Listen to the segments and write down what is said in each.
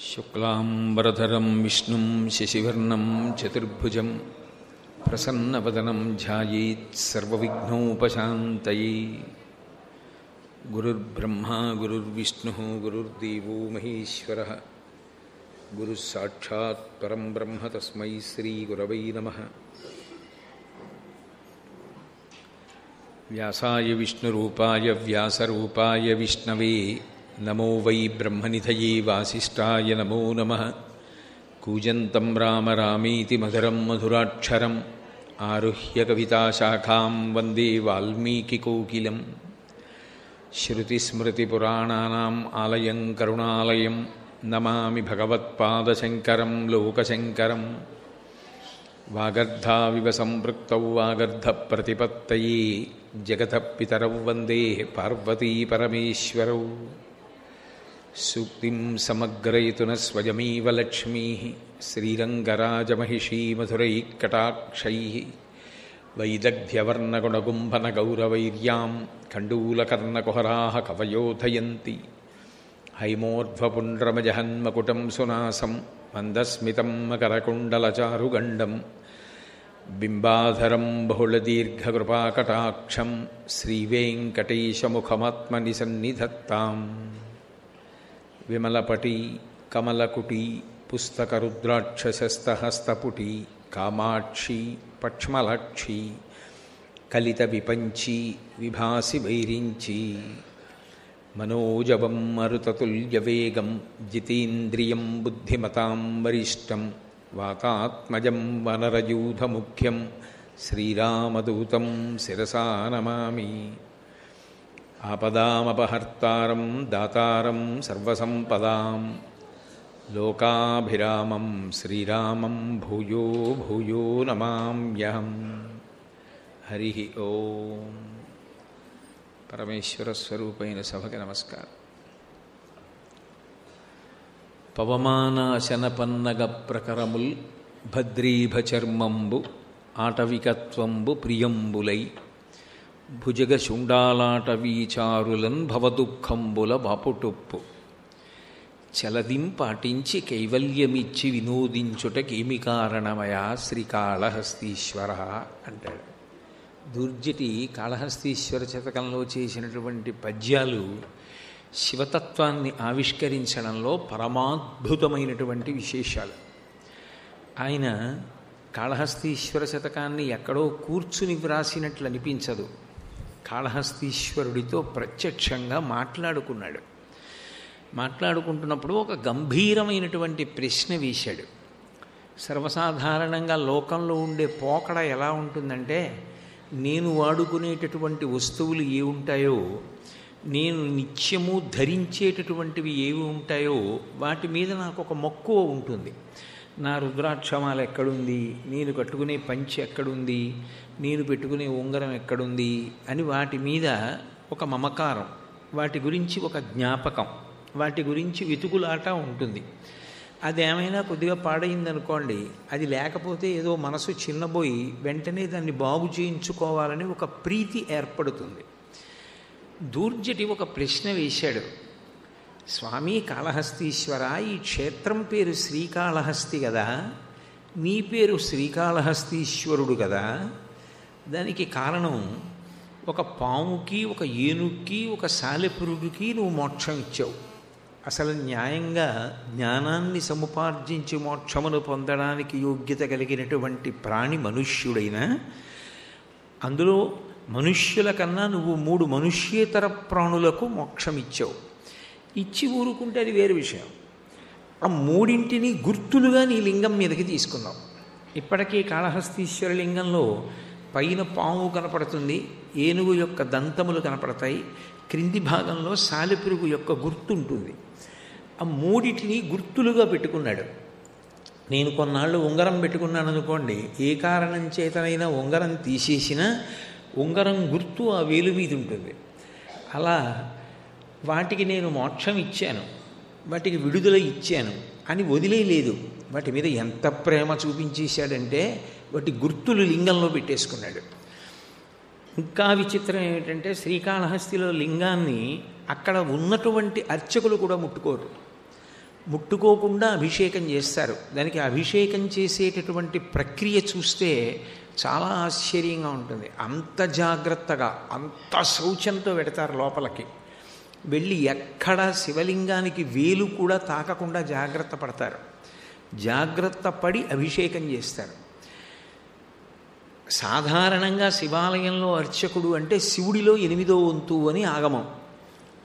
శుక్లాంబరధరం విష్ణుం శశివర్ణం చతుర్భుజం ప్రసన్నవదనం ధ్యాయేత్ సర్వవిఘ్నోపశాంతయే. గురుర్బ్రహ్మా గురుర్విష్ణుః గురుర్దేవో మహేశ్వరః గురుః సాక్షాత్ పరం బ్రహ్మ తస్మై శ్రీగురవై నమః. వ్యాసాయ విష్ణురూపాయ వ్యాసరూపాయ విష్ణవే నమో వై బ్రహ్మనిధయే వాసిష్ఠాయ నమో నమః. కూజంతం రామ రామేతి మధురం మధురాక్షరం ఆరుహ్య కవితాశాఖాం వందే వాల్మీకికోకిలం. శ్రుతిస్మృతిపురాణానాం ఆలయం కరుణాలయం నమామి భగవత్పాదశంకరం లోకశంకరం. వాగర్ధావివ సంపృక్తౌ వాగర్ధప్రతిపత్తయే జగతః పితరౌ వందే పార్వతీ పరమేశ్వరౌ. సూక్తిం సమగ్రయతున స్వయమేవ లక్ష్మీః శ్రీరంగరాజమహిషీ మధురైఃకటాక్షైః. వైదగ్ధ్యవర్ణగుణగుంభనగౌరవైర్యాం కండూలకర్ణకుహరాः కవయోధయంతి. హైమోర్ధ్వపుండ్రమజహన్మకుటం సునాసం మందస్మితం మకరకుండలచారుగండం. బింబాధరం బహుళదీర్ఘకృపాకటాక్షం శ్రీవేంకటేశముఖమాత్మని సన్నిధత్తాం. విమలపటి కమలకుటి పుస్తకరుద్రాక్షసస్తహస్తపుటి కామాక్షి పక్ష్మలాక్షి కలిత విపంచి విభాసి వైరించి. మనోజవం మరుతతుల్యవేగం జితేంద్రియం బుద్ధిమతాం వరిష్టం. వాతాత్మజం వనరయూధముఖ్యం శ్రీరామదూతం శిరసా నమామి. ఆపదామపహర్తారం దాతారం సర్వసంపదాం లోకాభిరామం శ్రీరామం భూయో భూయో నమామ్యహం. హరి ఓం. పరమేశ్వర స్వరూపైన సభకి నమస్కారం. పవమానాశన పన్నగ ప్రకరముల్ భద్రీభచర్మంబు ఆటవికత్వంబు ప్రియంబులై భుజగ శుండాలాటవీచారులన్ భవదుఃఖంబుల బాపుటొప్పు. చలదిం పాటించి కైవల్యమిచ్చి వినోదించుటకేమి కారణమయా శ్రీకాళహస్తీశ్వర అంటాడు. దుర్జటి కాళహస్తీశ్వర శతకంలో చేసినటువంటి పద్యాలు శివతత్వాన్ని ఆవిష్కరించడంలో పరమాద్భుతమైనటువంటి విశేషాలు. ఆయన కాళహస్తీశ్వర శతకాన్ని ఎక్కడో కూర్చుని వ్రాసినట్లు అనిపించదు. కాళహస్తీశ్వరుడితో ప్రత్యక్షంగా మాట్లాడుకున్నాడు. మాట్లాడుకుంటున్నప్పుడు ఒక గంభీరమైనటువంటి ప్రశ్న వేశాడు. సర్వసాధారణంగా లోకంలో ఉండే పోకడ ఎలా ఉంటుందంటే, నేను వాడుకునేటటువంటి వస్తువులు ఏ ఉంటాయో, నేను నిత్యము ధరించేటటువంటివి ఏవి ఉంటాయో వాటి మీద నాకు ఒక మక్కువ ఉంటుంది. నా రుద్రాక్షమాల ఎక్కడుంది, నేను కట్టుకునే పంచె ఎక్కడుంది, నేను పెట్టుకునే ఉంగరం ఎక్కడుంది అని వాటి మీద ఒక మమకారం, వాటి గురించి ఒక జ్ఞాపకం, వాటి గురించి వెతుకులాట ఉంటుంది. అదేమైనా కొద్దిగా పాడైందనుకోండి, అది లేకపోతే ఏదో మనసు చిన్నబోయి వెంటనే దాన్ని బాగు చేయించుకోవాలని ఒక ప్రీతి ఏర్పడుతుంది. దూర్జటి ఒక ప్రశ్న వేశాడు. స్వామి కాళహస్తీశ్వర, ఈ క్షేత్రం పేరు శ్రీకాళహస్తి కదా, నీ పేరు శ్రీకాళహస్తీశ్వరుడు కదా, దానికి కారణం ఒక పాముకి, ఒక ఏనుక్కి, ఒక సాలెపురుగుకి నువ్వు మోక్షం ఇచ్చావు. అసలు న్యాయంగా జ్ఞానాన్ని సముపార్జించి మోక్షమును పొందడానికి యోగ్యత కలిగినటువంటి ప్రాణి మనుష్యుడైన, అందులో మనుష్యుల కన్నా నువ్వు 3 మనుష్యేతర ప్రాణులకు మోక్షం ఇచ్చావు. ఇచ్చి ఊరుకుంటే అది వేరు విషయం. ఆ 3ంటిని గుర్తులుగా నీ లింగం మీదకి తీసుకున్నావు. ఇప్పటికీ కాళహస్తీశ్వర లింగంలో పైన పాము కనపడుతుంది, ఏనుగు యొక్క దంతములు కనపడతాయి, క్రింది భాగంలో సాలెపురుగు యొక్క గుర్తు ఉంటుంది. ఆ 3టిని గుర్తులుగా పెట్టుకున్నాడు. నేను కొన్నాళ్ళు ఉంగరం పెట్టుకున్నాను అనుకోండి, ఏ కారణం చేతనైనా ఉంగరం తీసేసినా ఉంగరం గుర్తు ఆ వేలు మీద ఉంటుంది. అలా వాటికి నేను మోక్షం ఇచ్చాను, వాటికి విడుదల ఇచ్చాను అని వదిలేయలేదు. వాటి మీద ఎంత ప్రేమ చూపించేశాడంటే వాటి గుర్తులు లింగంలో పెట్టేసుకున్నాడు. ఇంకా విచిత్రం ఏమిటంటే, శ్రీకాళహస్తిలో లింగాన్ని అక్కడ ఉన్నటువంటి అర్చకులు కూడా ముట్టుకోరు. ముట్టుకోకుండా అభిషేకం చేస్తారు. దానికి అభిషేకం చేసేటటువంటి ప్రక్రియ చూస్తే చాలా ఆశ్చర్యంగా ఉంటుంది. అంత జాగ్రత్తగా, అంత శౌచంతో పెడతారు లోపలికి. వెళ్ళి ఎక్కడ శివలింగానికి వేలు కూడా తాకకుండా జాగ్రత్త పడతారు. జాగ్రత్త పడి అభిషేకం చేస్తారు. సాధారణంగా శివాలయంలో అర్చకుడు అంటే శివుడిలో 8వ వంతు అని ఆగమం.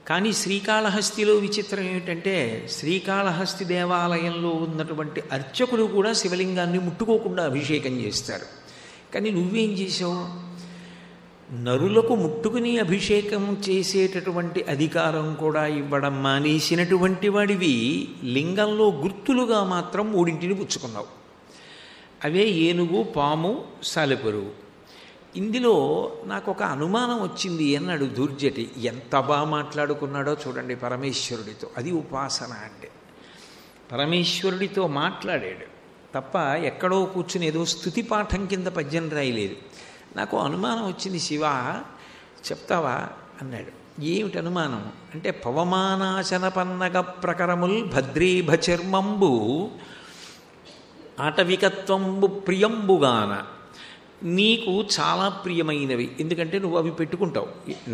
కానీ శ్రీకాళహస్తిలో విచిత్రం ఏమిటంటే శ్రీకాళహస్తి దేవాలయంలో ఉన్నటువంటి అర్చకులు కూడా శివలింగాన్ని ముట్టుకోకుండా అభిషేకం చేస్తారు. కానీ నువ్వేం చేసావు? నరులకు ముట్టుకుని అభిషేకం చేసేటటువంటి అధికారం కూడా ఇవ్వడం మానేసినటువంటి వాడివి లింగంలో గుర్తులుగా మాత్రం 3 పుచ్చుకున్నావు. అవే ఏనుగు, పాము, సాలెపురుగు. ఇందులో నాకు ఒక అనుమానం వచ్చింది అన్నాడు దుర్జటి. ఎంత బాగా మాట్లాడుకున్నాడో చూడండి పరమేశ్వరుడితో. అది ఉపాసన అంటే. పరమేశ్వరుడితో మాట్లాడాడు తప్ప ఎక్కడో కూర్చుని ఏదో స్తుతి పాఠం కింద పద్యం రాయలేదు. నాకు అనుమానం వచ్చింది, శివ చెప్తావా అన్నాడు. ఏమిటి అనుమానం అంటే పవమానాశన పన్నగ ప్రకరముల్ భద్రీభచర్మంబు ఆటవికత్వంబు ప్రియంబుగాన నీకు చాలా ప్రియమైనవి. ఎందుకంటే నువ్వు అవి పెట్టుకుంటావు.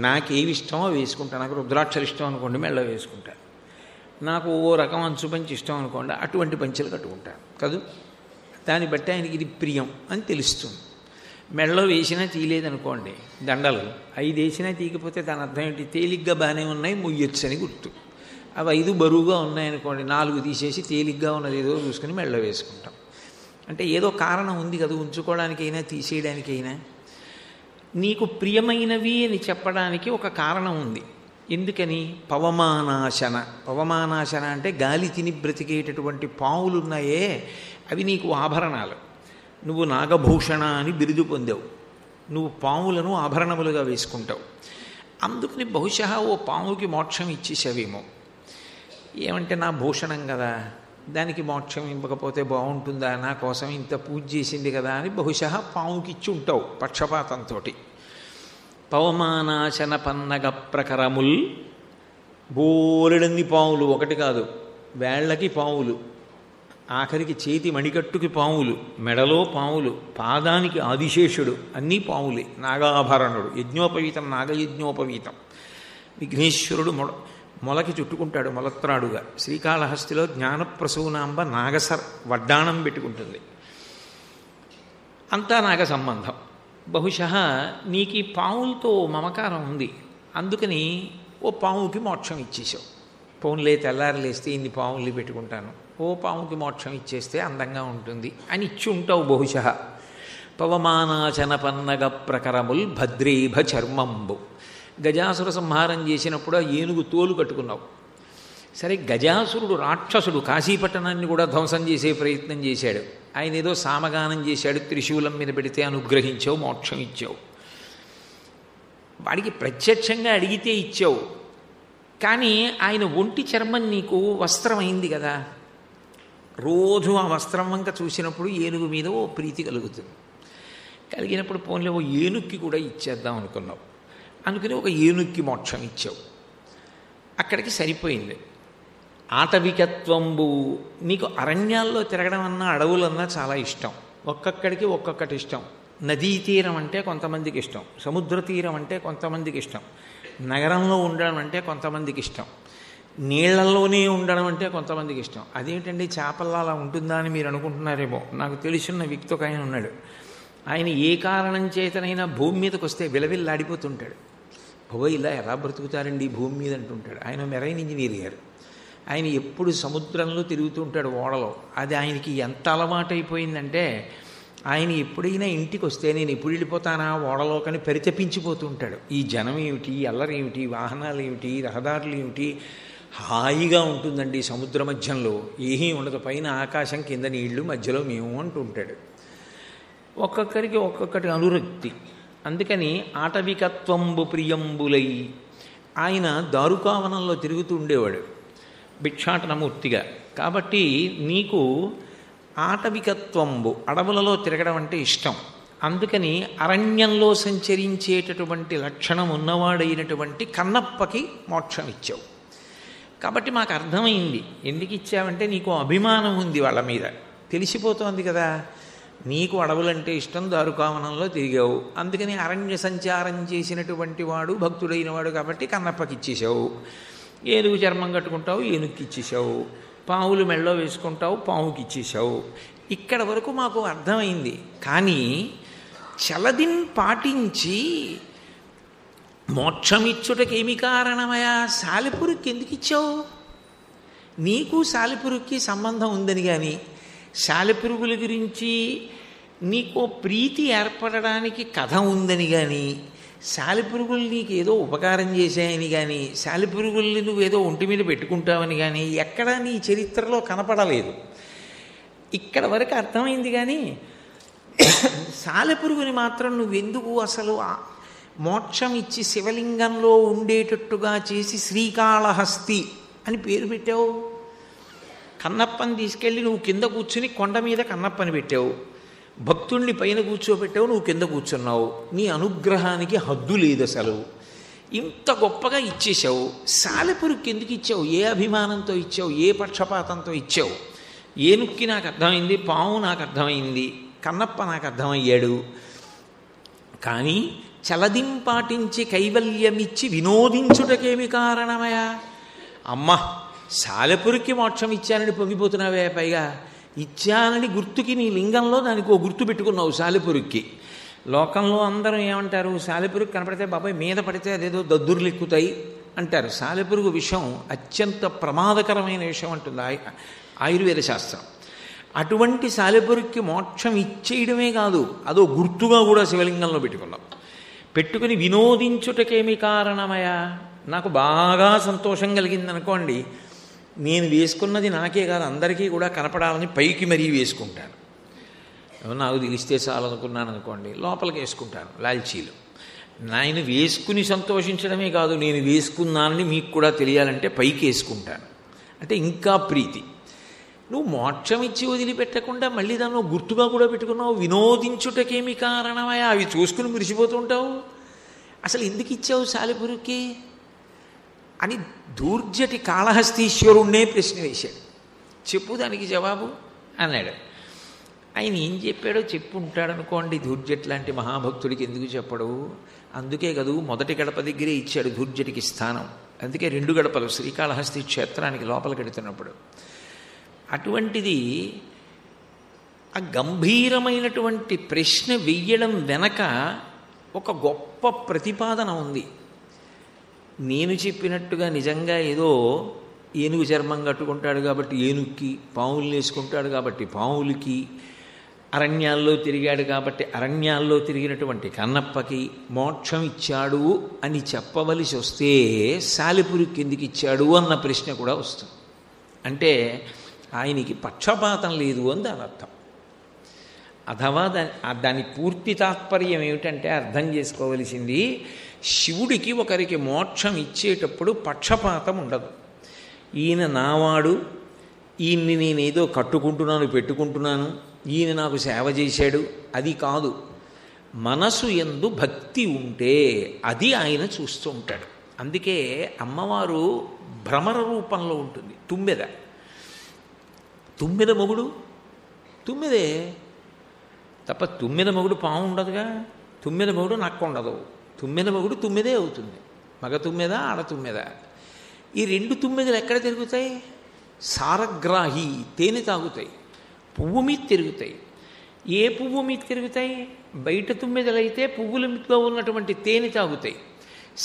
నాకేవి ఇష్టమో వేసుకుంటా. నాకు రుద్రాక్షలు ఇష్టం అనుకోండి, మెళ్ళ వేసుకుంటాను. నాకు ఓ రకం అంచు పంచి ఇష్టం అనుకోండి, అటువంటి పంచెలు కట్టుకుంటాను కదూ. దాన్ని బట్టి ఆయనకి ఇది ప్రియం అని తెలుస్తుంది. మెళ్ళలో వేసినా తీయలేదనుకోండి, దండలు 5 వేసినా తీయకపోతే దాని అర్థం ఏంటి? తేలిగ్గా బాగానే ఉన్నాయి, ముయ్యొచ్చు అని గుర్తు. అవి 5 బరువుగా ఉన్నాయనుకోండి, 4 తీసేసి తేలిగ్గా ఉన్నది ఏదో చూసుకుని మెళ్ళలో వేసుకుంటాం. అంటే ఏదో కారణం ఉంది కదా, ఉంచుకోవడానికైనా తీసేయడానికైనా. నీకు ప్రియమైనవి అని చెప్పడానికి ఒక కారణం ఉంది. ఎందుకని? పవమానాశన. పవమానాశన అంటే గాలి తిని బ్రతికేటటువంటి పావులున్నాయే, అవి నీకు ఆభరణాలు. నువ్వు నాగభూషణ అని బిరుదు పొందావు. నువ్వు పాములను ఆభరణములుగా వేసుకుంటావు. అందుకని బహుశా ఓ పాముకి మోక్షం ఇచ్చేసావేమో. ఏమంటే నా భూషణం కదా, దానికి మోక్షం ఇవ్వకపోతే బాగుంటుందా, నా కోసం ఇంత పూజ చేసింది కదా అని బహుశా పాముకి ఇచ్చి ఉంటావు పక్షపాతంతో. పవమానాశన పన్నగ ప్రకరముల్, బోలెడన్ని పాములు, ఒకటి కాదు, వేళ్లకి పాములు, ఆఖరికి చేతి మణికట్టుకి పాములు, మెడలో పాములు, పాదానికి ఆదిశేషుడు, అన్నీ పాములే. నాగాభరణుడు, యజ్ఞోపవీతం, నాగయజ్ఞోపవీతం. విఘ్నేశ్వరుడు మొలకి చుట్టుకుంటాడు మొలత్రాడుగా. శ్రీకాళహస్తిలో జ్ఞానప్రసూనాంబ వడ్డాణం పెట్టుకుంటుంది. అంతా నాగ సంబంధం. బహుశా నీకు ఈ పావులతో మమకారం ఉంది, అందుకని ఓ పావుకి మోక్షం ఇచ్చేసావు. పోన్లే తెల్లారలేస్తే ఇన్ని పావుల్ని పెట్టుకుంటాను, ఓ పావుకి మోక్షం ఇచ్చేస్తే అందంగా ఉంటుంది అని ఇచ్చి ఉంటావు బహుశా. పవమానాచన పన్నగ ప్రకరముల్ భద్రేభ చర్మంబు. గజాసుర సంహారం చేసినప్పుడు ఆ ఏనుగు తోలు కట్టుకున్నావు. సరే, గజాసురుడు రాక్షసుడు, కాశీపట్టణాన్ని కూడా ధ్వంసం చేసే ప్రయత్నం చేశాడు. ఆయన ఏదో సామగానం చేశాడు, త్రిశూలం మీద పెడితే అనుగ్రహించావు, మోక్షం ఇచ్చావు. వాడికి ప్రత్యక్షంగా అడిగితే ఇచ్చావు. కానీ ఆయన ఒంటి చర్మం నీకు వస్త్రం అయింది కదా, రోజు ఆ వస్త్రం వంక చూసినప్పుడు ఏనుగు మీద ఓ ప్రీతి కలుగుతుంది. కలిగినప్పుడు పోన్లే ఓ ఏనుక్కి కూడా ఇచ్చేద్దాం అనుకున్నావు. అనుకుని ఒక ఏనుక్కి మోక్షం ఇచ్చావు. అక్కడికి సరిపోయింది. ఆటవికత్వంబు, నీకు అరణ్యాల్లో తిరగడం అన్నా అడవులన్నా చాలా ఇష్టం. ఒక్కొక్కడికి ఒక్కొక్కటి ఇష్టం. నదీ తీరం అంటే కొంతమందికి ఇష్టం, సముద్ర తీరం అంటే కొంతమందికి ఇష్టం, నగరంలో ఉండడం అంటే కొంతమందికి ఇష్టం, నీళ్లలోనే ఉండడం అంటే కొంతమందికి ఇష్టం. అదేంటండి చేపల్లో అలా ఉంటుందా అని మీరు అనుకుంటున్నారేమో. నాకు తెలిసిన వ్యక్తి ఒక ఆయన ఉన్నాడు. ఆయన ఏ కారణం చేతనైనా భూమి మీదకి వస్తే విలవిల్లాడిపోతుంటాడు. ఇలా ఎలా బ్రతుకుతారండి భూమి మీద అంటుంటాడు. ఆయన మెరైన్ ఇంజనీర్ గారు. ఆయన ఎప్పుడు సముద్రంలో తిరుగుతూ ఉంటాడు ఓడలో. అది ఆయనకి ఎంత అలవాటైపోయిందంటే ఆయన ఎప్పుడైనా ఇంటికి వస్తే నేను ఎప్పుడు వెళ్ళిపోతానా ఓడలో కానీ పరితపించిపోతూ ఉంటాడు. ఈ జనం ఏమిటి, అల్లరేమిటి, వాహనాలు ఏమిటి, రహదారులు ఏమిటి, హాయిగా ఉంటుందండి సముద్ర మధ్యంలో, ఏమీ ఉండదు, పైన ఆకాశం కింద నీళ్లు మధ్యలో మేము అంటూ ఉంటాడు. ఒక్కొక్కరికి ఒక్కొక్కటి అనురక్తి. అందుకని ఆటవికత్వంబు ప్రియంబులై ఆయన దారుకావనంలో తిరుగుతూ ఉండేవాడు భిక్షాటనమూర్తిగా. కాబట్టి నీకు ఆటవికత్వంబు, అడవులలో తిరగడం అంటే ఇష్టం. అందుకని అరణ్యంలో సంచరించేటటువంటి లక్షణం ఉన్నవాడైనటువంటి కన్నప్పకి మోక్షం ఇచ్చావు. కాబట్టి మాకు అర్థమైంది, ఎందుకు ఇచ్చావంటే నీకు అభిమానం ఉంది వాళ్ళ మీద, తెలిసిపోతోంది కదా. నీకు అడవులంటే ఇష్టం, దారుకావనంలో తిరిగావు, అందుకని అరణ్య సంచారం చేసినటువంటి వాడు భక్తుడైన వాడు కాబట్టి కన్నప్పకి ఇచ్చేసావు. ఏనుగు చర్మం కట్టుకుంటావు, ఏనుగుకి ఇచ్చేసావు. పావులు మెళ్ళో వేసుకుంటావు, పావుకి ఇచ్చేసావు. ఇక్కడ వరకు మాకు అర్థమైంది. కానీ చలదిన్ పాటించి మోక్షమిచ్చుటకేమి కారణమయా, సాలెపురుక్కి ఎందుకు ఇచ్చావు? నీకు సాలెపురుక్కి సంబంధం ఉందని కానీ, సాలెపురుగుల గురించి నీకు ప్రీతి ఏర్పడడానికి కథ ఉందని కానీ, సాలెపురుగులు నీకు ఏదో ఉపకారం చేశాయని కానీ, సాలెపురుగుల్ని నువ్వేదో ఒంటి మీద పెట్టుకుంటావని కానీ ఎక్కడా నీ చరిత్రలో కనపడలేదు. ఇక్కడ వరకు అర్థమైంది. కానీ సాలెపురుగుని మాత్రం నువ్వెందుకు అసలు మోక్షం ఇచ్చి శివలింగంలో ఉండేటట్టుగా చేసి శ్రీకాళహస్తి అని పేరు పెట్టావు? కన్నప్పని తీసుకెళ్ళి నువ్వు కింద కూర్చుని కొండ మీద కన్నప్పని పెట్టావు, భక్తుణ్ణి పైన కూర్చోబెట్టావు, నువ్వు కింద కూర్చున్నావు. నీ అనుగ్రహానికి హద్దు లేదు అసలు. ఇంత గొప్పగా ఇచ్చేసావు, సాలెపురుక్కి ఎందుకు ఇచ్చావు? ఏ అభిమానంతో ఇచ్చావు? ఏ పక్షపాతంతో ఇచ్చావు? ఏనుక్కి నాకు అర్థమైంది, పాము నాకు అర్థమైంది, కన్నప్ప నాకు అర్థమయ్యాడు. కానీ చలదింపాటించి కైవల్యమిచ్చి వినోదించుటకేమి కారణమయా? అమ్మ, సాలెపురికి మోక్షం ఇచ్చానని పొంగిపోతున్నావే, పైగా ఇచ్చానని గుర్తుకి నీ లింగంలో దానికి ఓ గుర్తు పెట్టుకున్నావు సాలెపురుక్కి. లోకంలో అందరూ ఏమంటారు? సాలెపురుగు కనపడితే బాబాయ్ మీద పడితే అదేదో దద్దుర్లు ఎక్కుతాయి అంటారు. సాలెపురుగు విషయం అత్యంత ప్రమాదకరమైన విషయం అంటుంది ఆయుర్వేద శాస్త్రం. అటువంటి సాలెపురుక్కి మోక్షం ఇచ్చేయడమే కాదు, అదో గుర్తుగా కూడా శివలింగంలో పెట్టుకుని వినోదించుటకేమి కారణమయా? నాకు బాగా సంతోషం కలిగిందనుకోండి, నేను వేసుకున్నది నాకే కాదు అందరికీ కూడా కనపడాలని పైకి మరీ వేసుకుంటాను. నాకు తెలిస్తే చాలనుకున్నాను అనుకోండి, లోపలికి వేసుకుంటాను లాల్చీలు. నేను వేసుకుని సంతోషించడమే కాదు, నేను వేసుకున్నానని మీకు కూడా తెలియాలంటే పైకి వేసుకుంటాను. అంటే ఇంకా ప్రీతి. నువ్వు మోక్షం ఇచ్చి వదిలిపెట్టకుండా మళ్ళీ దాన్ని గుర్తుగా కూడా పెట్టుకున్నావు. వినోదించుటకేమి కారణమయా? అవి చూసుకుని మురిసిపోతూ ఉంటావు. అసలు ఎందుకు ఇచ్చావు సాలెపురుక్కి అని దూర్జటి కాళహస్తీశ్వరుణ్ణే ప్రశ్న వేశాడు. చెప్పు దానికి జవాబు అన్నాడు. ఆయన ఏం చెప్పాడో చెప్పు ఉంటాడనుకోండి. దూర్జటి లాంటి మహాభక్తుడికి ఎందుకు చెప్పడు? అందుకే కదూ మొదటి గడప దగ్గరే ఇచ్చాడు దూర్జటికి స్థానం. అందుకే 2 గడపలు శ్రీకాళహస్తి క్షేత్రానికి లోపలికి వెడుతున్నప్పుడు. అటువంటిది ఆ గంభీరమైనటువంటి ప్రశ్న వెయ్యడం వెనక ఒక గొప్ప ప్రతిపాదన ఉంది. నేను చెప్పినట్టుగా నిజంగా ఏదో ఏనుగు చర్మం కట్టుకుంటాడు కాబట్టి ఏనుగుకి, పావులు వేసుకుంటాడు కాబట్టి పావులకి, అరణ్యాల్లో తిరిగాడు కాబట్టి అరణ్యాల్లో తిరిగినటువంటి కన్నప్పకి మోక్షం ఇచ్చాడు అని చెప్పవలసి వస్తే సాలెపురుక్కి ఎందుకు ఇచ్చాడు అన్న ప్రశ్న కూడా వస్తుంది. అంటే ఆయనకి పక్షపాతం లేదు అని దాని అర్థం. అథవా దాని పూర్తి తాత్పర్యం ఏమిటంటే అర్థం చేసుకోవలసింది, శివుడికి ఒకరికి మోక్షం ఇచ్చేటప్పుడు పక్షపాతం ఉండదు. ఈయన నావాడు, ఈయన్ని నేనేదో కట్టుకుంటున్నాను పెట్టుకుంటున్నాను, ఈయన నాకు సేవ చేశాడు, అది కాదు. మనసు యందు భక్తి ఉంటే అది ఆయన చూస్తూ ఉంటాడు. అందుకే అమ్మవారు భ్రమర రూపంలో ఉంటుంది. తుమ్మెద మొగుడు తుమ్మెదే తప్ప తుమ్మెద మొగుడు పాము ఉండదుగా. తుమ్మెద మొగుడు నక్క ఉండదు. తుమ్మెద మొగుడు తుమ్మెదే అవుతుంది. మగ తుమ్మెద, ఆడ తుమ్మెద. ఈ 2 తుమ్మెదలు ఎక్కడ తిరుగుతాయి? సారగ్రాహి, తేనె తాగుతాయి, పువ్వు మీద తిరుగుతాయి. ఏ పువ్వు మీద తిరుగుతాయి? బయట తుమ్మెదలైతే పువ్వులతో ఉన్నటువంటి తేనె తాగుతాయి.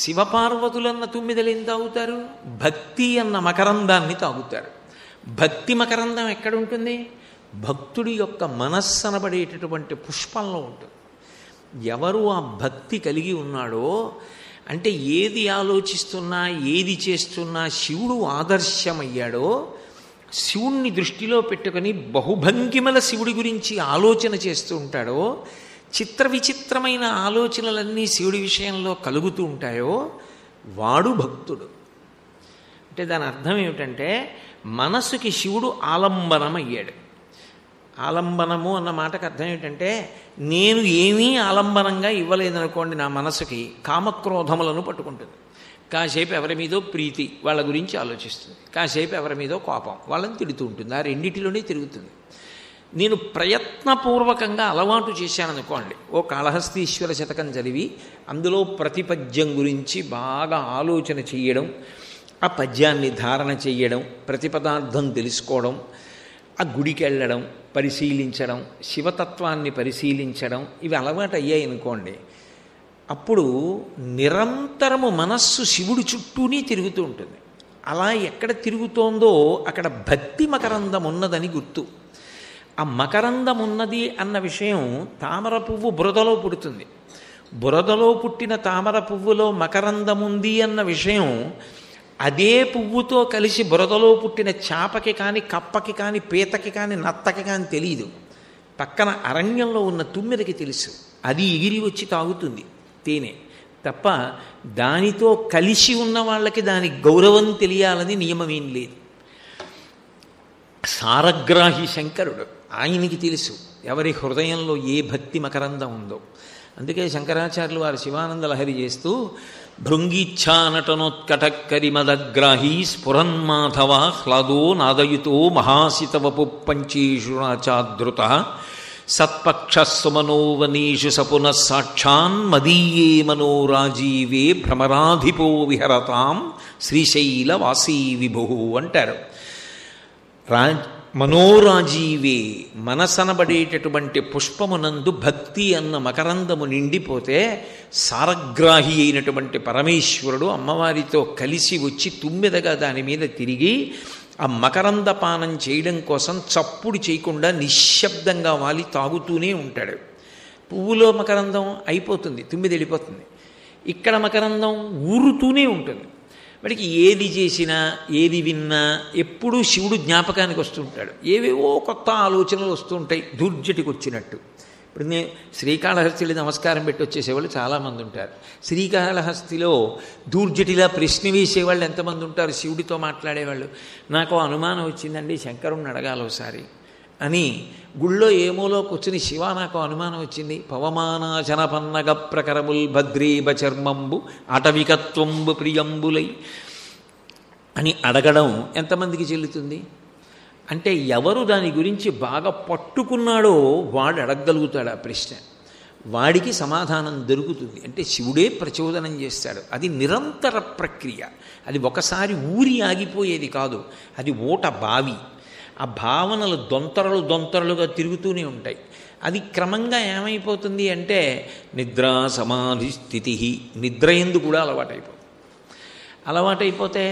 శివపార్వతులన్న తుమ్మెదలు ఏం తాగుతారు? భక్తి అన్న మకరందాన్ని తాగుతారు. భక్తి మకరందం ఎక్కడుంటుంది? భక్తుడి యొక్క మనస్సు అనబడేటటువంటి పుష్పంలో ఉంటుంది. ఎవరు ఆ భక్తి కలిగి ఉన్నాడో, అంటే ఏది ఆలోచిస్తున్నా ఏది చేస్తున్నా శివుడు ఆదర్శమయ్యాడో, శివుణ్ణి దృష్టిలో పెట్టుకొని బహుభంగిమల శివుడి గురించి ఆలోచన చేస్తూ ఉంటాడో, చిత్ర విచిత్రమైన ఆలోచనలన్నీ శివుడి విషయంలో కలుగుతూ ఉంటాయో, వాడు భక్తుడు. అంటే దాని అర్థం ఏమిటంటే మనసుకి శివుడు ఆలంబనం అయ్యాడు. ఆలంబనము అన్న మాటకు అర్థం ఏంటంటే, నేను ఏమీ ఆలంబనంగా ఇవ్వలేదనుకోండి, నా మనసుకి కామక్రోధములను పట్టుకుంటుంది. కాసేపు ఎవరి మీదో ప్రీతి, వాళ్ళ గురించి ఆలోచిస్తుంది. కాసేపు ఎవరి మీదో కోపం, వాళ్ళని తిడుతూ ఉంటుంది. ఆ రెండిటిలోనే తిరుగుతుంది. నేను ప్రయత్నపూర్వకంగా అలవాటు చేశాననుకోండి, ఓ కాళహస్తీశ్వర శతకం చదివి అందులో ప్రతిపద్యం గురించి బాగా ఆలోచన చెయ్యడం, ఆ పద్యాన్ని ధారణ చెయ్యడం, ప్రతిపదార్థం తెలుసుకోవడం, ఆ గుడికి వెళ్ళడం, పరిశీలించడం, శివతత్వాన్ని పరిశీలించడం, ఇవి అలవాటు అయ్యాయి అనుకోండి, అప్పుడు నిరంతరము మనస్సు శివుడి చుట్టూనే తిరుగుతూ ఉంటుంది. అలా ఎక్కడ తిరుగుతోందో అక్కడ భక్తి మకరందం ఉన్నదని గుర్తు. ఆ మకరందం ఉన్నది అన్న విషయం తామర పువ్వు బురదలో పుడుతుంది. బురదలో పుట్టిన తామర పువ్వులో మకరందం ఉంది అన్న విషయం అదే పువ్వుతో కలిసి బురదలో పుట్టిన చాపకి కానీ, కప్పకి కానీ, పీతకి కానీ, నత్తకి కానీ తెలియదు. పక్కన అరణ్యంలో ఉన్న తుమ్మెదకి తెలుసు. అది ఎగిరి వచ్చి తాగుతుంది తేనె తప్ప, దానితో కలిసి ఉన్న వాళ్ళకి దాని గౌరవం తెలియాలని నియమమేం లేదు. సారగ్రాహి శంకరుడు, ఆయనకి తెలుసు ఎవరి హృదయంలో ఏ భక్తి మకరందం ఉందో. అందుకే శంకరాచార్యులు వారు శివానంద లహరి చేస్తూ భృంగీచ్ఛానటనోత్కటక్కరిమదగ్రాహీ స్ఫురన్మాధవ హ్లాదో నాదయుతో మహాసితవపు పంచేషురాచాదృత సత్పక్షస్సుమనోవనీషు సపునః సాక్షాన్ మదీయే మనోరాజీవే భ్రమరాధిపో విహరతాం శ్రీశైలవాసీ విభు అంటారు. మనోరాజీవే, మనసనబడేటటువంటి పుష్పమునందు భక్తి అన్న మకరందము నిండిపోతే సారగ్రాహి అయినటువంటి పరమేశ్వరుడు అమ్మవారితో కలిసి వచ్చి తుమ్మెదగా దాని మీద తిరిగి ఆ మకరంద పానం చేయడం కోసం చప్పుడు చేయకుండా నిశ్శబ్దంగా వాలి తాగుతూనే ఉంటాడు. పువ్వులో మకరందం అయిపోతుంది, తుమ్మెద వెళ్ళిపోతుంది. ఇక్కడ మకరందం ఊరుతూనే ఉంటుంది. వాడికి ఏది చేసినా, ఏది విన్నా ఎప్పుడూ శివుడు జ్ఞాపకానికి వస్తుంటాడు. ఏవేవో కొత్త ఆలోచనలు వస్తూ ఉంటాయి దుర్జటికి వచ్చినట్టు. ఇప్పుడు నేను శ్రీకాళహస్తిలో నమస్కారం పెట్టి వచ్చేసేవాళ్ళు చాలామంది ఉంటారు. శ్రీకాళహస్తిలో దూర్జటిలా ప్రశ్న వేసేవాళ్ళు ఎంతమంది ఉంటారు, శివుడితో మాట్లాడేవాళ్ళు. నాకు అనుమానం వచ్చిందండి, శంకరుణ్ణి అడగాలి ఒకసారి అని గుళ్ళో ఏమోలో కూర్చుని, శివ నాకు అనుమానం వచ్చింది, పవమానాచన పన్నగ ప్రకరముల్ భద్రేబ చర్మంబు అటవికత్వంబు ప్రియంబులై అని అడగడం ఎంతమందికి చెల్లుతుంది? అంటే ఎవరు దాని గురించి బాగా పట్టుకున్నాడో వాడు అడగగలుగుతాడు ఆ ప్రశ్న, వాడికి సమాధానం దొరుకుతుంది. అంటే శివుడే ప్రచోదనం చేస్తాడు. అది నిరంతర ప్రక్రియ, అది ఒకసారి ఊరి ఆగిపోయేది కాదు, అది ఊట బావి. ఆ భావనలు దొంతరలుగా తిరుగుతూనే ఉంటాయి. అది క్రమంగా ఏమైపోతుంది అంటే నిద్రా సమాధి స్థితి, నిద్ర ఎందు కూడా అలవాటైపోతే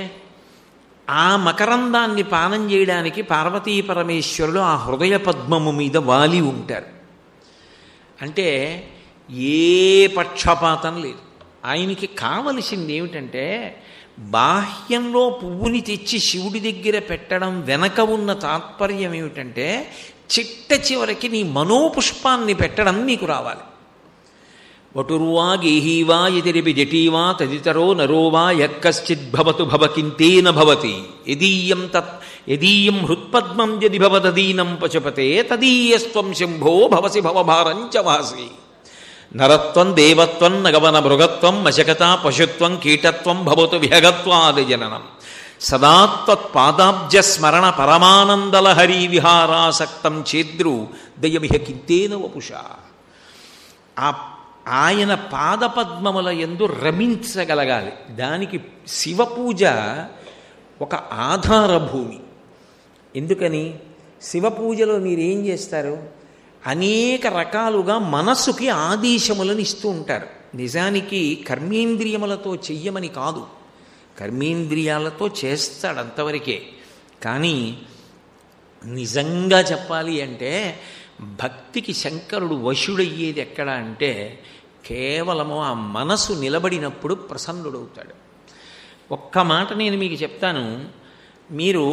ఆ మకరందాన్ని పానం చేయడానికి పార్వతీ పరమేశ్వరుడు ఆ హృదయ పద్మము మీద వాలి ఉంటారు. అంటే ఏ పక్షపాతం లేదు. ఆయనకి కావలసింది ఏమిటంటే బాహ్యంలో పువ్వుని తెచ్చి శివుడి దగ్గర పెట్టడం వెనక ఉన్న తాత్పర్యం ఏమిటంటే చిట్ట చివరికి నీ మనోపుష్పాన్ని పెట్టడం నీకు రావాలి. వటుర్వా గేహీవా యతిరిపి జటీవా తదితరో నరోవా యక్కశ్చిద్భవతు భవకింతేన భవతి యదీయం హృత్పద్మం యది భవదీనం పశుపతే తదీయస్త్వం శంభో భవసి భవభారం చ వాసి. నరత్వం దేవత్వం నగవన మృగత్వం మశకత పశుత్వం కీటత్వం భవతు విహగత్వాది జననం సదాత్వత్పాదాబ్జ స్మరణ పరమానందలహరీ విహారాసక్తం చేద్రు దయమిహ కింతేన వపుష. ఆయన పాదపద్మముల యందు రమించగలగాలి. దానికి శివపూజ ఒక ఆధారభూమి. ఎందుకని? శివపూజలో మీరేం చేస్తారు? అనేక రకాలుగా మనస్సుకి ఆదేశములను ఇస్తూ ఉంటారు. నిజానికి కర్మేంద్రియములతో చెయ్యమని కాదు, కర్మేంద్రియాలతో చేస్తాడు అంతవరకే. కానీ నిజంగా చెప్పాలి అంటే భక్తికి శంకరుడు వశుడయ్యేది ఎక్కడ అంటే కేవలము ఆ మనసు నిలబడినప్పుడు ప్రసన్నుడవుతాడు. ఒక్క మాట నేను మీకు చెప్తాను. మీరు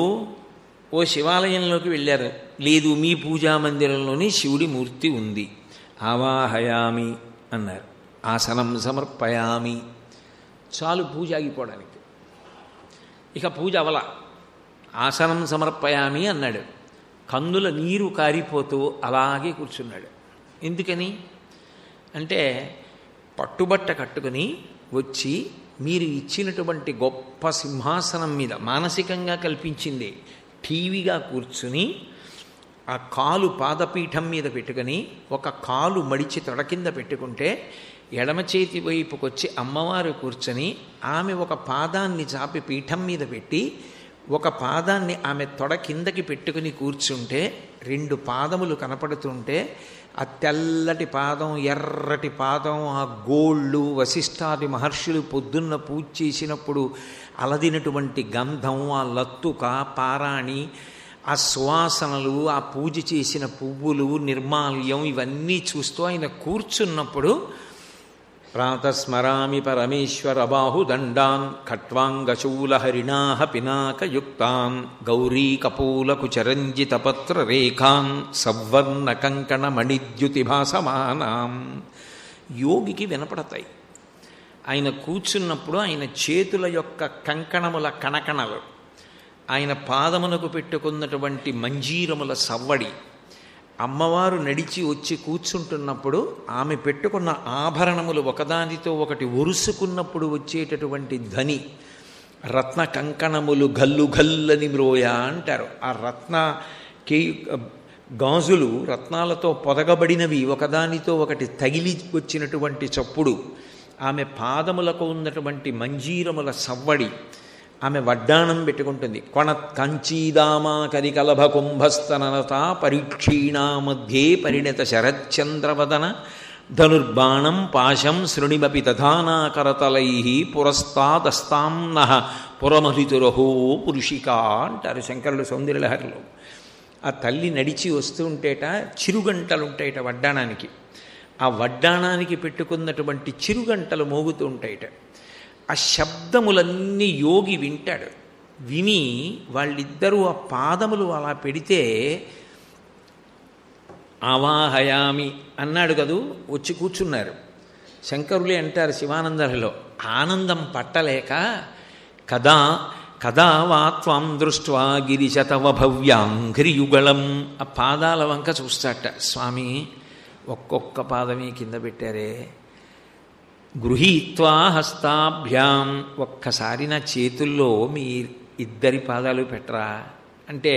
ఓ శివాలయంలోకి వెళ్ళారు, లేదు మీ పూజా మందిరంలోనే శివుడి మూర్తి ఉంది, ఆవాహయామి అన్నారు, ఆసనం సమర్పయామి, చాలు పూజ ఆగిపోవడానికి. ఇక పూజ అవల, ఆసనం సమర్పయామి అన్నాడు, కన్నుల నీరు కారిపోతూ అలాగే కూర్చున్నాడు. ఎందుకని అంటే పట్టుబట్ట కట్టుకుని వచ్చి మీరు ఇచ్చినటువంటి గొప్ప సింహాసనం మీద మానసికంగా కల్పించింది టీవీగా కూర్చుని ఆ కాలు పాదపీఠం మీద పెట్టుకుని ఒక కాలు మడిచి తొడ కింద పెట్టుకుంటే ఎడమ చేతి వైపుకొచ్చి అమ్మవారు కూర్చొని ఆమె ఒక పాదాన్ని చాపి పీఠం మీద పెట్టి ఒక పాదాన్ని ఆమె తొడ కిందకి పెట్టుకుని కూర్చుంటే 2 పాదములు కనపడుతుంటే ఆ తెల్లటి పాదం ఎర్రటి పాదం ఆ గోళ్ళు వశిష్ఠాది మహర్షులు పొద్దున్న పూజ చేసినప్పుడు అలదినటువంటి గంధం ఆ లత్తుక పారాణి ఆ సువాసనలు ఆ పూజ చేసిన పువ్వులు నిర్మాల్యం ఇవన్నీ చూస్తూ ఆయన కూర్చున్నప్పుడు ప్రాతస్మరామి పరమేశ్వర బాహుదండాన్ ఖట్వాంగశూలహరిణాహ పినాకయుక్తాన్ గౌరీ కపోలకు చరంజిత పత్ర రేఖాన్ సవర్ణ కంకణ మణిద్యుతిభాసమానాం. యోగికి వినపడతాయి ఆయన కూర్చున్నప్పుడు ఆయన చేతుల యొక్క కంకణముల కణకణలు, ఆయన పాదమునకు పెట్టుకున్నటువంటి మంజీరముల సవ్వడి, అమ్మవారు నడిచి వచ్చి కూర్చుంటున్నప్పుడు ఆమె పెట్టుకున్న ఆభరణములు ఒకదానితో ఒకటి ఒరుసుకున్నప్పుడు వచ్చేటటువంటి ధ్వని, రత్న కంకణములు గల్లు గల్లని మ్రోయ అంటారు. ఆ రత్న గాజులు రత్నాలతో పొదగబడినవి ఒకదానితో ఒకటి తగిలి వచ్చినటువంటి చప్పుడు, ఆమె పాదములకు ఉన్నటువంటి మంజీరముల సవ్వడి, ఆమె వడ్డాణం పెట్టుకుంటుంది. కొణత్ కంచీదామా కరికలభ కుంభస్తనత పరీక్షీణా మధ్యే పరిణత శరచ్చంద్రవదన ధనుర్బాణం పాశం శృణిమపి తథానాకరతలై పురస్తాదస్తాంన పురమధితురహో పురుషికా అంటారు శంకరుడు సౌందర్యలహరిలో. ఆ తల్లి నడిచి వస్తుంటేట చిరుగంటలుంటాయిట వడ్డాణానికి. ఆ వడ్డాణానికి పెట్టుకున్నటువంటి చిరుగంటలు మోగుతూ ఉంటాయిట. ఆ శబ్దములన్నీ యోగి వింటాడు. విని వాళ్ళిద్దరూ ఆ పాదములు అలా పెడితే ఆవాహయామి అన్నాడు కదూ, వచ్చి కూర్చున్నారు. శంకరులే అంటారు శివానందరిలో, ఆనందం పట్టలేక కదా కదా వా త్వాం దృష్ట్వా గిరిశతవ భవ్యాంఘ్రియుగళం. ఆ పాదాల వంక చూస్తాట. స్వామి ఒక్కొక్క పాదమే కింద పెట్టారే, గృహీత్వా హస్తాభ్యాం, ఒక్కసారి నా చేతుల్లో మీ 2 పాదాలు పెట్టరా అంటే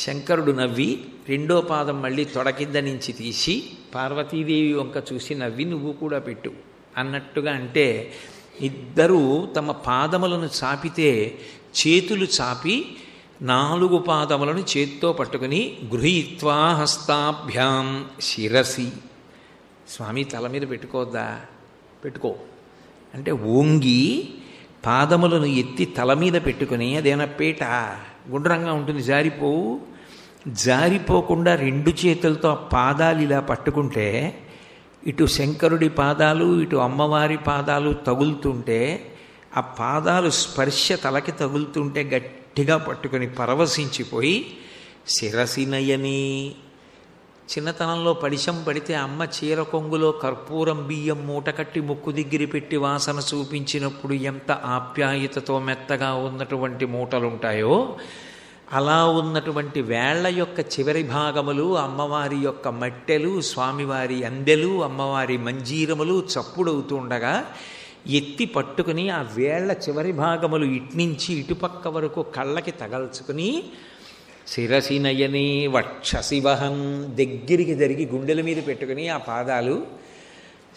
శంకరుడు నవ్వి 2వ పాదం మళ్ళీ తొడ కింద నుంచి తీసి పార్వతీదేవి వంక చూసి నవ్వి నువ్వు కూడా పెట్టు అన్నట్టుగా. అంటే ఇద్దరూ తమ పాదములను చాపితే చేతులు చాపి 4 పాదములను చేత్తో పట్టుకుని గృహీత్వా హస్తాభ్యాం శిరసి, స్వామి తల మీద పెట్టుకోవద్దా, పెట్టుకో అంటే ఓంగి పాదములను ఎత్తి తల మీద పెట్టుకుని, అదేనా పీట గుండ్రంగా ఉంటుంది జారిపోవు, జారిపోకుండా 2 చేతులతో ఆ పాదాలు ఇలా పట్టుకుంటే ఇటు శంకరుడి పాదాలు ఇటు అమ్మవారి పాదాలు తగులుతుంటే ఆ పాదాలు స్పర్శ తలకి తగులుతుంటే గట్టిగా పట్టుకుని పరవశించిపోయి శిరసినయని. చిన్నతనంలో పడిశం పడితే అమ్మ చీర కొంగులో కర్పూరం బియ్యం మూట కట్టి ముక్కు దగ్గర పెట్టి వాసన చూపించినప్పుడు ఎంత ఆప్యాయతతో మెత్తగా ఉన్నటువంటి మూటలుంటాయో అలా ఉన్నటువంటి వేళ్ల యొక్క చివరి భాగములు అమ్మవారి యొక్క మట్టెలు, స్వామివారి అందెలు, అమ్మవారి మంజీరములు చప్పుడవుతూ ఉండగా ఎత్తి పట్టుకుని ఆ వేళ్ల చివరి భాగములు ఇట్నుంచి ఇటుపక్క వరకు కళ్ళకి తగల్చుకుని శిరసినయని వక్షసివహన్, దగ్గరికి జరిగి గుండెల మీద పెట్టుకుని ఆ పాదాలు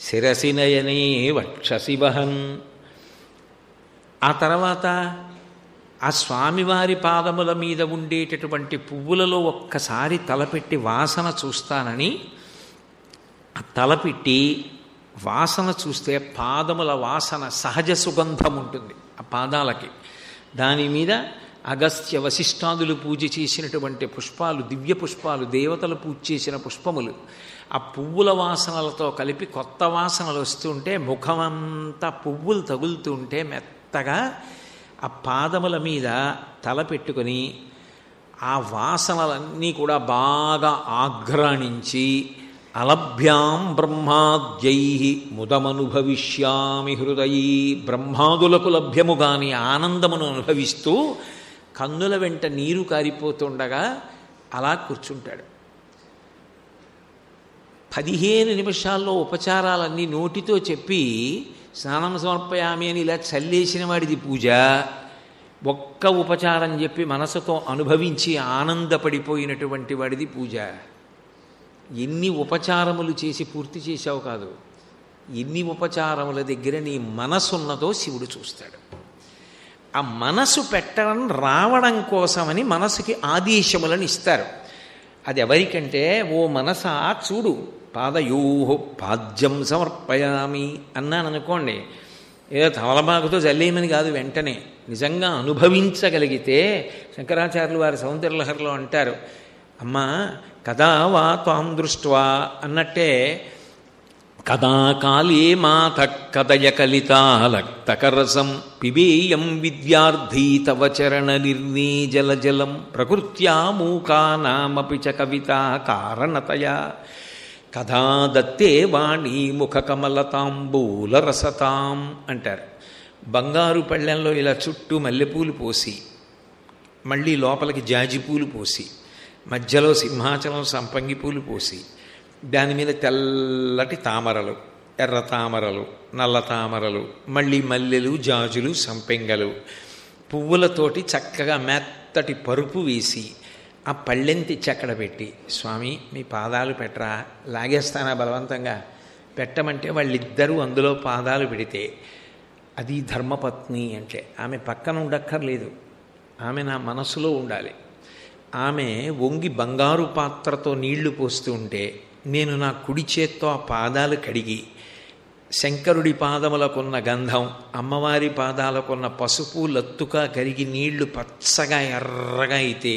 శిరసినయని వక్షసివహన్. ఆ తర్వాత ఆ స్వామివారి పాదముల మీద ఉండేటటువంటి పువ్వులలో ఒక్కసారి తలపెట్టి వాసన చూస్తానని తలపెట్టి వాసన చూస్తే పాదముల వాసన సహజ సుగంధం ఉంటుంది ఆ పాదాలకి. దాని మీద అగస్త్య వశిష్ఠాదులు పూజ చేసినటువంటి పుష్పాలు, దివ్య పుష్పాలు, దేవతలు పూజ చేసిన పుష్పములు, ఆ పువ్వుల వాసనలతో కలిపి కొత్త వాసనలు వస్తుంటే ముఖమంతా పువ్వులు తగులుతుంటే మెత్తగా ఆ పాదముల మీద తల పెట్టుకొని ఆ వాసనలన్నీ కూడా బాగా ఆఘ్రాణించి అలభ్యాం బ్రహ్మాద్యై ముదమనుభవిష్యామి హృదయీ, బ్రహ్మాదులకు లభ్యముగాని ఆనందమును అనుభవిస్తూ కన్నుల వెంట నీరు కారిపోతుండగా అలా కూర్చుంటాడు. 15 నిమిషాల్లో ఉపచారాలన్నీ నోటితో చెప్పి స్నానం సమర్పయామి అని ఇలా చల్లేసిన వాడిది పూజ, ఒక్క ఉపచారం చెప్పి మనసుతో అనుభవించి ఆనందపడిపోయినటువంటి వాడిది పూజ. ఎన్ని ఉపచారములు చేసి పూర్తి చేశావు కాదు, ఎన్ని ఉపచారముల దగ్గర నీ మనసు ఉన్నదో శివుడు చూస్తాడు. ఆ మనసు పెట్టడం రావడం కోసమని మనసుకి ఆదేశములను ఇస్తారు. అది ఎవరికంటే, ఓ మనసా చూడు, పాదయోహో పాద్యం సమర్పయామి అన్నాను అనుకోండి, ఏదో తమలపాకుతో జల్లేయమని కాదు, వెంటనే నిజంగా అనుభవించగలిగితే శంకరాచార్యులు వారి సౌందర్యలహరిలో అంటారు, అమ్మా కదా వా త్వాం దృష్ట్వా అన్నట్టే, కదా కాళే మాత కదయ కలితాలక్తకరసం పిబేయం విద్యార్థీ తవ చరణ నిర్ణీజల జలం ప్రకృత్యా మూకానామపి చ కవితా కారణతయా కథా దత్తే వాణి ముఖ కమలతాంబూల రసతాం అంటారు. బంగారు పళ్ళెంలో ఇలా చుట్టూ మల్లెపూలు పోసి, మళ్ళీ లోపలికి జాజిపూలు పోసి, మధ్యలో సింహాచలం సంపంగి పూలు పోసి, దాని మీద తెల్లటి తామరలు, ఎర్ర తామరలు, నల్ల తామరలు, మళ్ళీ మల్లెలు, జాజులు, సంపెంగలు, పువ్వులతోటి చక్కగా మెత్తటి పరుపు వేసి ఆ పళ్ళెం తెచ్చి అక్కడ పెట్టి, స్వామి మీ పాదాలు పెట్టరా, లాగేస్తానా బలవంతంగా, పెట్టమంటే వాళ్ళిద్దరూ అందులో పాదాలు పెడితే అది ధర్మపత్ని. అంటే ఆమె పక్కన ఉండక్కర్లేదు, ఆమె నా మనసులో ఉండాలి. ఆమె వంగి బంగారు పాత్రతో నీళ్లు పోస్తూ ఉంటే నేను నా కుడి చేత్తో ఆ పాదాలు కడిగి, శంకరుడి పాదములకున్న గంధం, అమ్మవారి పాదాలకున్న పసుపు లత్తుగా కరిగి నీళ్లు పచ్చగా ఎర్రగా అయితే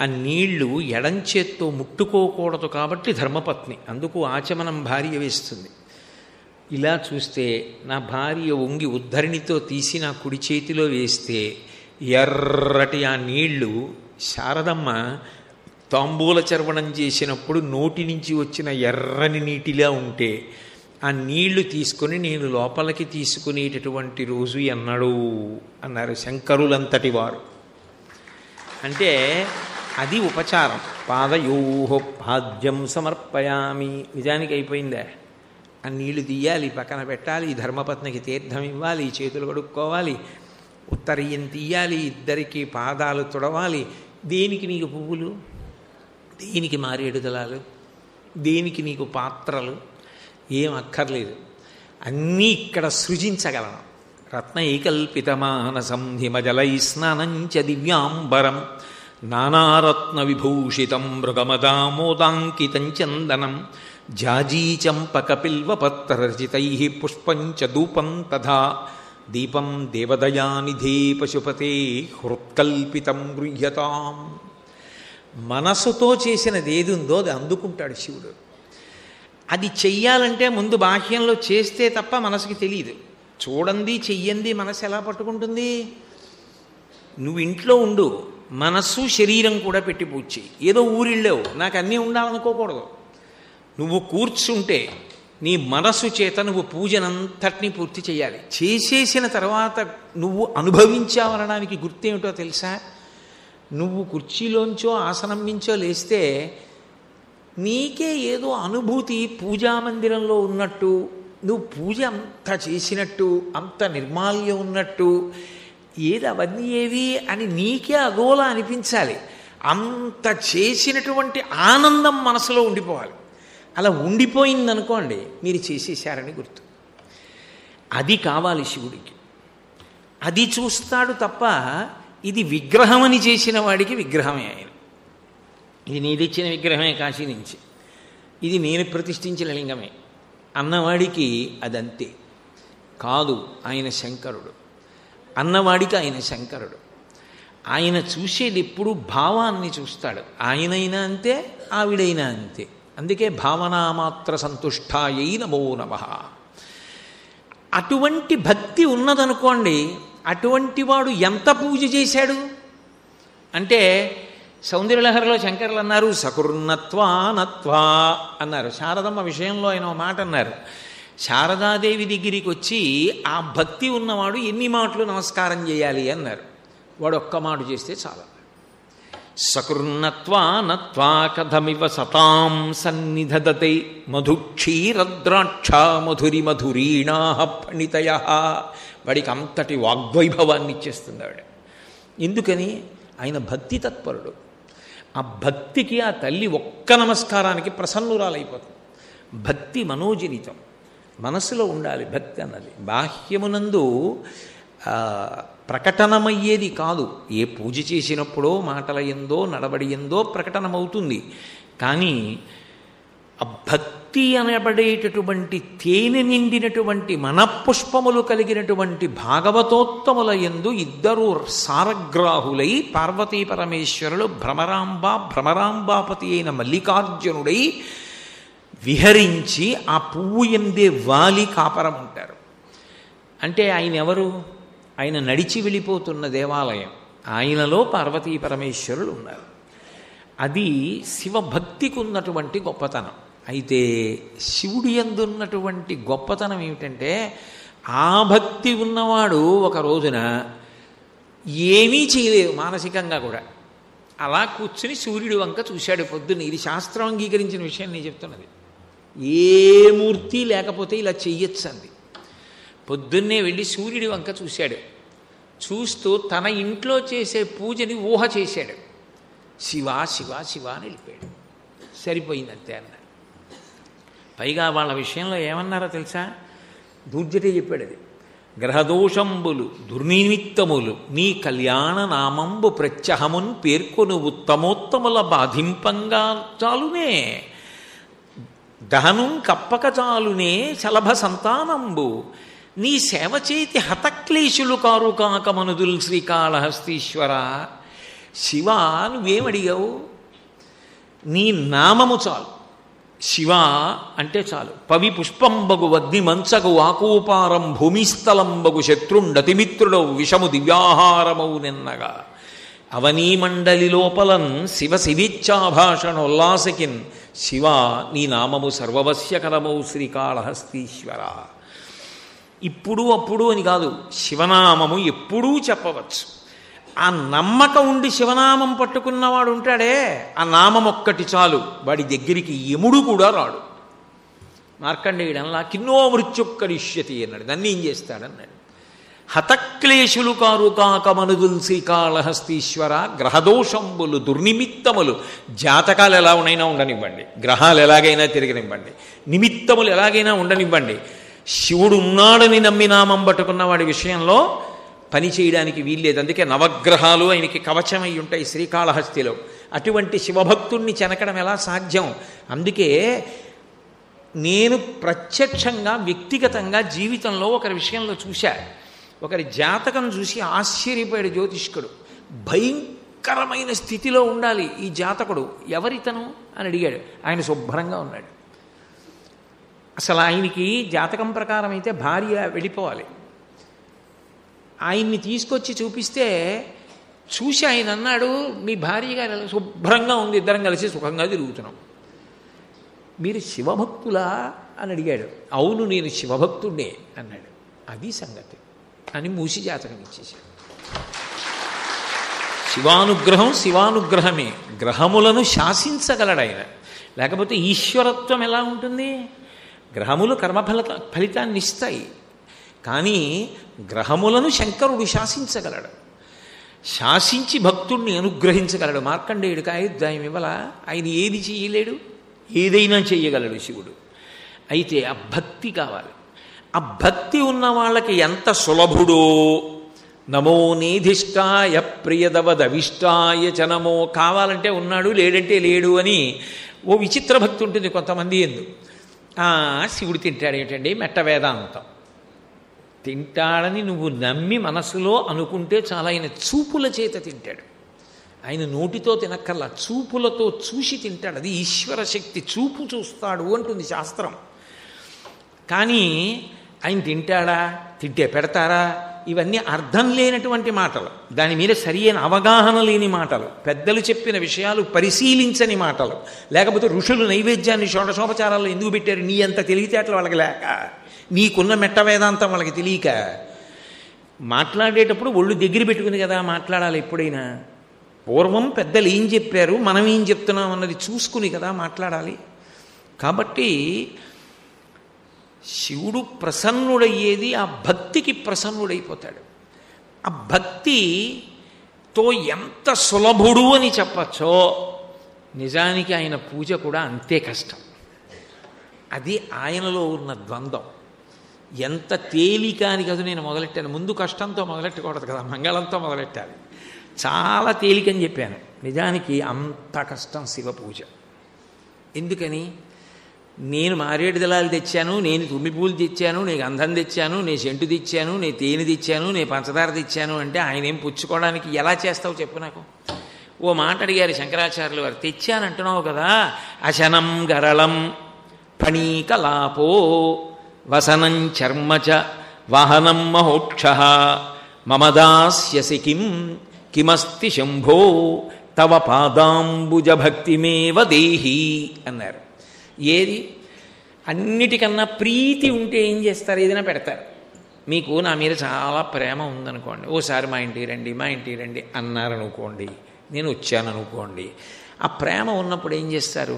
ఆ నీళ్లు ఎడంచేత్తో ముట్టుకోకూడదు కాబట్టి ధర్మపత్ని, అందుకు ఆచమనం భార్య వేస్తుంది. ఇలా చూస్తే నా భార్య వంగి ఉద్ధరిణితో తీసి నా కుడి చేతిలో వేస్తే ఎర్రటి ఆ నీళ్లు శారదమ్మ తాంబూల చర్వణం చేసినప్పుడు నోటి నుంచి వచ్చిన ఎర్రని నీటిలా ఉంటే ఆ నీళ్లు తీసుకొని నేను లోపలికి తీసుకునేటటువంటి రోజు ఎన్నడూ అన్నారు శంకరులంతటి వారు. అంటే అది ఉపచారం. పాదయోహో పాద్యం సమర్పయామి, నిజానికి అయిపోయిందా? ఆ నీళ్లు తీయాలి, పక్కన పెట్టాలి, ధర్మపత్నికి తీర్థం ఇవ్వాలి, చేతులు కడుక్కోవాలి, ఉత్తరీయం తీయాలి, ఇద్దరికి పాదాలు తుడవాలి. దేనికి నీకు పువ్వులు, దేనికి మారేడు దళాలు, దేనికి నీకు పాత్రలు, ఏం అక్కర్లేదు. అన్నీ ఇక్కడ సృజించగలను. రత్న ఏకల్పితమానసం హిమజలై స్నానంచ దివ్యాంబరం నానారత్న విభూషితం మృగమదామోదాంకితం చందనం జాజీచంపకపిల్వపత్రరచితై పుష్పంచ ధూపం తథా దీపం దేవదయానిధే పశుపతే హృత్కల్పితం గృహ్యతాం. మనసుతో చేసినది ఏది ఉందో అది అందుకుంటాడు శివుడు. అది చెయ్యాలంటే ముందు బాహ్యంలో చేస్తే తప్ప మనసుకి తెలియదు. చూడండి చెయ్యండి మనసు ఎలా పట్టుకుంటుంది? నువ్వు ఇంట్లో ఉండు, మనస్సు శరీరం కూడా పెట్టి పూజ చెయ్యి. ఏదో ఊరిళ్ళావు, నాకు అన్నీ ఉండాలనుకోకూడదు. నువ్వు కూర్చుంటే నీ మనసు చేత నువ్వు పూజనంతటినీ పూర్తి చేయాలి. చేసేసిన తర్వాత నువ్వు అనుభవించావనడానికి గుర్తేమిటో తెలుసా? నువ్వు కుర్చీలోంచో ఆసనం నుంచో లేస్తే నీకే ఏదో అనుభూతి పూజామందిరంలో ఉన్నట్టు, నువ్వు పూజ అంత చేసినట్టు, అంత నిర్మాల్యం ఉన్నట్టు, ఏది అవన్నీ ఏవి అని నీకే అదోలా అనిపించాలి. అంత చేసినటువంటి ఆనందం మనసులో ఉండిపోవాలి. అలా ఉండిపోయిందనుకోండి మీరు చేసేశారని గుర్తు. అది కావాలి శివుడికి. అది చూస్తాడు తప్ప ఇది విగ్రహమని చేసిన వాడికి విగ్రహమే ఆయన. ఇది నీదిచ్చిన విగ్రహమే కాశీ నుంచి, ఇది నేను ప్రతిష్ఠించిన లింగమే అన్నవాడికి అదంతే. కాదు, ఆయన శంకరుడు అన్నవాడికి ఆయన శంకరుడు. ఆయన చూసేది ఎప్పుడు భావాన్ని చూస్తాడు. ఆయనైనా అంతే, ఆవిడైనా అంతే. అందుకే భావనామాత్ర సంతుష్టాయై నమో నమః. అటువంటి భక్తి ఉన్నదనుకోండి, అటువంటి వాడు ఎంత పూజ చేశాడు అంటే, సౌందర్యలహరిలో శంకరులు అన్నారు సకుర్ణత్వా నత్వా అన్నారు. శారదమ్మ విషయంలో ఆయన ఒక మాట అన్నారు. శారదాదేవి దగ్గరికి వచ్చి ఆ భక్తి ఉన్నవాడు ఎన్ని మాటలు నమస్కారం చేయాలి అన్నారు. వాడు ఒక్క మాట చేస్తే చాలా. సకృన్నత్వా నత్వా కథమివ సతాం సన్నిధదతే మధుక్షీరద్రాక్ష మధురి మధురీణా పణితయ. వాడికి అంతటి వాగ్వైభవాన్ని ఇచ్చేస్తుంది ఆవిడ. ఎందుకని? ఆయన భక్తి తత్పరుడు. ఆ భక్తికి ఆ తల్లి ఒక్క నమస్కారానికి ప్రసన్నురాలైపోతుంది. భక్తి మనోజనితం, మనసులో ఉండాలి భక్తి అన్నది. బాహ్యమునందు ప్రకటనమయ్యేది కాదు. ఏ పూజ చేసినప్పుడో మాటల ఎందో నడబడి ఎందో ప్రకటనమవుతుంది. కానీ ఆ భక్తి అనబడేటటువంటి తేనె నిండినటువంటి మనఃపుష్పములు కలిగినటువంటి భాగవతోత్తముల యందు ఇద్దరు సారగ్రాహులై పార్వతీ పరమేశ్వరులు భ్రమరాంబాపతి అయిన మల్లికార్జునుడై విహరించి ఆ పువ్వు ఎందే వాలి కాపరం ఉంటారు. అంటే ఆయన ఎవరు? ఆయన నడిచి వెళ్ళిపోతున్న దేవాలయం, ఆయనలో పార్వతీ పరమేశ్వరులు ఉన్నారు. అది శివభక్తికి ఉన్నటువంటి గొప్పతనం. అయితే శివుడి యందు ఉన్నటువంటి గొప్పతనం ఏమిటంటే, ఆ భక్తి ఉన్నవాడు ఒక రోజున ఏమీ చేయలేదు మానసికంగా కూడా. అలా కూర్చుని సూర్యుడి వంక చూశాడు పొద్దున్న. ఇది శాస్త్రం అంగీకరించిన విషయం నేను చెప్తున్నది. ఏ మూర్తి లేకపోతే ఇలా చెయ్యొచ్చు అంది. పొద్దున్నే వెళ్ళి సూర్యుడి వంక చూశాడు. చూస్తూ తన ఇంట్లో చేసే పూజని ఊహ చేశాడు. శివ శివ శివ అని వెళ్ళిపోయాడు. సరిపోయిందంతే అన్నాడు. పైగా వాళ్ళ విషయంలో ఏమన్నారో తెలుసా? దూర్జటే చెప్పాడు అది. గ్రహదోషంబులు దుర్నిమిత్తములు నీ కళ్యాణ నామంబు ప్రత్యహమున్ పేర్కొను ఉత్తమోత్తముల బాధింపంగా చాలునే, దహనం కప్పక చాలునే శలభ సంతానంబు, నీ సేవ చేతి హతక్లేశులు కారు కాక మనుదుల్ శ్రీకాళహస్తీశ్వర. శివ, నువ్వేమడిగావు? నీ నామము చాలు. శివ అంటే చాలు. పవి పుష్పంబగు అగ్ని మంచగు ఆకూపారం భూమిస్థలంబగు శత్రుండతిమిత్రుడవు విషము దివ్యాహారమౌ నిన్నగా అవనీమండలి లోపలన్ శివ శివేచ్ఛాభాషణోల్లాసకిన్. శివ, నీ నామము సర్వవశ్యకరమౌ శ్రీకాళహస్తీశ్వర. ఇప్పుడు అప్పుడు అని కాదు, శివనామము ఎప్పుడూ చెప్పవచ్చు. ఆ నమ్మకం ఉండి శివనామం పట్టుకున్నవాడు ఉంటాడే, ఆ నామం ఒక్కటి చాలు, వాడి దగ్గరికి యముడు కూడా రాడు. మార్కండేయుడల్లా కిన్నో మృత్యుక్కరిష్యతి అన్నాడు. దాన్ని ఏం చేస్తాడన్నాడు. హతక్లేశులు కారు కాక మనుదుల్ శ్రీకాళహస్తీశ్వర. గ్రహదోషంబులు దుర్నిమిత్తములు, జాతకాలు ఎలా ఉన్నాయినా ఉండనివ్వండి, గ్రహాలు ఎలాగైనా తిరగనివ్వండి, నిమిత్తములు ఎలాగైనా ఉండనివ్వండి, శివుడు ఉన్నాడని నమ్మి నామం పట్టుకున్న వాడి విషయంలో పని చేయడానికి వీల్లేదు. అందుకే నవగ్రహాలు ఆయనకి కవచమై ఉంటాయి శ్రీకాళహస్తిలో. అటువంటి శివభక్తుణ్ణి చెనకడం ఎలా సాధ్యం? అందుకే నేను ప్రత్యక్షంగా వ్యక్తిగతంగా జీవితంలో ఒకరి విషయంలో చూశా. ఒకరి జాతకం చూసి ఆశ్చర్యపోయాడు జ్యోతిష్కుడు. భయంకరమైన స్థితిలో ఉండాలి ఈ జాతకుడు, ఎవరితను అని అడిగాడు. ఆయన శుభ్రంగా ఉన్నాడు. అసలు ఆయనకి జాతకం ప్రకారం అయితే భార్య వెళ్ళిపోవాలి. ఆయన్ని తీసుకొచ్చి చూపిస్తే చూసి ఆయన అన్నాడు, మీ భార్య గారు శుభ్రంగా ఉంది, ఇద్దరం కలిసి సుఖంగా తిరుగుతున్నాం. మీరు శివభక్తులా అని అడిగాడు. అవును, నేను శివభక్తుడే అన్నాడు. అది సంగతి అని మూసి జాతకం ఇచ్చేశాడు. శివానుగ్రహం శివానుగ్రహమే. గ్రహములను శాసించగలడు ఆయన. లేకపోతే ఈశ్వరత్వం ఎలా ఉంటుంది? గ్రహములు ఫలితాన్ని ఇస్తాయి, కానీ గ్రహములను శంకరుడు శాసించగలడు. శాసించి భక్తుణ్ణి అనుగ్రహించగలడు. మార్కండేయుడికి ఆయుర్దాయం ఇవ్వాల, ఆయన ఏది చేయలేడు, ఏదైనా చేయగలడు శివుడు. అయితే ఆ భక్తి కావాలి. ఆ భక్తి ఉన్న వాళ్ళకి ఎంత సులభుడో. నమో నేధిష్టాయ ప్రియదవదవిష్టాయ చ నమో. కావాలంటే ఉన్నాడు, లేడంటే లేడు అని ఓ విచిత్ర భక్తి ఉంటుంది కొంతమంది ఎందు. శివుడు తింటాడు ఏంటండి, మెట్ట వేదాంతం. తింటాడని నువ్వు నమ్మి మనసులో అనుకుంటే చాలా. ఆయన చూపుల చేత తింటాడు. ఆయన నోటితో తినక్కర్లా, చూపులతో చూసి తింటాడు. అది ఈశ్వర శక్తి. చూపు చూస్తాడు అంటుంది శాస్త్రం. కానీ ఆయన తింటాడా, తింటే పెడతారా, ఇవన్నీ అర్థం లేనటువంటి మాటలు, దాని మీద సరి అయిన అవగాహన లేని మాటలు, పెద్దలు చెప్పిన విషయాలు పరిశీలించని మాటలు. లేకపోతే ఋషులు నైవేద్యాన్ని షోడశోపచారాల్లో ఎందుకు పెట్టారు? నీ అంత తెలివితేటలు వాళ్ళకి లేక, నీకున్న మెట్ట వేదాంతం వాళ్ళకి తెలియక. మాట్లాడేటప్పుడు ఒళ్ళు దగ్గర పెట్టుకుని కదా మాట్లాడాలి ఎప్పుడైనా. పూర్వం పెద్దలు ఏం చెప్పారు, మనం ఏం చెప్తున్నాం అన్నది చూసుకుని కదా మాట్లాడాలి. కాబట్టి శివుడు ప్రసన్నుడయ్యేది ఆ భక్తికి ప్రసన్నుడైపోతాడు. ఆ భక్తితో ఎంత సులభుడు అని చెప్పచ్చో నిజానికి ఆయన పూజ కూడా అంతే కష్టం. అది ఆయనలో ఉన్న ద్వంద్వం. ఎంత తేలిక అని కదా నేను మొదలెట్టాను. ముందు కష్టంతో మొదలెట్టకూడదు కదా, మంగళంతో మొదలెట్టాలి. చాలా తేలికని చెప్పాను. నిజానికి అంత కష్టం శివ పూజ. ఎందుకని? నేను మారేడు దళాలు తెచ్చాను, నేను తుమ్మి పూలు తెచ్చాను, నేను గంధం తెచ్చాను, నేను సెంటు తెచ్చాను, నేను తేనె తెచ్చాను, నేను పంచదార తెచ్చాను అంటే ఆయన ఏం పుచ్చుకోవడానికి ఎలా చేస్తావు చెప్పు నాకు. ఓ మాట అడిగారు శంకరాచార్యులు వారు, తెచ్చానంటున్నావు కదా, అశనం గరళం ఫణీకలాపో వసనం చర్మచ వాహనం మహోక్ష మమదాస్యసి కిమస్తి శంభో తవ పాదాంబుజ భక్తిమేవ దేహి అన్నారు. ఏది అన్నిటికన్నా ప్రీతి ఉంటే ఏం చేస్తారు? ఏదైనా పెడతారు. మీకు నా మీద చాలా ప్రేమ ఉందనుకోండి, ఓసారి మా ఇంటికి రండి, మా ఇంటికి రండి అన్నారనుకోండి, నేను వచ్చాను అనుకోండి, ఆ ప్రేమ ఉన్నప్పుడు ఏం చేస్తారు?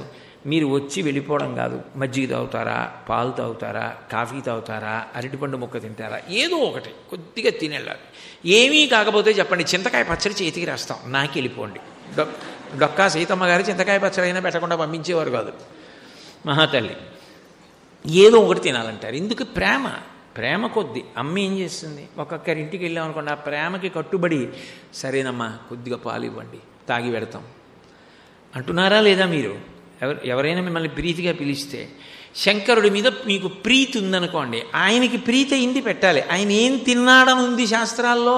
మీరు వచ్చి వెళ్ళిపోవడం కాదు, మజ్జిగ తాగుతారా, పాలు తాగుతారా, కాఫీ తాగుతారా, అరటిపండు ముక్క తింటారా, ఏదో ఒకటి కొద్దిగా తినేళ్ళాలి. ఏమీ కాకపోతే చెప్పండి, చింతకాయ పచ్చడి చేతికి రాస్తాం, నాకు వెళ్ళిపోండి. డొక్కా సీతమ్మ గారు చింతకాయ పచ్చడి అయినా పెట్టకుండా పంపించేవారు కాదు మహాతల్లి. ఏదో ఒకటి తినాలంటారు. ఎందుకు? ప్రేమ కొద్ది. అమ్మ ఏం చేస్తుంది? ఒక్కొక్కరింటికి వెళ్ళామనుకోండి, ఆ ప్రేమకి కట్టుబడి సరేనమ్మా కొద్దిగా పాలు ఇవ్వండి, తాగి పెడతాం అంటున్నారా లేదా? మీరు ఎవరైనా మిమ్మల్ని ప్రీతిగా పిలిస్తే, శంకరుడి మీద మీకు ప్రీతి ఉందనుకోండి, ఆయనకి ప్రీతి అయింది పెట్టాలి. ఆయన ఏం తిన్నాడని ఉంది శాస్త్రాల్లో?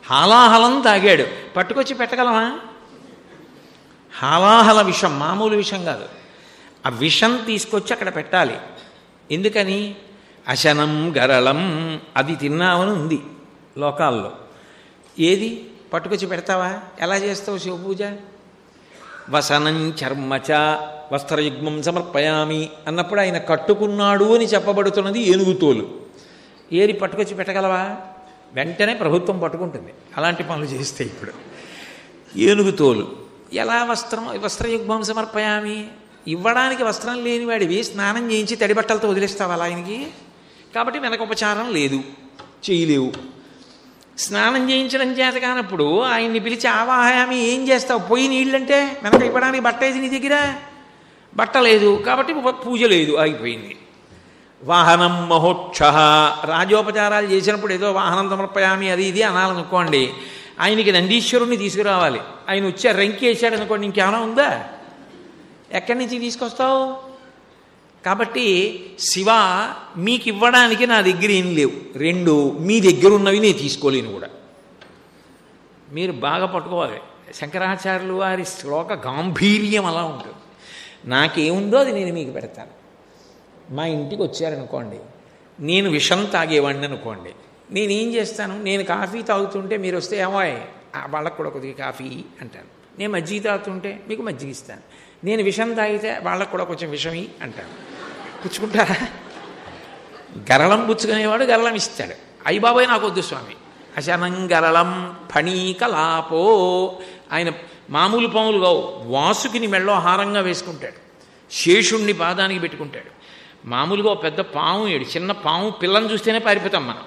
హాలాహలం తాగాడు, పట్టుకొచ్చి పెట్టగలమా? హాలాహల విషం, మామూలు విషం కాదు. ఆ విషం తీసుకొచ్చి అక్కడ పెట్టాలి. ఎందుకని? అశనం గరళం అది తిన్నామని ఉంది లోకాల్లో. ఏది పట్టుకొచ్చి పెడతావా? ఎలా చేస్తావు శివపూజ? వసనం చర్మచ వస్త్రయుగ్మం సమర్పయామి అన్నప్పుడు ఆయన కట్టుకున్నాడు అని చెప్పబడుతున్నది ఏనుగుతోలు. ఏది పట్టుకొచ్చి పెట్టగలవా? వెంటనే ప్రభుత్వం పట్టుకుంటుంది అలాంటి పనులు చేస్తే. ఇప్పుడు ఏనుగుతోలు ఎలా వస్త్రయుగ్మం సమర్పయామి? ఇవ్వడానికి వస్త్రం లేనివాడివి స్నానం చేయించి తడిబట్టలతో వదిలేస్తావు అలా ఆయనకి? కాబట్టి వెనక ఉపచారం లేదు, చేయలేవు. స్నానం చేయించడం చేత కానప్పుడు ఆయన్ని పిలిచి ఆవాహయామి ఏం చేస్తావు? పోయి నీళ్ళంటే వెనక ఇవ్వడానికి బట్ట ఏది నీ దగ్గర? బట్ట లేదు కాబట్టి పూజ లేదు, ఆగిపోయింది. వాహనం మహోక్ష రాజోపచారాలు చేసినప్పుడు ఏదో వాహనం సమర్పయామి అది ఇది అనాలనుకోండి, ఆయనకి నందీశ్వరుణ్ణి తీసుకురావాలి. ఆయన వచ్చి రంకి వేసాడు అనుకోండి, ఇంకేమైనా ఉందా? ఎక్కడి నుంచి తీసుకొస్తావు? కాబట్టి శివ మీకు ఇవ్వడానికి నా దగ్గర ఏం లేవు. రెండు, మీ దగ్గర ఉన్నవి నేను తీసుకోలేను కూడా. మీరు బాగా పట్టుకోవాలి. శంకరాచార్యులు వారి శ్లోక గాంభీర్యం అలా ఉంటుంది. నాకేముందో అది నేను మీకు పెడతాను. మా ఇంటికి వచ్చారనుకోండి, నేను విషం తాగేవాడిని అనుకోండి, నేనేం చేస్తాను? నేను కాఫీ తాగుతుంటే మీరు వస్తే ఏమాయ్ వాళ్ళకు కూడా కొద్దిగా కాఫీ అంటాను. నేను మజ్జిగ తాగుతుంటే మీకు మజ్జిగ ఇస్తాను. నేను విషం తాగితే వాళ్ళకు కూడా కొంచెం విషమి అంటాను. పుచ్చుకుంటారా? గరళం పుచ్చుకునేవాడు గరళం ఇస్తాడు. అయ్యి బాబాయ్ నాకు వద్దు స్వామి. అశనం గరళం ఫణీకలాపో ఆయన మామూలు పాములు కావు, వాసుకిని మెళ్ళో హారంగా వేసుకుంటాడు, శేషుణ్ణి పాదానికి పెట్టుకుంటాడు. మామూలుగా పెద్ద పాము ఏడు, చిన్న పాము పిల్లని చూస్తేనే పారిపోతాం మనం.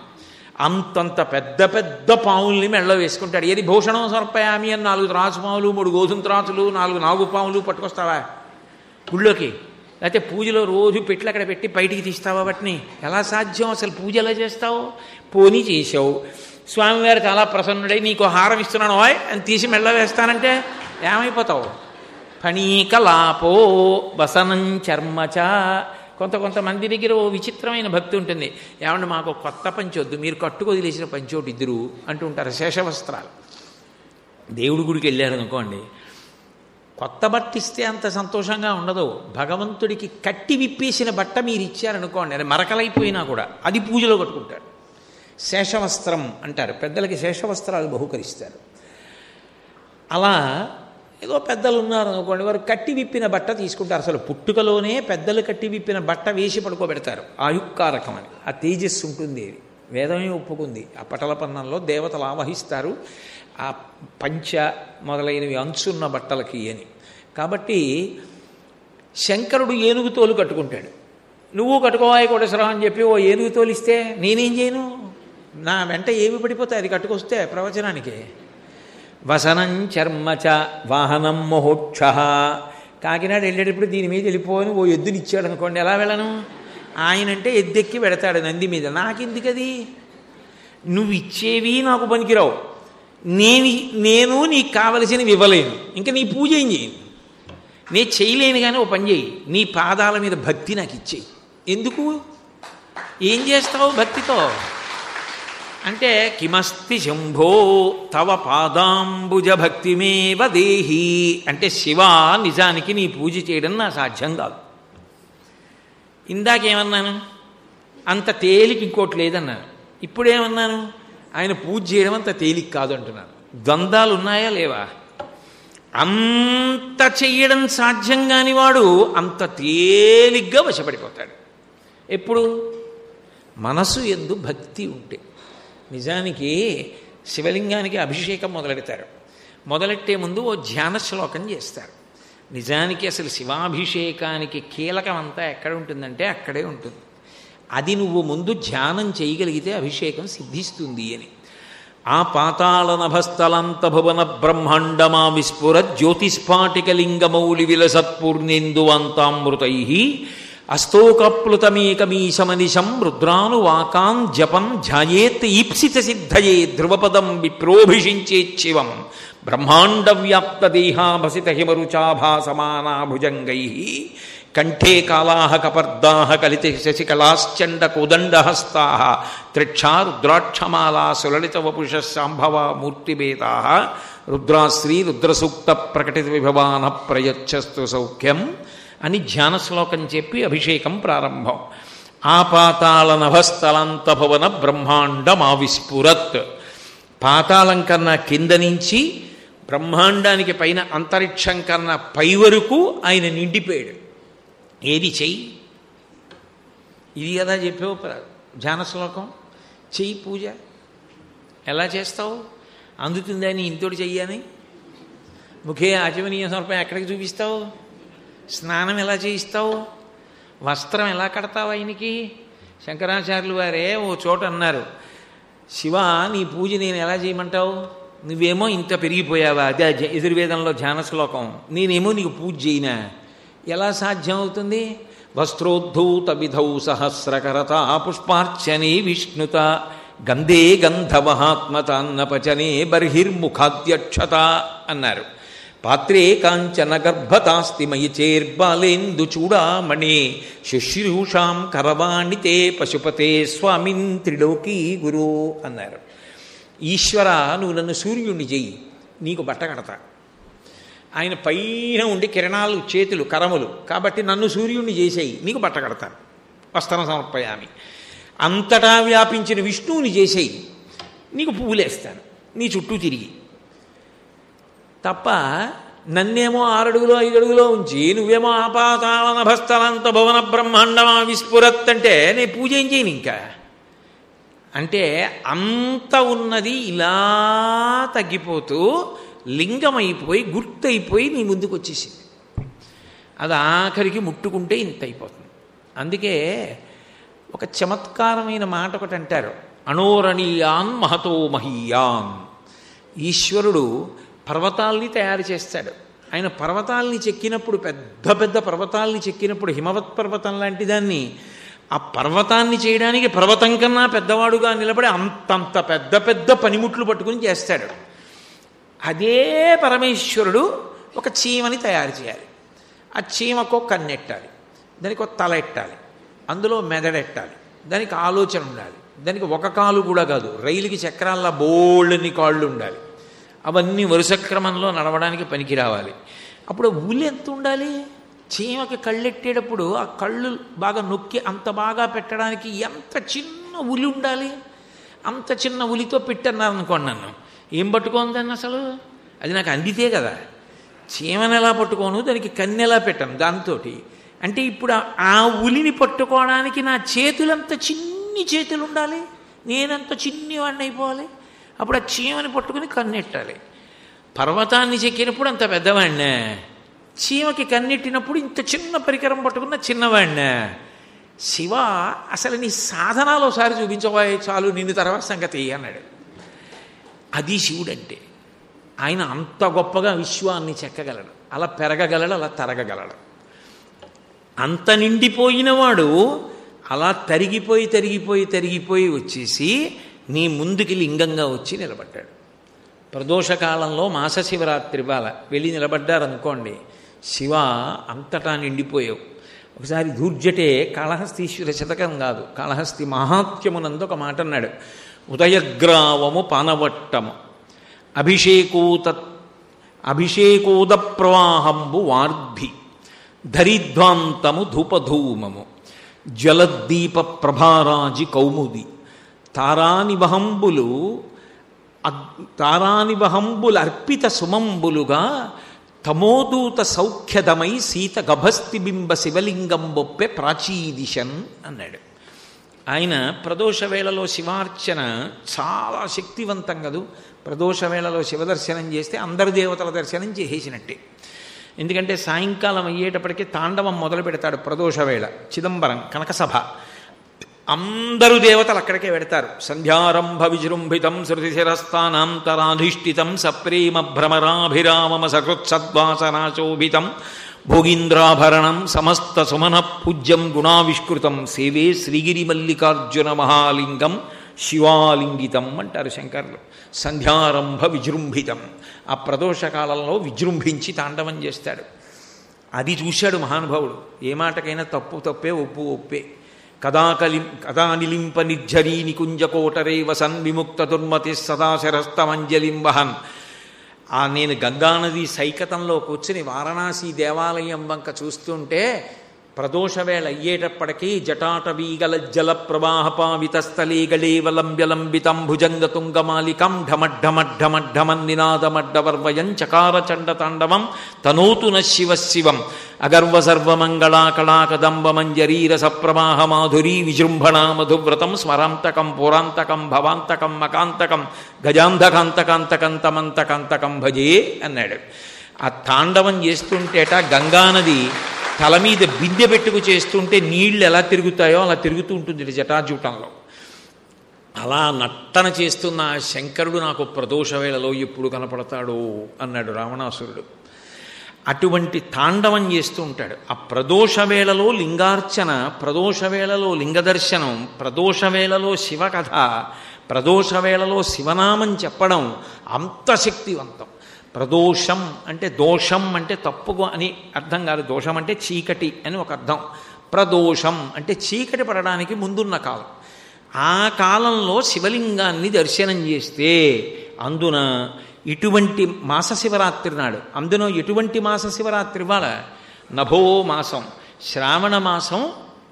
అంతంత పెద్ద పెద్ద పాముల్ని మెళ్ళో వేసుకుంటాడు. ఏది భూషణం సమర్పయామి అని 4 త్రాసు పాములు, 3 గోధుమ త్రాసులు, 4 నాగు పాములు పట్టుకొస్తావా గుళ్ళోకి? లేకపోతే పూజలో రోజు పెట్లు అక్కడ పెట్టి బయటికి తీస్తావా వాటిని? ఎలా సాధ్యం? అసలు పూజ ఎలా చేస్తావు? పోనీ చేసావు, స్వామివారు చాలా ప్రసన్నుడై నీకు హారం ఇస్తున్నాను ఓయ్ అని తీసి మెళ్ళ వేస్తానంటే ఏమైపోతావు? ఫణీకలాపో వసనం చర్మచ. కొంతమంది దగ్గర ఓ విచిత్రమైన భక్తి ఉంటుంది. ఏమంటే మాకు కొత్త పంచొద్దు, మీరు కట్టుకొదిలేసిన పంచోటి ఇద్దరు అంటూ ఉంటారు. శేషవస్త్రాలు. దేవుడి గుడికి వెళ్ళారు అనుకోండి, కొత్త బట్ట ఇస్తే అంత సంతోషంగా ఉండదు. భగవంతుడికి కట్టి విప్పేసిన బట్ట మీరు ఇచ్చారనుకోండి, అది మరకలైపోయినా కూడా అది పూజలో కట్టుకుంటారు. శేషవస్త్రం అంటారు. పెద్దలకి శేషవస్త్రాలు బహుకరిస్తారు. అలా ఏదో పెద్దలు ఉన్నారు అనుకోండి, వారు కట్టి విప్పిన బట్ట తీసుకుంటారు. అసలు పుట్టుకలోనే పెద్దలు కట్టి విప్పిన బట్ట వేసి పడుకోబెడతారు. ఆయుక్కారకం అని, ఆ తేజస్సు ఉంటుంది వేదమే ఒప్పుకుంది. ఆ పటలపన్నంలో దేవతలు ఆవహిస్తారు ఆ పంచ మొదలైనవి అంచున్న బట్టలకి అని. కాబట్టి శంకరుడు ఏనుగు తోలు కట్టుకుంటాడు. నువ్వు కట్టుకోవాలి కోటేశ్వరరావు అని చెప్పి ఓ ఏనుగు తోలిస్తే నేనేం చేయను? నా వెంట ఏమి పడిపోతాయి అది కట్టుకొస్తే ప్రవచనానికి. వసనం చర్మచ వాహనం మోక్ష. కాకినాడ వెళ్ళేటప్పుడు దీని మీద వెళ్ళిపోని ఓ ఎద్దునిచ్చాడు అనుకోండి, ఎలా వెళ్ళను? ఆయనంటే ఎద్దెక్కి పెడతాడు నంది మీద. నాకెందుకది? నువ్వు ఇచ్చేవి నాకు పనికిరావు. నేను నీకు కావలసినవి ఇవ్వలేను. ఇంకా నీ పూజ ఏం చేయను, నేను చేయలేను. కానీ ఓ పని చేయి, నీ పాదాల మీద భక్తి నాకు ఇచ్చేయి. ఎందుకు? ఏం చేస్తావు భక్తితో అంటే, కిమస్తి శంభో తవ పాదాంబుజ భక్తిమేవ దేహి అంటే, శివ నిజానికి నీ పూజ చేయడం నా సాధ్యం కాదు. ఇందాకేమన్నాను? అంత తేలిక ఇంకోటి లేదన్నాను. ఇప్పుడేమన్నాను? ఆయన పూజ చేయడం అంత తేలిక కాదు అంటున్నాను. ద్వంద్వాలు ఉన్నాయా లేవా? అంత చెయ్యడం సాధ్యం కాని వాడు అంత తేలిగ్గా వశపడిపోతాడు. ఎప్పుడు? మనసు యందు భక్తి ఉంటే. నిజానికి శివలింగానికి అభిషేకం మొదలెడతారు. మొదలెట్టే ముందు ఓ ధ్యాన శ్లోకం చేస్తారు. నిజానికి అసలు శివాభిషేకానికి కీలకం అంతా ఎక్కడ ఉంటుందంటే అక్కడే ఉంటుంది. అది నువ్వు ముందు ధ్యానం చేయగలిగితే అభిషేకం సిద్ధిస్తుంది అని. ఆ పాతాళ నభస్థలంత భువన బ్రహ్మాండమా విస్ఫుర జ్యోతిస్ఫాటికలింగమౌళి విలసత్పూర్ణేందువంతామృతై అస్తోకప్లుతమేకమీశమనిశం రుద్రానువాకాన్ జపం ధ్యాయేత్ ఈప్సిత సిద్ధయే ధ్రువపదం విప్రోభిషించేచ్చివం బ్రహ్మాండ వ్యాప్త దేహాభసిత హిమరుచాభాసమానాభుజంగై కంఠే కాళాః కపర్దాః కలిత శశికళాశ్చండ కోదండహస్తాః త్రిక్షా రుద్రాక్షమాలా సులలిత వపుషః శాంభవ మూర్తిభేదాః రుద్రాశ్రీ రుద్రసూక్త ప్రకటిత విభవాన ప్రయచ్చస్తు సౌఖ్యం అని ధ్యాన శ్లోకం చెప్పి అభిషేకం ప్రారంభం. ఆపాతాళ నభస్థలంత భువన బ్రహ్మాండమావిస్ఫురత్. పాతాళం కన్నా కింద నుంచి బ్రహ్మాండానికి పైన అంతరిక్షం కన్నా పై వరకు ఆయన నిండిపోయాడు. ఏది చెయ్యి? ఇది కదా చెప్పావు ధ్యాన శ్లోకం. చెయ్యి పూజ. ఎలా చేస్తావు? అందుతుందని ఇంతోటి చెయ్యని. ముఖే ఆచమనీయ సమర్పణ ఎక్కడికి చూపిస్తావు? స్నానం ఎలా చేయిస్తావు? వస్త్రం ఎలా కడతావు ఆయనకి? శంకరాచార్యులు వారే ఓ చోట అన్నారు, శివ నీ పూజ నేను ఎలా చేయమంటావు? నువ్వేమో ఇంత పెరిగిపోయావా? అదే యజుర్వేదంలో ధ్యాన శ్లోకం. నేనేమో నీకు పూజ చేయనా? ఎలా సాధ్యం అవుతుంది? వస్త్రోద్ధూత విధౌ సహస్రకరత పుష్పార్చనే విష్ణుత గంధే గంధమహాత్మతాన్నపచనే బర్హిర్ముఖాద్యక్షత అన్నారు. పాత్రే కాంచన గర్భతాస్తి మయి చేర్బాలేందు చూడామణే శుశ్రూషాం కరవాణితే పశుపతే స్వామిన్ త్రిలోకీ గురు అన్నారు. ఈశ్వర నువ్వు నన్ను సూర్యుణ్ణి చెయ్యి, నీకు బట్ట కడతా. ఆయన పైన ఉండి కిరణాలు చేతులు కరములు కాబట్టి నన్ను సూర్యుణ్ణి చేసేయి, నీకు బట్ట కడతాను. వస్త్రం సమర్పయామి. అంతటా వ్యాపించిన విష్ణువుని చేసేయి, నీకు పువ్వులేస్తాను నీ చుట్టూ తిరిగి. తప్ప నన్నేమో 6 అడుగులో 5 అడుగులో ఉంచి నువ్వేమో ఆపాతాళ నభస్థలంత భువన బ్రహ్మాండమా విస్ఫురత్ అంటే నేను పూజ ఏం చేయను ఇంకా. అంటే అంత ఉన్నది ఇలా తగ్గిపోతూ లింగమైపోయి గుర్తయిపోయి నీ ముందుకు వచ్చేసింది. అది ఆఖరికి ముట్టుకుంటే ఇంత అయిపోతుంది. అందుకే ఒక చమత్కారమైన మాట ఒకటి అంటారు, అణోరణీయాన్ మహతో మహీయాన్. ఈశ్వరుడు పర్వతాల్ని తయారు చేస్తాడు. ఆయన పర్వతాల్ని చెక్కినప్పుడు పెద్ద పెద్ద పర్వతాల్ని చెక్కినప్పుడు హిమవత్ పర్వతం లాంటి దాన్ని ఆ పర్వతాన్ని చేయడానికి పర్వతం కన్నా పెద్దవాడుగా నిలబడి అంతంత పెద్ద పెద్ద పనిముట్లు పట్టుకుని చేస్తాడు. అదే పరమేశ్వరుడు ఒక చీమని తయారు చేయాలి. ఆ చీమకో కన్నెట్టాలి, దానికి ఒక తల ఎట్టాలి, అందులో మెదడెట్టాలి, దానికి ఆలోచన ఉండాలి, దానికి ఒక కాలు కూడా కాదు రైలుకి చక్రాల్లో బోల్డని కాళ్ళు ఉండాలి. అవన్నీ వరుస క్రమంలో నడవడానికి పనికి రావాలి. అప్పుడు ఉలి ఎంత ఉండాలి? చీమకి కళ్ళెట్టేటప్పుడు ఆ కళ్ళు బాగా నొక్కి అంత బాగా పెట్టడానికి ఎంత చిన్న ఉలి ఉండాలి. అంత చిన్న ఉలితో పెట్టన్నారు అనుకోండి, నన్ను ఏం పట్టుకోందని అసలు అది నాకు అందితే కదా. చీమను ఎలా పట్టుకోను, దానికి కన్ను ఎలా పెట్టాను దాంతో. అంటే ఇప్పుడు ఆ ఉలిని పట్టుకోవడానికి నా చేతులంత చిన్ని చేతులు ఉండాలి. నేనంత చిన్నవాడిని అయిపోవాలి. అప్పుడు ఆ చీమని పట్టుకుని కన్నెట్టాలి. పర్వతాన్ని చెక్కినప్పుడు అంత పెద్దవాడినే, చీమకి కన్నెట్టినప్పుడు ఇంత చిన్న పరికరం పట్టుకున్న చిన్నవాడినే. శివ, అసలు నీ సాధనాలు ఒకసారి చూపించబోయే చాలు, నిన్ను తర్వాత సంగతి అన్నాడు. అది శివుడంటే. ఆయన అంత గొప్పగా విశ్వాన్ని చెక్కగలడు, అలా పెరగగలడు, అలా తరగగలడు. అంత నిండిపోయినవాడు అలా తరిగిపోయి తరిగిపోయి తరిగిపోయి వచ్చేసి నీ ముందుకి లింగంగా వచ్చి నిలబడ్డాడు. ప్రదోషకాలంలో మాస శివరాత్రి బాల వెళ్ళి నిలబడ్డారనుకోండి, శివ అంతటా నిండిపోయావు. ఒకసారి ధూర్జటే కాళహస్తీశ్వర శతకం కాదు, కాళహస్తి మహాత్మ్యమునందు ఒక మాట అన్నాడు. ఉదయగ్రావము పానవట్టము అభిషేకోద ప్రవాహంబు వార్ధి ధరిధ్వాంతము ధూపధూమము జలద్దీప ప్రభారాజి కౌముది తారానివహంబులు అర్పిత సుమంబులుగా తమోదూత సౌఖ్యదమై సీత గభస్తిబింబ శివలింగం బొప్పె ప్రాచీదిశన్ అన్నాడు. ఆయన ప్రదోషవేళలో శివార్చన చాలా శక్తివంతం కదూ. ప్రదోషవేళలో శివదర్శనం చేస్తే అందరు దేవతల దర్శనం చేసేసినట్టే. ఎందుకంటే సాయంకాలం అయ్యేటప్పటికీ తాండవం మొదలు పెడతాడు. ప్రదోషవేళ చిదంబరం కనకసభ అందరూ దేవతలు అక్కడికే పెడతారు. సంధ్యారంభ విజృంభితం శృతిశిరస్థానాంతరాధిష్ఠితం సప్రేమ భ్రమరాభిరామమ సకృత్సద్వాసనాశోభితం భోగీంద్రాభరణం సమస్త సుమన పూజ్యం గుణావిష్కృతం సేవే శ్రీగిరి మల్లికార్జున మహాలింగం శివాలింగితం అంటారు శంకర్లు. సంధ్యారంభ విజృంభితం, ఆ ప్రదోషకాలంలో విజృంభించి తాండవం చేస్తాడు. అది చూశాడు మహానుభావుడు. ఏ మాటకైనా తప్పు తప్పే, ఒప్పు ఒప్పే. కదా నిలింప నిర్ఝరీ నికుంజకోటరే వసన్ విముక్త దుర్మతి సదాశరస్తమంజలిం వహన్. నేను గంగానది సైకతంలో కూర్చుని వారణాసి దేవాలయం వంక చూస్తుంటే ప్రదోషవేళ అయ్యేటప్పటికీ జటాటవీగల జల ప్రవాహపావితస్థలే గళేవలంబ్యలంబితం భుజంగతుంగమాలికం ఢమడ్ఢమడ్ఢమడ్ఢమన్నినాదమడ్డవర్వయం చకార చండతాండవం తనోతు న శివ శివం అగర్వసర్వమంగళాకళాకదంబమంజరీరస ప్రవాహ మాధురీ విజృంభణా మధువ్రతం స్మరాంతకం పురాంతకం భవాంతకం మకాంతకం గజాంధకాంతకాంతకం తమంతకాంతకం భజే అన్నాడు. ఆ తాండవం చేస్తుంటేట గంగానది తల మీద బిందె పెట్టుకు చేస్తుంటే నీళ్లు ఎలా తిరుగుతాయో అలా తిరుగుతూ ఉంటుంది జటాజూటంలో. అలా నట్టన చేస్తున్న ఆ శంకరుడు నాకు ప్రదోషవేళలో ఎప్పుడు కనపడతాడు అన్నాడు రావణాసురుడు. అటువంటి తాండవం చేస్తూ ఉంటాడు. ఆ ప్రదోషవేళలో లింగార్చన, ప్రదోషవేళలో లింగదర్శనం, ప్రదోషవేళలో శివకథ, ప్రదోషవేళలో శివనామం చెప్పడం అంత శక్తివంతం. ప్రదోషం అంటే దోషం అంటే తప్పు అని అర్థం కాదు. దోషం అంటే చీకటి అని ఒక అర్థం. ప్రదోషం అంటే చీకటి పడడానికి ముందున్న కాలం. ఆ కాలంలో శివలింగాన్ని దర్శనం చేస్తే అందున ఇటువంటి మాస శివరాత్రి నాడు, అందులో ఎటువంటి మాస శివరాత్రి వాళ్ళ నభో మాసం, శ్రావణ మాసం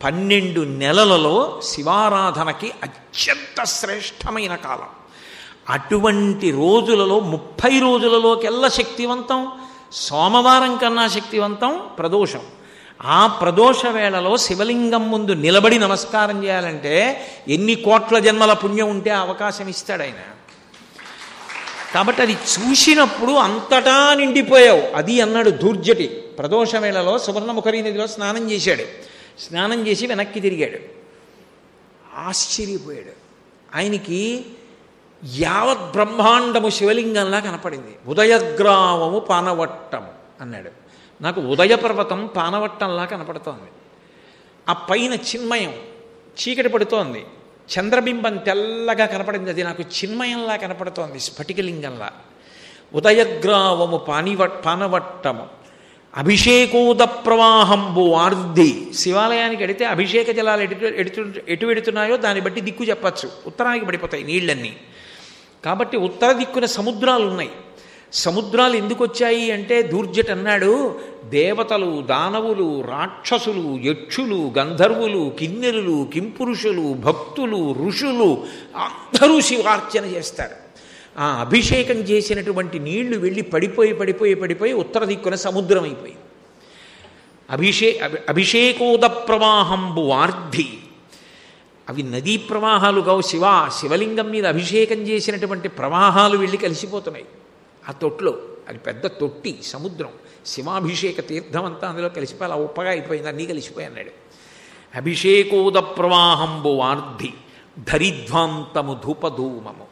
12 నెలలలో శివారాధనకి అత్యంత శ్రేష్టమైన కాలం. అటువంటి రోజులలో 30 రోజులలోకెల్లా శక్తివంతం, సోమవారం కన్నా శక్తివంతం ప్రదోషం. ఆ ప్రదోష వేళలో శివలింగం ముందు నిలబడి నమస్కారం చేయాలంటే ఎన్ని కోట్ల జన్మల పుణ్యం ఉంటే అవకాశం ఇస్తాడు ఆయన. కాబట్టి అది చూసినప్పుడు అంతటా నిండిపోయావు. అది అన్నాడు ధూర్జటి. ప్రదోష వేళలో సువర్ణముఖరీ నదిలో స్నానం చేశాడు. స్నానం చేసి వెనక్కి తిరిగాడు. ఆశ్చర్యపోయాడు. ఆయనకి యావత్ బ్రహ్మాండము శివలింగంలా కనపడింది. ఉదయగ్రావము పానవట్టము అన్నాడు. నాకు ఉదయ పర్వతం పానవట్టంలా కనపడుతోంది. ఆ పైన చిన్మయం చీకటి పడుతోంది. చంద్రబింబం తెల్లగా కనపడింది. అది నాకు చిన్మయంలా కనపడుతోంది, స్ఫటికలింగంలా. ఉదయగ్రావము పానవట్టము అభిషేకోద ప్రవాహంబు వార్ధి. శివాలయానికి ఎడితే అభిషేక జలాలు ఎటు వెడుతున్నాయో దాన్ని బట్టి దిక్కు చెప్పచ్చు. ఉత్తరానికి పడిపోతాయి నీళ్ళన్నీ. కాబట్టి ఉత్తర దిక్కున సముద్రాలు ఉన్నాయి. సముద్రాలు ఎందుకు వచ్చాయి అంటే ధూర్జట్ అన్నాడు, దేవతలు, దానవులు, రాక్షసులు, యక్షులు, గంధర్వులు, కిన్నెరులు, కింపురుషులు, భక్తులు, ఋషులు అందరూ శివార్చన చేస్తారు. ఆ అభిషేకం చేసినటువంటి నీళ్లు వెళ్ళి పడిపోయి పడిపోయి పడిపోయి ఉత్తర దిక్కున సముద్రం అయిపోయింది. అభిషేకోద ప్రవాహంబు వార్ధి. అవి నదీ ప్రవాహాలు కావు. శివలింగం మీద అభిషేకం చేసినటువంటి ప్రవాహాలు వెళ్ళి కలిసిపోతున్నాయి ఆ తొట్టులో. అది పెద్ద తొట్టి, సముద్రం. శివాభిషేక తీర్థం అంతా అందులో కలిసిపోయి అలా ఉప్పగా అయిపోయింది, అన్నీ కలిసిపోయి అన్నాడు. అభిషేకోద ప్రవాహంబు వార్ధి ధరిధ్వాంతము ధూపధూమము.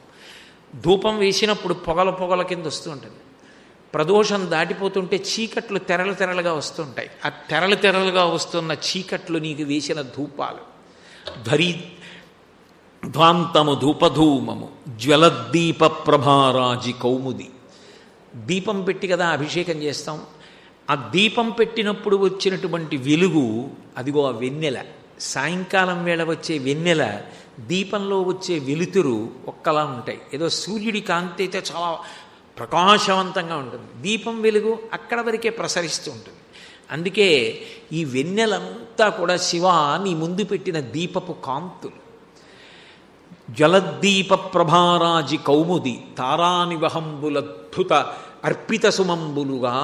ధూపం వేసినప్పుడు పొగల కింద వస్తూ ఉంటుంది. ప్రదోషం దాటిపోతుంటే చీకట్లు తెరలుగా వస్తుంటాయి. ఆ తెరలుగా వస్తున్న చీకట్లు నీకు వేసిన ధూపాలు. ధ్వాంతము ధూపధూమము జ్వలద్దీప ప్రభారాజి కౌముది. దీపం పెట్టి కదా అభిషేకం చేస్తాం. ఆ దీపం పెట్టినప్పుడు వచ్చినటువంటి వెలుగు, అదిగో ఆ వెన్నెల. సాయంకాలం వేళ వచ్చే వెన్నెల, దీపంలో వచ్చే వెలుతురు ఒక్కలా ఉంటాయి. ఏదో సూర్యుడి కాంతి అయితే చాలా ప్రకాశవంతంగా ఉంటుంది, దీపం వెలుగు అక్కడ వరకే ప్రసరిస్తూ ఉంటుంది. అందుకే ఈ వెన్నెలంతా కూడా శివ నీ ముందు పెట్టిన దీపపు కాంతులు. జలద్దీప ప్రభారాజి కౌముది తారానివహంబులద్భుత అర్పిత సుమంబులుగా.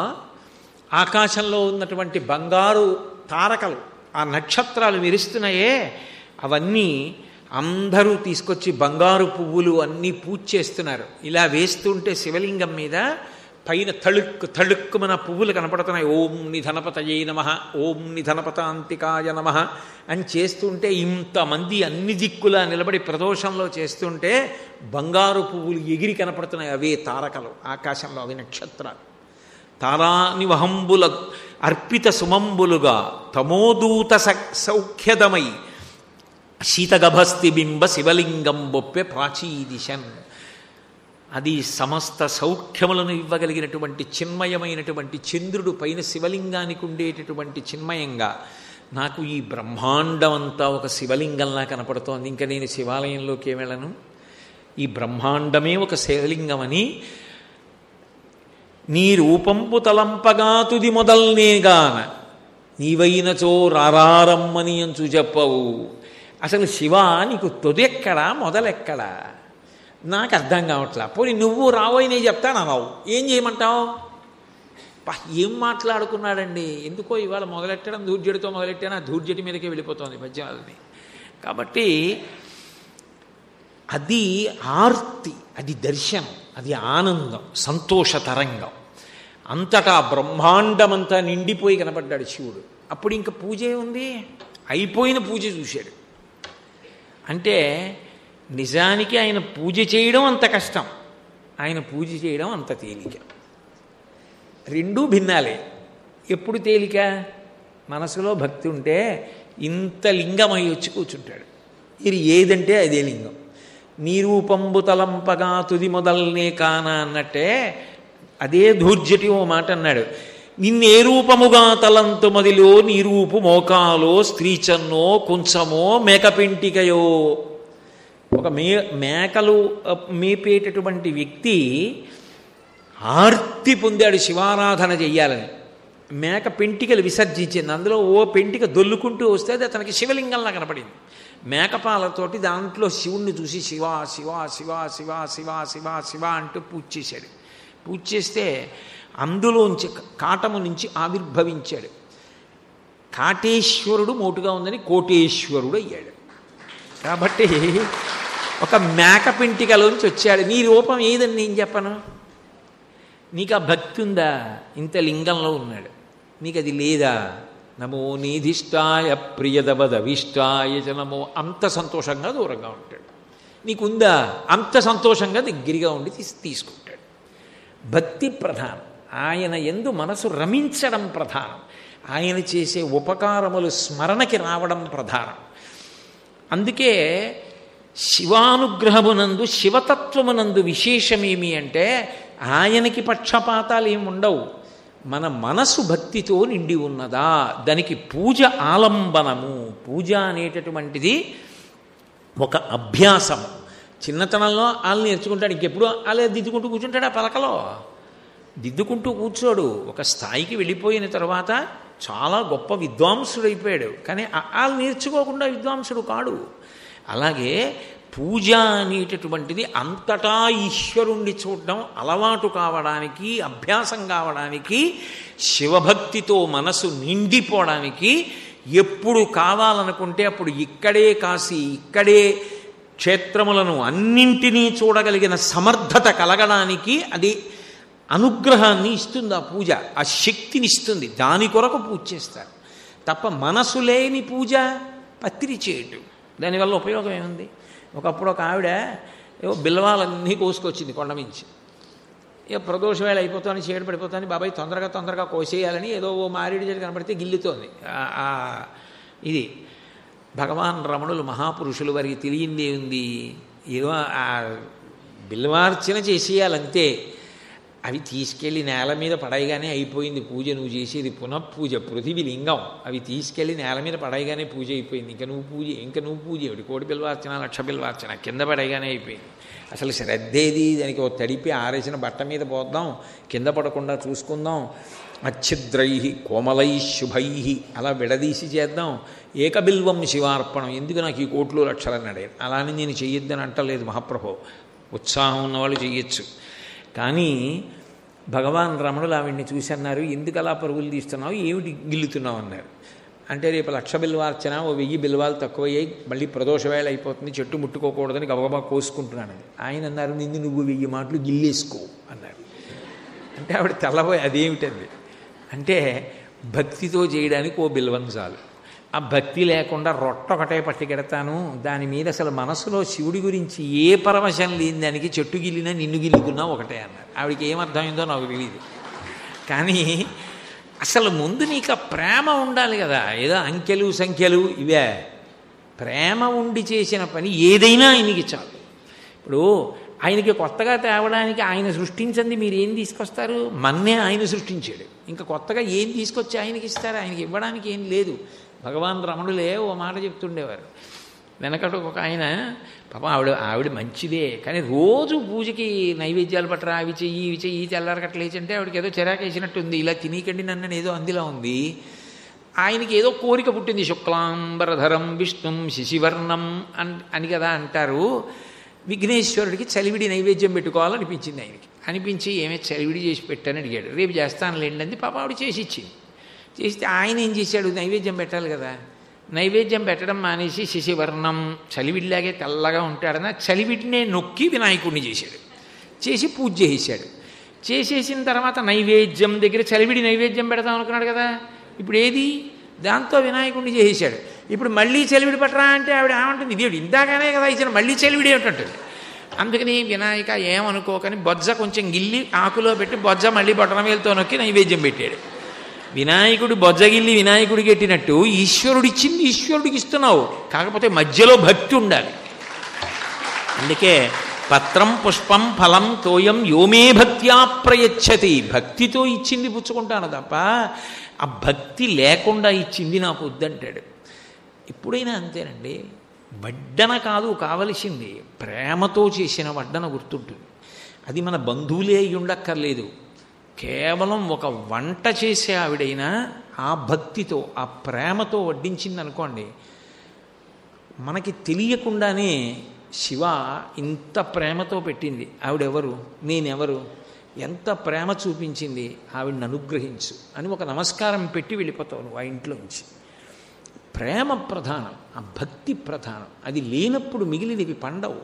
ఆకాశంలో ఉన్నటువంటి బంగారు తారకలు, ఆ నక్షత్రాలు మెరుస్తున్నాయే, అవన్నీ అందరూ తీసుకొచ్చి బంగారు పువ్వులు అన్నీ పూజ చేస్తున్నారు. ఇలా వేస్తుంటే శివలింగం మీద పైన తళుక్కుమన పువ్వులు కనపడుతున్నాయి. ఓం నిధనపతయే నమః, ఓం నిధనపతాంతికాయ నమః అని చేస్తుంటే ఇంతమంది అన్ని దిక్కులా నిలబడి ప్రదోషంలో చేస్తుంటే బంగారు పువ్వులు ఎగిరి కనపడుతున్నాయి. అవే తారకలు ఆకాశంలో, అవి నక్షత్రాలు. తారానివహంబుల అర్పిత సుమంబులుగా తమోదూత సౌఖ్యదమై శీతగభస్తి బింబ శివలింగం బొప్పె ప్రాచీదిశన్. అది సమస్త సౌఖ్యములను ఇవ్వగలిగినటువంటి చిన్మయమైనటువంటి చంద్రుడు పైన శివలింగానికి ఉండేటటువంటి చిన్మయంగా నాకు ఈ బ్రహ్మాండం అంతా ఒక శివలింగంలా కనపడుతోంది. ఇంకా నేను శివాలయంలోకి వెళ్ళను, ఈ బ్రహ్మాండమే ఒక శివలింగమని నీ రూపంపు తలంపగా తుది మొదల్నేగాన నీవైనచో రారమ్మని అంచు చెప్పవు. అసలు శివ నీకు తొదెక్కడా మొదలెక్కడా నాకు అర్థం కావట్లా. పోనీ నువ్వు రావోయనే చెప్తాను అన్నావు, ఏం చేయమంటావు? ఏం మాట్లాడుకున్నాడండి. ఎందుకో ఇవాళ మొదలెట్టడం ధూర్జటితో మొదలెట్టాను, ఆ ధూర్జటి మీదకే వెళ్ళిపోతుంది పద్యాలని. కాబట్టి అది ఆర్తి, అది దర్శనం, అది ఆనందం, సంతోష తరంగం. అంతటా బ్రహ్మాండమంతా నిండిపోయి కనపడ్డాడు శివుడు. అప్పుడు ఇంక పూజే ఉంది, అయిపోయిన పూజ చూశాడు. అంటే నిజానికి ఆయన పూజ చేయడం అంత కష్టం, ఆయన పూజ చేయడం అంత తేలిక. రెండూ భిన్నాలే. ఎప్పుడు తేలిక? మనసులో భక్తి ఉంటే ఇంత లింగమై వచ్చి కూర్చుంటాడు. ఇది ఏదంటే అదే లింగం. నీ రూపంబు తలంపగా తుది మొదల్నే కాన అన్నట్టే అదే ధూర్జటి ఓ మాట అన్నాడు. నిన్నే రూపముగా తలంతు మదిలో నీ రూపు మోకాలో స్త్రీచన్నో కుంచమో మేకపెంటికయో. ఒక మేకలు మేపేటటువంటి వ్యక్తి ఆర్తి పొందాడు శివారాధన చెయ్యాలని. మేక పెంటికలు విసర్జించింది, అందులో ఓ పెంటిక దొల్లుకుంటూ వస్తే అది అతనికి శివలింగంలా కనపడింది. మేకపాలతోటి దాంట్లో శివుణ్ణి చూసి శివ శివ శివ శివ శివ శివ శివ అంటూ పూజ చేశాడు. పూజ చేస్తే అందులోంచి కాటము నుంచి ఆవిర్భవించాడు. కాటేశ్వరుడు మోటుగా ఉందని కోటేశ్వరుడు అయ్యాడు. కాబట్టి ఒక మేక పెంటికలోంచి వచ్చాడు. నీ రూపం ఏదని నేను చెప్పను. నీకు ఆ భక్తి ఉందా? ఇంత లింగంలో ఉన్నాడు, నీకు అది లేదా? నమో నీధిష్టాయ ప్రియదవదవిష్టాయ చ నమో. అంత సంతోషంగా దూరంగా ఉంటాడు. నీకుందా? అంత సంతోషంగా దగ్గరగా ఉండి తీసుకుంటాడు. భక్తి ప్రధానం. ఆయన యందు మనసు రమించడం ప్రధానం. ఆయన చేసే ఉపకారములు స్మరణకి రావడం ప్రధానం. అందుకే శివానుగ్రహమునందు శివతత్వమునందు విశేషమేమి అంటే ఆయనకి పక్షపాతాలు ఏమి ఉండవు. మన మనసు భక్తితో నిండి ఉన్నదా, దానికి పూజ ఆలంబనము. పూజ అనేటటువంటిది ఒక అభ్యాసము. చిన్నతనంలో వాళ్ళు నేర్చుకుంటాడు, ఇంకెప్పుడు వాళ్ళే దిద్దుకుంటూ కూర్చుంటాడు. ఆ పలకలో దిద్దుకుంటూ కూర్చోడు. ఒక స్థాయికి వెళ్ళిపోయిన తర్వాత చాలా గొప్ప విద్వాంసుడైపోయాడు, కానీ వాళ్ళు నేర్చుకోకుండా విద్వాంసుడు కాడు. అలాగే పూజ అనేటటువంటిది అంతటా ఈశ్వరుణ్ణి చూడడం అలవాటు కావడానికి, అభ్యాసం కావడానికి, శివభక్తితో మనసు నిండిపోవడానికి ఎప్పుడు కావాలనుకుంటే అప్పుడు ఇక్కడే కాసి ఇక్కడే క్షేత్రములను అన్నింటినీ చూడగలిగిన సమర్థత కలగడానికి అది అనుగ్రహాన్ని ఇస్తుంది. ఆ పూజ ఆ శక్తిని ఇస్తుంది. దాని కొరకు పూజ చేస్తారు తప్ప మనసు లేని పూజ పత్రి చేయటం దానివల్ల ఉపయోగం ఏముంది? ఒకప్పుడు ఒక ఆవిడ ఏవో బిల్వాలన్నీ కోసుకొచ్చింది కొండమించి. ఇక ప్రదోష వేళ అయిపోతాను, చీకటి పడిపోతాను, బాబాయ్ తొందరగా కోసేయాలని ఏదో ఓ మారేడు చెట్టు కనపడితే గిల్లుతోంది. ఇది భగవాన్ రమణులు మహాపురుషులు, వారికి తెలియందే ఉంది, ఏదో ఆ బిల్వార్చన చేసేయాలంతే. అవి తీసుకెళ్ళి నేల మీద పడైగానే అయిపోయింది పూజ. నువ్వు చేసేది పునఃపూజ, పృథివీ లింగం. అవి తీసుకెళ్ళి నేల మీద పడైగానే పూజ అయిపోయింది. ఇంకా నువ్వు పూజ ఏమిటి? కోటి బిల్వార్చన, లక్ష బిల్వార్చన కింద పడైగానే అయిపోయింది. అసలు శ్రద్ధేది? దానికి ఓ తడిపి ఆరేసిన బట్ట మీద పోద్దాం, కింద పడకుండా చూసుకుందాం, అచ్ఛిద్రై కోమలై శుభై అలా విడదీసి చేద్దాం. ఏకబిల్వం శివార్పణం. ఎందుకు నాకు ఈ కోట్లు లక్షలని అడిగాను. అలానే నేను చెయ్యొద్దని అంటలేదు మహాప్రభు. ఉత్సాహం ఉన్నవాళ్ళు చెయ్యొచ్చు. కానీ భగవాన్ రమణులు ఆవిడ్ని చూసి అన్నారు, ఎందుకు అలా పరుగులు తీస్తున్నావు, ఏమిటి గిల్లుతున్నావు అన్నారు. అంటే రేపు 1,00,000 బిల్వార్చన, ఓ 1000 బిల్వాలు తక్కువయ్యాయి, మళ్ళీ ప్రదోష వేళ అయిపోతుంది, చెట్టు ముట్టుకోకూడదని గబగబా కోసుకుంటున్నాను. ఆయన అన్నారు, నువ్వు 1000 మాటలు గిల్లేసుకో అన్నారు. అంటే ఆవిడ తెల్లబోయి అదేమిటంది అంటే భక్తితో చేయడానికి ఓ బిల్వం చాలు. ఆ భక్తి లేకుండా రొట్ట ఒకటే పట్టుకెడతాను, దాని మీద అసలు మనసులో శివుడి గురించి ఏ పరవశం లేని దానికి చెట్టు గిల్లినా నిన్ను గిల్లుకున్నా ఒకటే అన్నారు. ఆవిడికి ఏమర్థమైందో నాకు తెలియదు. కానీ అసలు ముందు నీకు ఆ ప్రేమ ఉండాలి కదా. ఏదో అంకెలు సంఖ్యలు ఇవే. ప్రేమ ఉండి చేసిన పని ఏదైనా ఆయనకి చాలు. ఇప్పుడు ఆయనకి కొత్తగా తేవడానికి ఆయన సృష్టించింది మీరు ఏం తీసుకొస్తారు? మన్నే ఆయన సృష్టించాడు. ఇంకా కొత్తగా ఏం తీసుకొచ్చి ఆయనకి ఇస్తారు? ఆయనకి ఇవ్వడానికి ఏం లేదు. భగవాన్ రమణులే ఓ మాట చెప్తుండేవారు. వెనకట ఒక ఆయన, పాపం ఆవిడ మంచిదే, కానీ రోజు పూజకి నైవేద్యాలు పట్టరా, అవి చెయ్యి ఇవి చెయ్యి, తెల్లారకట్లేచి అంటే ఆవిడకి ఏదో చిరాకేసినట్టుంది. ఇలా తినీకండి నన్ను ఏదో అందులో ఉంది. ఆయనకి ఏదో కోరిక పుట్టింది. శుక్లాంబరధరం విష్ణుం శశివర్ణం అని కదా అంటారు. విఘ్నేశ్వరుడికి చలివిడి నైవేద్యం పెట్టుకోవాలనిపించింది ఆయనకి. అనిపించి ఏమే చలివిడి చేసి పెట్టని అడిగాడు. రేపు చేస్తాను లేండి అంది. పాప ఆవిడ చేసి ఇచ్చింది. చేస్తే ఆయన ఏం చేశాడు? నైవేద్యం పెట్టాలి కదా. నైవేద్యం పెట్టడం మానేసి శశివర్ణం, చలివిడిలాగే తెల్లగా ఉంటాడని చలివిడినే నొక్కి వినాయకుడిని చేశాడు. చేసి పూజ చేసేసాడు. చేసేసిన తర్వాత నైవేద్యం దగ్గర చలివిడి నైవేద్యం పెడదాం అనుకున్నాడు కదా. ఇప్పుడు ఏది? దాంతో వినాయకుడిని చేసేసాడు. ఇప్పుడు మళ్ళీ చలివిడి పట్టరా అంటే ఆవిడ ఏమంటుంది? దేవుడు ఇందాకనే కదా ఇచ్చిన, మళ్ళీ చలివిడి ఏమిటంటుంది. అందుకని వినాయక ఏమనుకోకని బొజ్జ కొంచెం గిల్లి ఆకులో పెట్టి బొజ్జ మళ్ళీ బొటనవేలుతో నొక్కి నైవేద్యం పెట్టాడు. వినాయకుడు బొజ్జగిల్లి వినాయకుడికి పెట్టినట్టు ఈశ్వరుడిచ్చింది ఈశ్వరుడికి ఇస్తున్నావు. కాకపోతే మధ్యలో భక్తి ఉండాలి. అందుకే పత్రం పుష్పం ఫలం తోయం యోమే భక్త్యా ప్రయచ్చతి. భక్తితో ఇచ్చింది పుచ్చుకుంటాను తప్ప ఆ భక్తి లేకుండా ఇచ్చింది నాకు వద్దంటాడు. ఎప్పుడైనా అంతేనండి. వడ్డన కాదు కావలసింది, ప్రేమతో చేసిన వడ్డన గుర్తుంటుంది. అది మన బంధువులే అయి ఉండక్కర్లేదు. కేవలం ఒక వంట చేసే ఆవిడైనా ఆ భక్తితో ఆ ప్రేమతో వడ్డించింది అనుకోండి, మనకి తెలియకుండానే శివ ఇంత ప్రేమతో పెట్టింది, ఆవిడెవరు, నేనెవరు, ఎంత ప్రేమ చూపించింది, ఆవిడని అనుగ్రహించు అని ఒక నమస్కారం పెట్టి వెళ్ళిపోతావు నువ్వు ఆ ఇంట్లోంచి. ప్రేమ ప్రధానం, ఆ భక్తి ప్రధానం. అది లేనప్పుడు మిగిలినవి పండవు.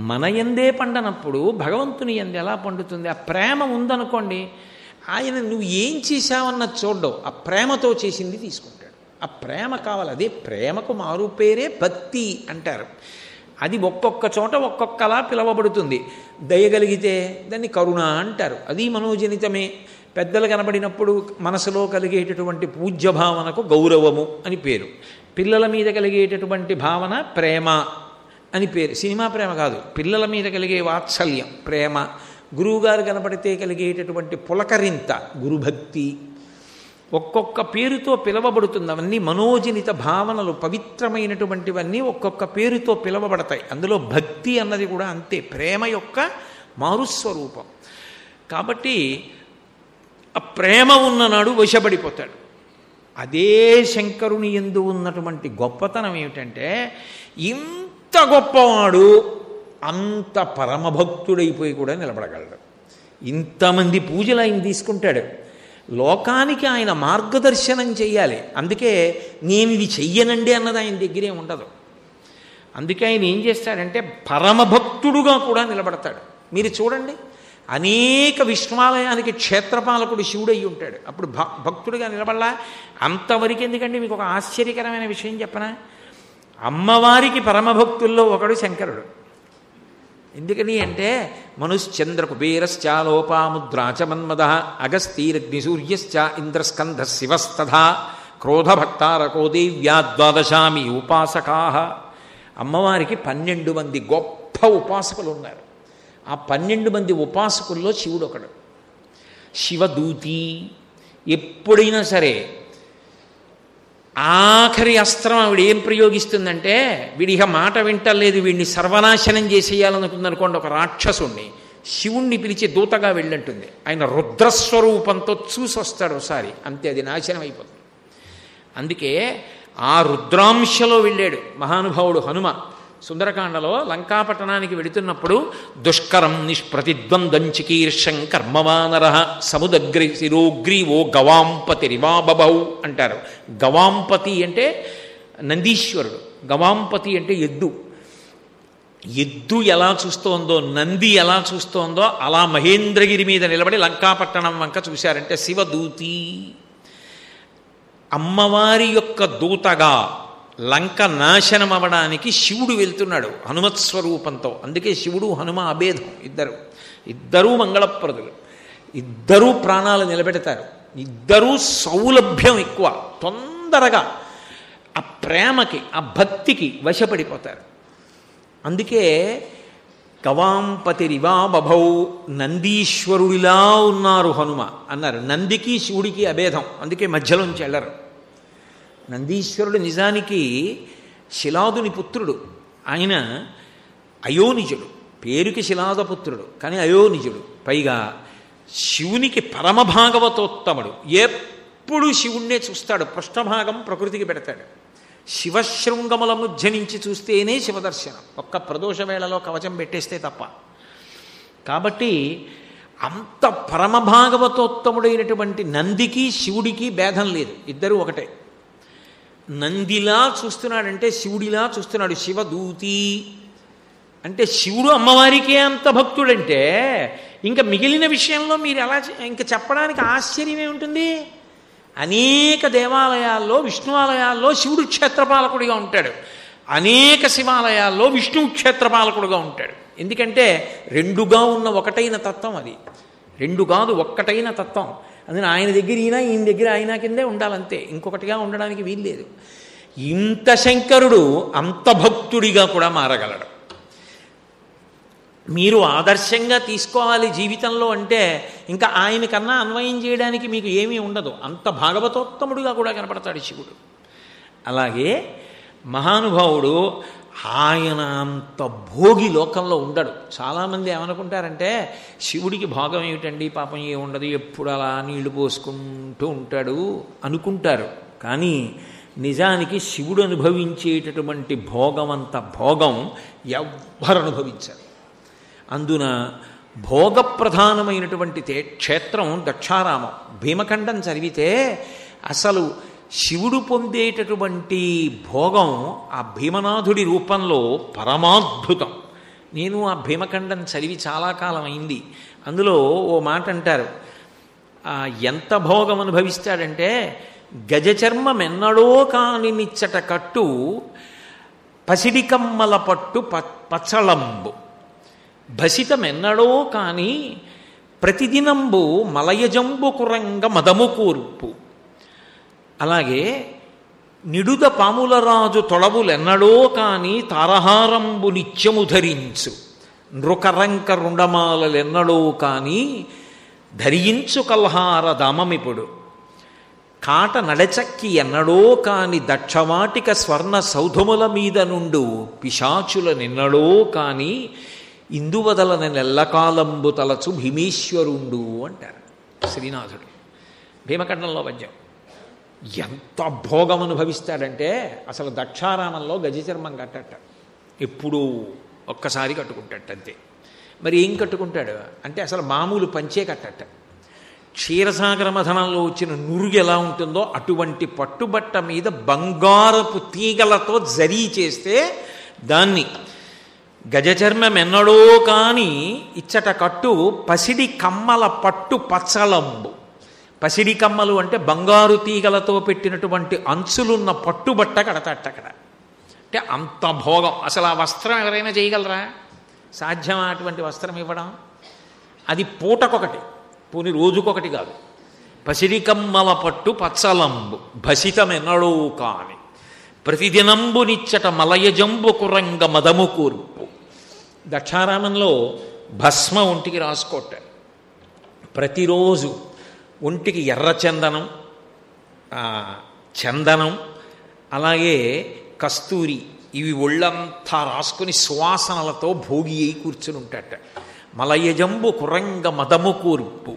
మన యందే పండనప్పుడు భగవంతుని యందు ఎలా పండుతుంది? ఆ ప్రేమ ఉందనుకోండి, ఆయన నువ్వు ఏం చేశావన్న చూడవు, ఆ ప్రేమతో చేసింది తీసుకుంటాడు. ఆ ప్రేమ కావాలి. అదే ప్రేమకు మారు పేరే భక్తి అంటారు. అది ఒక్కొక్క చోట ఒక్కొక్కలా పిలవబడుతుంది. దయగలిగితే దాన్ని కరుణ అంటారు, అది మనోజనితమే. పెద్దలు కనబడినప్పుడు మనసులో కలిగేటటువంటి పూజ్య భావనకు గౌరవము అని పేరు. పిల్లల మీద కలిగేటటువంటి భావన ప్రేమ అని పేరు. సినిమా ప్రేమ కాదు, పిల్లల మీద కలిగే వాత్సల్యం ప్రేమ. గురువుగారు కనపడితే కలిగేటటువంటి పులకరింత గురుభక్తి. ఒక్కొక్క పేరుతో పిలవబడుతుంది. అవన్నీ మనోజనిత భావనలు, పవిత్రమైనటువంటివన్నీ ఒక్కొక్క పేరుతో పిలవబడతాయి. అందులో భక్తి అన్నది కూడా అంతే, ప్రేమ యొక్క మారుస్వరూపం. కాబట్టి ఆ ప్రేమ ఉన్ననాడు వశపడిపోతాడు. అదే శంకరుని యందు ఉన్నటువంటి గొప్పతనం ఏమిటంటే, ఇంత గొప్పవాడు అంత పరమభక్తుడైపోయి కూడా నిలబడగలడు. ఇంతమంది పూజలు ఆయన తీసుకుంటాడు. లోకానికి ఆయన మార్గదర్శనం చెయ్యాలి. అందుకే నేను ఇది చెయ్యనండి అన్నది ఆయన దగ్గరే ఉండదు. అందుకే ఆయన ఏం చేస్తాడంటే పరమభక్తుడుగా కూడా నిలబడతాడు. మీరు చూడండి, అనేక విష్ణువాలయానికి క్షేత్రపాలకుడు శివుడయ్యి ఉంటాడు. అప్పుడు భక్తుడిగా నిలబడలా. అంతవరకు ఎందుకంటే మీకు ఒక ఆశ్చర్యకరమైన విషయం చెప్పనా? అమ్మవారికి పరమభక్తుల్లో ఒకడు శంకరుడు. ఎందుకని అంటే మనుశ్చంద్ర కుబేరశ్చాలోపాముద్రాచ మన్మద అగస్తీరగ్నిసూర్యశ్చ ఇంద్రస్కంధ శివస్తథా క్రోధభక్తారకో దేవ్యా ద్వాదశామి ఉపాసకా. అమ్మవారికి 12 మంది గొప్ప ఉపాసకులు ఉన్నారు. ఆ 12 మంది ఉపాసకుల్లో శివుడు ఒకడు. శివదూతి. ఎప్పుడైనా సరే ఆఖరి అస్త్రం ఆవిడ ఏం ప్రయోగిస్తుందంటే, వీడిక మాట వింటలేదు, వీడిని సర్వనాశనం చేసేయాలనుకుందనుకోండి ఒక రాక్షసుణ్ణి, శివుణ్ణి పిలిచి దూతగా వెళ్ళంటుంది. ఆయన రుద్రస్వరూపంతో చూసి వస్తాడు ఒకసారి, అంతే, అది నాశనం అయిపోతుంది. అందుకే ఆ రుద్రాంశలో వెళ్ళాడు మహానుభావుడు హనుమ. సుందరకాండలో లంకాపట్టణానికి వెళుతున్నప్పుడు దుష్కరం నిష్ప్రతిద్వంద్వం చికీర్షం కర్మవానర సముదగ్రి శిరోగ్రీవో గవాంపతిరివాబభౌ అంటారు. గవాంపతి అంటే నందీశ్వరుడు, గవాంపతి అంటే ఎద్దు. ఎద్దు ఎలా చూస్తోందో, నంది ఎలా చూస్తోందో అలా మహేంద్రగిరి మీద నిలబడి లంకాపట్టణం వంక చూశారంటే శివదూతి. అమ్మవారి యొక్క దూతగా లంక నాశనం అవ్వడానికి శివుడు వెళ్తున్నాడు హనుమత్స్వరూపంతో. అందుకే శివుడు హనుమ అభేదం. ఇద్దరూ మంగళప్రదులు, ఇద్దరూ ప్రాణాలు నిలబెడతారు, ఇద్దరూ సౌలభ్యం ఎక్కువ, తొందరగా ఆ ప్రేమకి ఆ భక్తికి వశపడిపోతారు. అందుకే గవాంపతిరివా బభౌ, నందీశ్వరుడిలా ఉన్నారు హనుమ అన్నారు. నందికి శివుడికి అభేదం, అందుకే మధ్యలోంచి వెళ్ళరు. నందీశ్వరుడు నిజానికి శిలాదుని పుత్రుడు. ఆయన అయోనిజుడు, పేరుకి శిలాదపుత్రుడు కానీ అయోనిజుడు. పైగా శివునికి పరమభాగవతోత్తముడు. ఎప్పుడు శివుణ్ణే చూస్తాడు, పృష్ఠభాగం ప్రకృతికి పెడతాడు. శివశృంగములము జనించి చూస్తేనే శివదర్శనం, ఒక్క ప్రదోష వేళలో కవచం పెట్టేస్తే తప్ప. కాబట్టి అంత పరమభాగవతోత్తముడైనటువంటి నందికి శివుడికి భేదం లేదు, ఇద్దరూ ఒకటే. నందిలా చూస్తున్నాడంటే శివుడిలా చూస్తున్నాడు. శివదూతి అంటే శివుడు అమ్మవారికే అంత భక్తుడంటే ఇంకా మిగిలిన విషయంలో మీరు ఎలా ఇంకా చెప్పడానికి ఆశ్చర్యమే ఉంటుంది. అనేక దేవాలయాల్లో విష్ణువాలయాల్లో శివుడు క్షేత్రపాలకుడిగా ఉంటాడు, అనేక శివాలయాల్లో విష్ణువు క్షేత్రపాలకుడుగా ఉంటాడు. ఎందుకంటే రెండుగా ఉన్న ఒకటైన తత్వం అది, రెండు కాదు ఒక్కటైన తత్వం. అందుకని ఆయన దగ్గర ఈయన దగ్గర ఆయన కిందే ఉండాలంతే, ఇంకొకటిగా ఉండడానికి వీల్లేదు. ఇంత శంకరుడు అంత భక్తుడిగా కూడా మారగలడు. మీరు ఆదర్శంగా తీసుకోవాలి జీవితంలో అంటే ఇంకా ఆయన కన్నా అన్వయం చేయడానికి మీకు ఏమీ ఉండదు. అంత భాగవతోత్తముడిగా కూడా కనపడతాడు శివుడు. అలాగే మహానుభావుడు ఆయన అంత భోగి లోకంలో ఉండడు. చాలామంది ఏమనుకుంటారంటే శివుడికి భోగం ఏమిటండి, పాపం ఏముండదు, ఎప్పుడు అలా నీళ్లు పోసుకుంటూ ఉంటాడు అనుకుంటారు. కానీ నిజానికి శివుడు అనుభవించేటటువంటి భోగం అంత భోగం ఎవ్వరు అనుభవించారు. అందున భోగప్రధానమైనటువంటి క్షేత్రం దక్షారామం. భీమఖండం చదివితే అసలు శివుడు పొందేటటువంటి భోగం ఆ భీమనాథుడి రూపంలో పరమాద్భుతం. నేను ఆ భీమఖండం చదివి చాలా కాలం అయింది. అందులో ఓ మాట అంటారు, ఎంత భోగం అనుభవిస్తాడంటే గజచర్మమెన్నడో కాని నిచ్చట కట్టు పసిడికమ్మల పట్టు పచ్చళంబు భసితమెన్నడో కాని ప్రతిదినంబు మలయజంబు కురంగ మదము కూర్పు. అలాగే నిడుద పాములరాజు తొడవులెన్నడో కాని తారహారంబు నిత్యము ధరించు నృకరంక రుండమాలెన్నడో కాని ధరించు కల్హార దామమిపుడు కాట నడచక్కి ఎన్నడో కాని దక్షవాటిక స్వర్ణ సౌధముల మీద నుండు పిశాచుల నిన్నడో కాని ఇందువదలన నెల్లకాలంబు తలచు భీమేశ్వరుండు అంటారు శ్రీనాథుడు భీమఖండంలో పద్యం. ఎంత భోగం అనుభవిస్తాడంటే అసలు దక్షారామంలో గజచర్మం కట్టట, ఎప్పుడూ ఒక్కసారి కట్టుకుంటాట అంతే. మరి ఏం కట్టుకుంటాడు అంటే అసలు మామూలు పంచే కట్టట, క్షీరసాగర మథనంలో వచ్చిన నురుగు ఎలా ఉంటుందో అటువంటి పట్టుబట్ట మీద బంగారపు తీగలతో జరీ చేస్తే దాన్ని గజచర్మం ఎన్నడో కాని ఇచ్చట కట్టు పసిడి కమ్మల పట్టు పచ్చలంబు. పసిడి కమ్మలు అంటే బంగారు తీగలతో పెట్టినటువంటి అంచులున్న పట్టుబట్ట కడతాట అక్కడ. అంటే అంత భోగం. అసలు ఆ వస్త్రం ఎవరైనా చేయగలరా? సాధ్యమా అటువంటి వస్త్రం ఇవ్వడం? అది పూటకొకటి, పోని రోజుకొకటి కాదు. పసిడి కమ్మల పట్టు పచ్చలంబు భసితమెన్నడో కాని ప్రతిదినంబు నిచ్చట మలయజంబు కురంగ మదము కూర్పు. దక్షారామంలో భస్మ ఒంటికి రాసుకోట ప్రతిరోజు. ఒంటికి ఎర్రచందనం, చందనం, అలాగే కస్తూరి, ఇవి ఒళ్ళంతా రాసుకుని సువాసనలతో భోగి అయి కూర్చుని ఉంటాట. మలయజంబు కురంగ మదము కూర్పు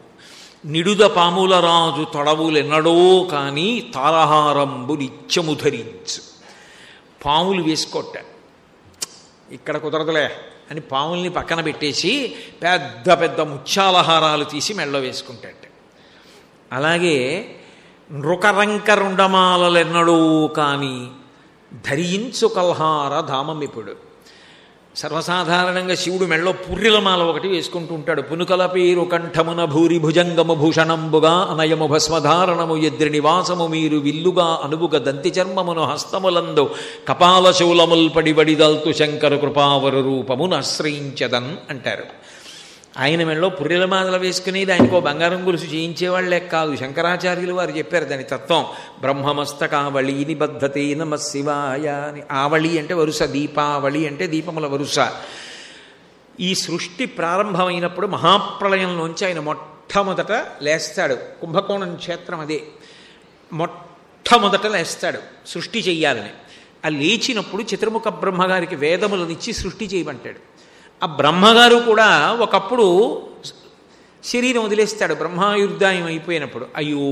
నిడుద పాముల రాజు తొడవులెన్నడో కాని తారహారంబు నిత్యము ధరించు. పాములు వేసుకోట. ఇక్కడ కుదరదులే అని పాముల్ని పక్కన పెట్టేసి పెద్ద పెద్ద ముత్యాలహారాలు తీసి మెళ్ళో వేసుకుంటాట. అలాగే నృకరంకరుండమాలెన్నడో కాని ధరించు కల్హార ధామమిప్పుడు. సర్వసాధారణంగా శివుడు మెళ్ళో పుర్రెల మాల ఒకటి వేసుకుంటూ ఉంటాడు. పునుకల పేరు కంఠమున భూరి భుజంగము భూషణంబుగా అనయము భస్మధారణము ఎద్రి నివాసము మీరు విల్లుగా అనువుగ దంతి చర్మమును హస్తములందు కపాల శూలముల్పడి వడిదల్తు శంకర కృపావరు రూపమును ఆశ్రయించదన్ అంటారు. ఆయన మెళ్ళో పుర్రెల మాదలు వేసుకునేది ఆయనకో బంగారం గొలుసు చేయించేవాళ్లే కాదు. శంకరాచార్యులు వారు చెప్పారు దాని తత్వం. బ్రహ్మమస్తకావళి నిబద్ధతే నమ శివాయ అని. ఆవళి అంటే వరుస, దీపావళి అంటే దీపముల వరుస. ఈ సృష్టి ప్రారంభమైనప్పుడు మహాప్రళయంలోంచి ఆయన మొట్టమొదట లేస్తాడు. కుంభకోణం క్షేత్రం అదే. మొట్టమొదట లేస్తాడు సృష్టి చెయ్యాలని. ఆ లేచినప్పుడు చతుర్ముఖ బ్రహ్మగారికి వేదములనిచ్చి సృష్టి చేయమంటాడు. ఆ బ్రహ్మగారు కూడా ఒకప్పుడు శరీరం వదిలేస్తాడు. బ్రహ్మాయుర్దాయం అయిపోయినప్పుడు, అయ్యో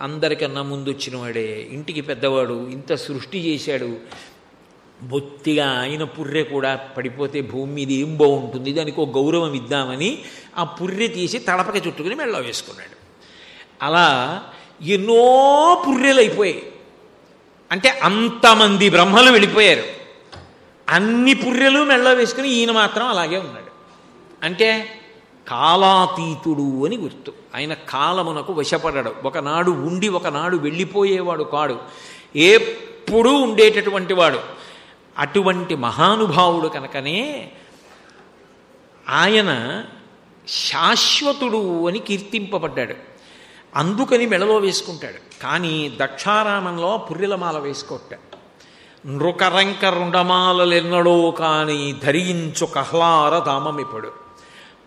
అందరికన్నా ముందు వచ్చినవాడే, ఇంటికి పెద్దవాడు, ఇంత సృష్టి చేశాడు, బొత్తిగా ఆయన పుర్రె కూడా పడిపోతే భూమి మీద ఏం బాగుంటుంది, దానికి ఒక గౌరవం ఇద్దామని ఆ పుర్రె తీసి తడపక చుట్టుకుని మెళ్ళ వేసుకున్నాడు. అలా ఎన్నో పుర్రెలు అయిపోయాయి. అంటే అంతమంది బ్రహ్మలు వెళ్ళిపోయారు. అన్ని పుర్రెలు మెళ్ళ వేసుకుని ఈయన మాత్రం అలాగే ఉన్నాడు. అంటే కాలాతీతుడు అని గుర్తు. ఆయన కాలమునకు వశపడడు. ఒకనాడు ఉండి ఒకనాడు వెళ్ళిపోయేవాడు కాడు, ఎప్పుడూ ఉండేటటువంటి వాడు. అటువంటి మహానుభావుడు కనుకనే ఆయన శాశ్వతుడు అని కీర్తింపబడ్డాడు. అందుకని మెడలో వేసుకుంటాడు. కానీ దక్షారామంలో పుర్రెలమాల వేసుకోట. నృకరంకరుండమాలెన్నడో కాని ధరించు కహ్లార ధామమిప్పుడు.